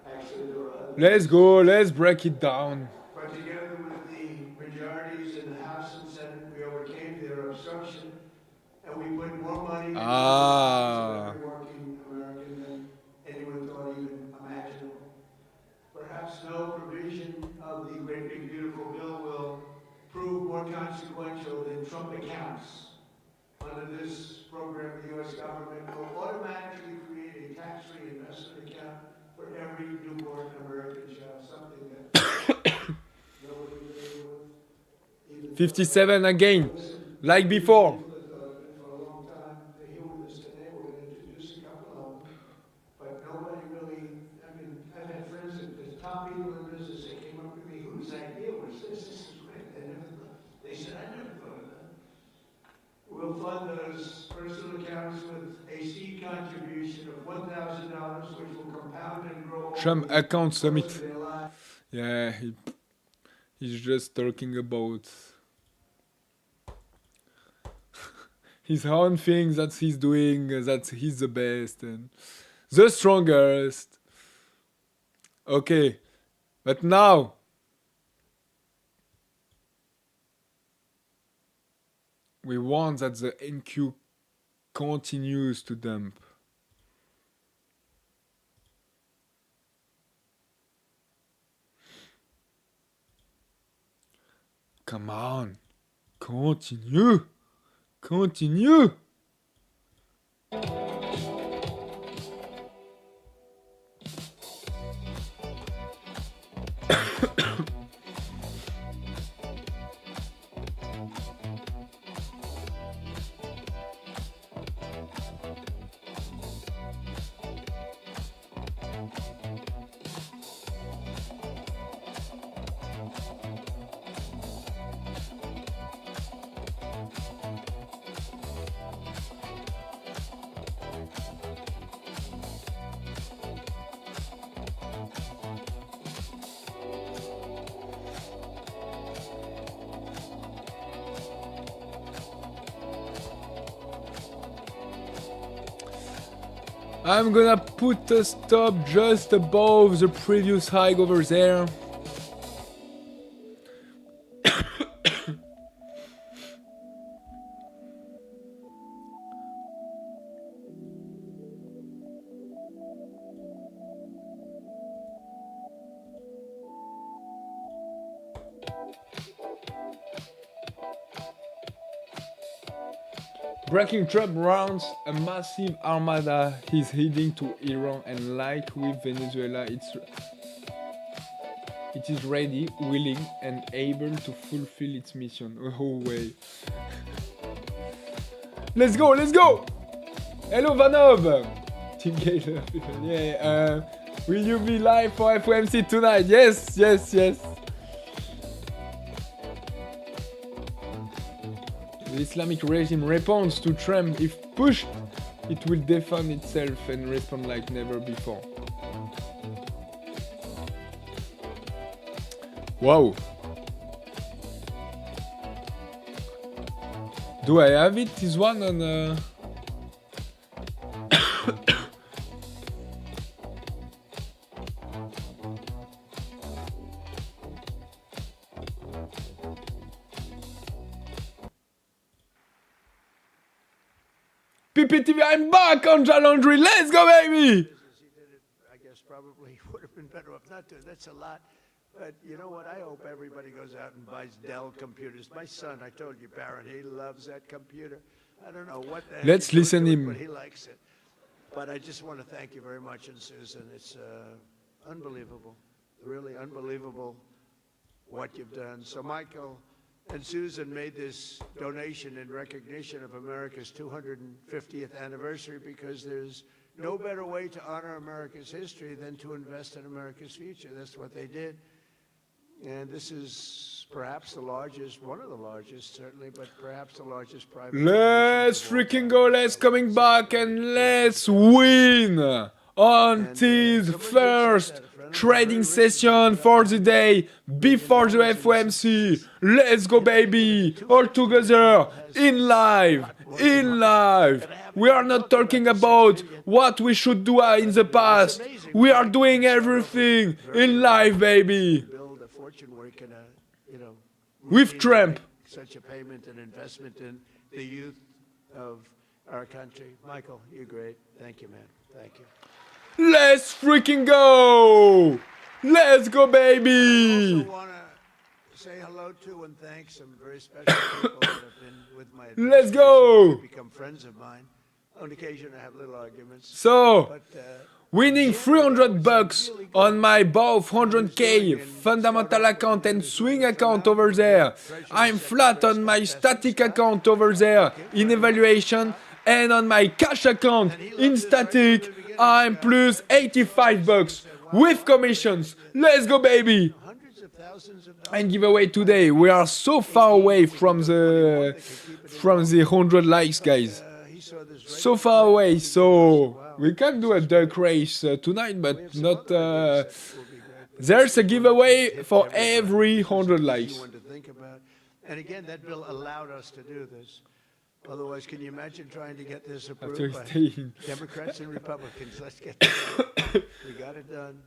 Actually, there were other. Let's go, let's break it down. But together with the majorities in the House and Senate, we overcame their obstruction, and we put more money into the Ah. lives of every working American than anyone thought even imaginable. Perhaps no provision of the Great Big Beautiful Bill will prove more consequential than Trump accounts. Under this program, the U.S. government will automatically create a tax-free investment account for every newborn American child, something that nobody really would even 57 again, like before. for a long time. They're here with us today. We're going to introduce a couple of them. But nobody really, I mean, I've had friends that the top people in business, they came up to me, whose idea was this? This is great. They said, I never thought of that. We'll fund those personal accounts with a seed contribution of $1,000, which will compound and grow Trump over account the summit. course of their life. Yeah, he's just talking about his own things that he's doing, that he's the best and the strongest. Okay, but now we want that the NQ continues to dump. Come on, continue, continue. I'm gonna put a stop just above the previous high over there. Breaking Trump rounds, a massive armada is heading to Iran, and like with Venezuela, it is ready, willing, and able to fulfill its mission. Oh way. Let's go, let's go! Hello Vanov! Team Gator, yeah, will you be live for FOMC tonight? Yes, yes, yes. Islamic regime responds to Trump. If pushed, it will defend itself and respond like never before. Wow. Do I have it? This one on... PPTV, I'm back on Jalandry. Let's go, baby! He did it, I guess probably would have been better off not to. That's a lot. But you know what? I hope everybody goes out and buys Dell computers. My son, I told you, Barrett, he loves that computer. I don't know what the heck Let's he's listen doing, him. but he likes it. But I just want to thank you very much, and Susan. It's unbelievable, really unbelievable what you've done. So Michael and Susan made this donation in recognition of America's 250th anniversary because there's no better way to honor America's history than to invest in America's future. That's what they did. And this is perhaps the largest, one of the largest certainly, but perhaps the largest private... Let's freaking go, let's coming back and let's win on this first trading session for the day before the FOMC. Let's go, baby, all together in live. We are not talking about what we should do in the past. We are doing everything in live, baby. Where you can, With really Trump. make such a payment and investment in the youth of our country. Michael, you're great. Thank you, man. Thank you. Let's freaking go! Let's go, I baby! also want to say hello to and thank some very special people that have been with my Let's administration, go! who've become friends of mine. On occasion, I have little arguments. So, But winning 300 bucks on my both 100k fundamental account and swing account over there. I'm flat on my static account over there in evaluation, and on my cash account in static I'm plus 85 bucks with commissions. Let's go, baby! hundreds of thousands of dollars. And giveaway today. We are so far away from the 100 likes, guys. He saw this right So far away, so we can do a duck race tonight, but not. There's a giveaway for every 100 likes. one to think about. And again, that bill allowed us to do this. Otherwise, can you imagine trying to get this After approved by staying. Democrats and Republicans? Let's get this done. We got it done.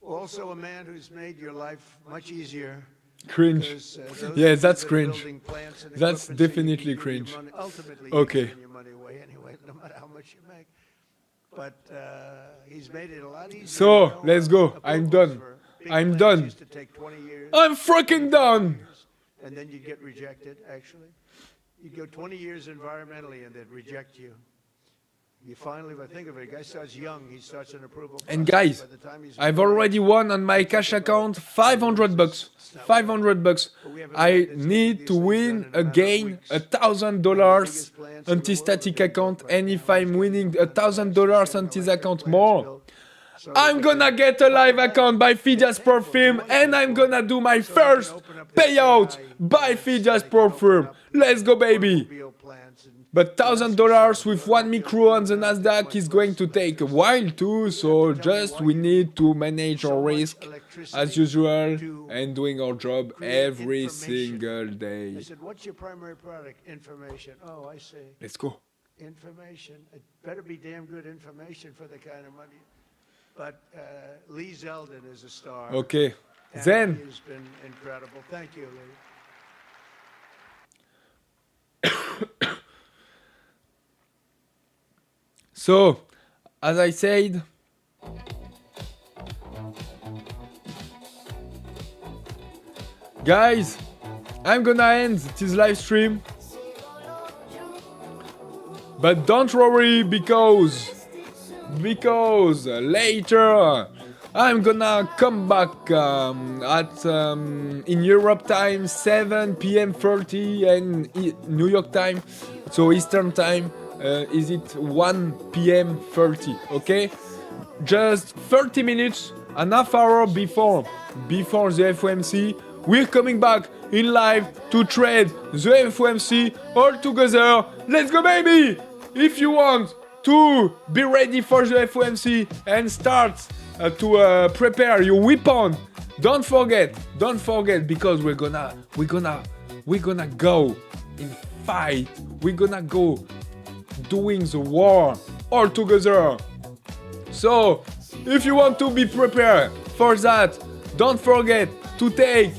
Also, a man who's made your life much easier. Cringe. because, those Yeah, of that's you that are cringe. building plants and That's equipment so you can definitely give your cringe. money- Ultimately, Okay. you're giving your money away anyway, no matter how much you make. But he's made it a lot easier. So, You know, let's go. approvals I'm done. for big I'm plants done. used to take 20 years. I'm freaking done! And then you'd get rejected, actually. You'd go 20 years environmentally and they'd reject you. You finally, but think of it, a guy starts young, he starts an approval And process. guys, By the time he's I've already won on my cash account 500 bucks. 500 bucks. I need to win again $1,000 on this static account, and if I'm winning $1,000 on this account more, I'm gonna get a live account by Phidias Propfirm, and I'm gonna do my first payout by Phidias Propfirm. Let's go, baby! But $1,000 with one micro on the Nasdaq is going to take a while too, so just we need to manage our risk as usual and doing our job every single I day. said, what's your primary product? Information. Oh, I see. Let's go. Information. It better be damn good information for the kind of money. But Lee Zeldin is a star. Okay. and Then He's been incredible. Thank you, Lee. so, as I said, guys, I'm gonna end this live stream. But don't worry, because later I'm gonna come back at in Europe time 7 p.m. 30 and New York time, so Eastern time is it 1 p.m. 30, okay? Just 30 minutes, an half hour before the FOMC, we're coming back in live to trade the FOMC all together. Let's go, baby! If you want to be ready for the FOMC and start to prepare your weapon, don't forget, because we're gonna go in fight. We're gonna go doing the war all together. So, if you want to be prepared for that, don't forget to take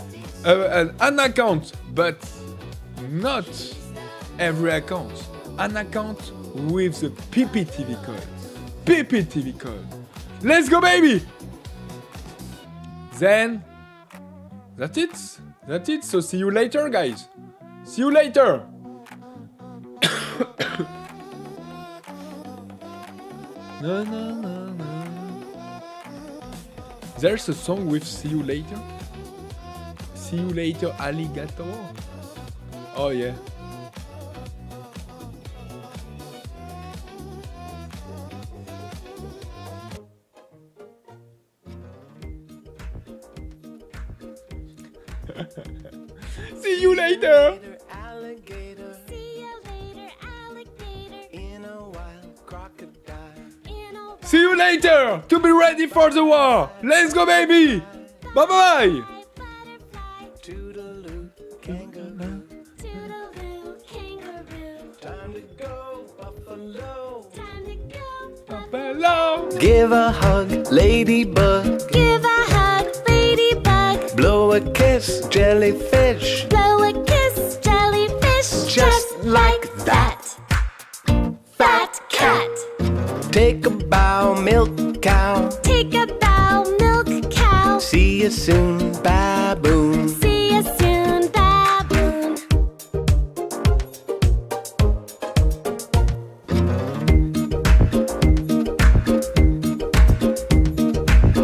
an account, but not every account. An account with the PPTV code. PPTV code. Let's go, baby! Then, that's it. That's it. So see you later, guys. See you later. No, no, no, no. There's a song with see you later. See you later, alligator. Oh yeah. See you later. Alligator. See you later, alligator. In a wild crocodile. In a See you later to be ready for the war. Let's go, baby. Bye bye. butterfly. Toodaloo, kangaroo. Toodaloo, kangaroo. Time to go, buffalo. Time to go. Hello. Give a hug, ladybug. Give a hug, ladybug. Blow a kiss, jellyfish. Blow a kiss, jellyfish. Just like that. Fat cat. Take a bow, milk cow. Take a bow, milk cow. See you soon, baboon. See you soon, baboon.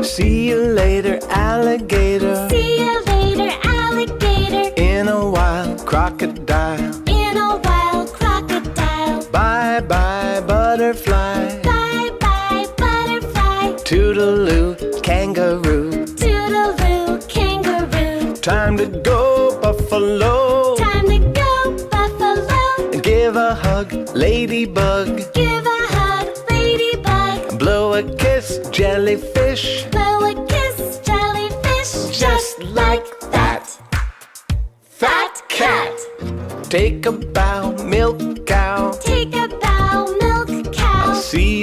See you later, alligator. See you later, alligator. In a wild crocodile. In a wild crocodile. Bye bye, butterfly. Bye bye, butterfly. Toodaloo, kangaroo. Toodaloo, kangaroo. Time to go, buffalo. Time to go, buffalo. Give a hug, ladybug. Give a hug, ladybug. Blow a kiss, jellyfish. Blow a kiss, jellyfish. Just like that. Fat cat. Take a bow, milk cow. Take a bow, milk cow. See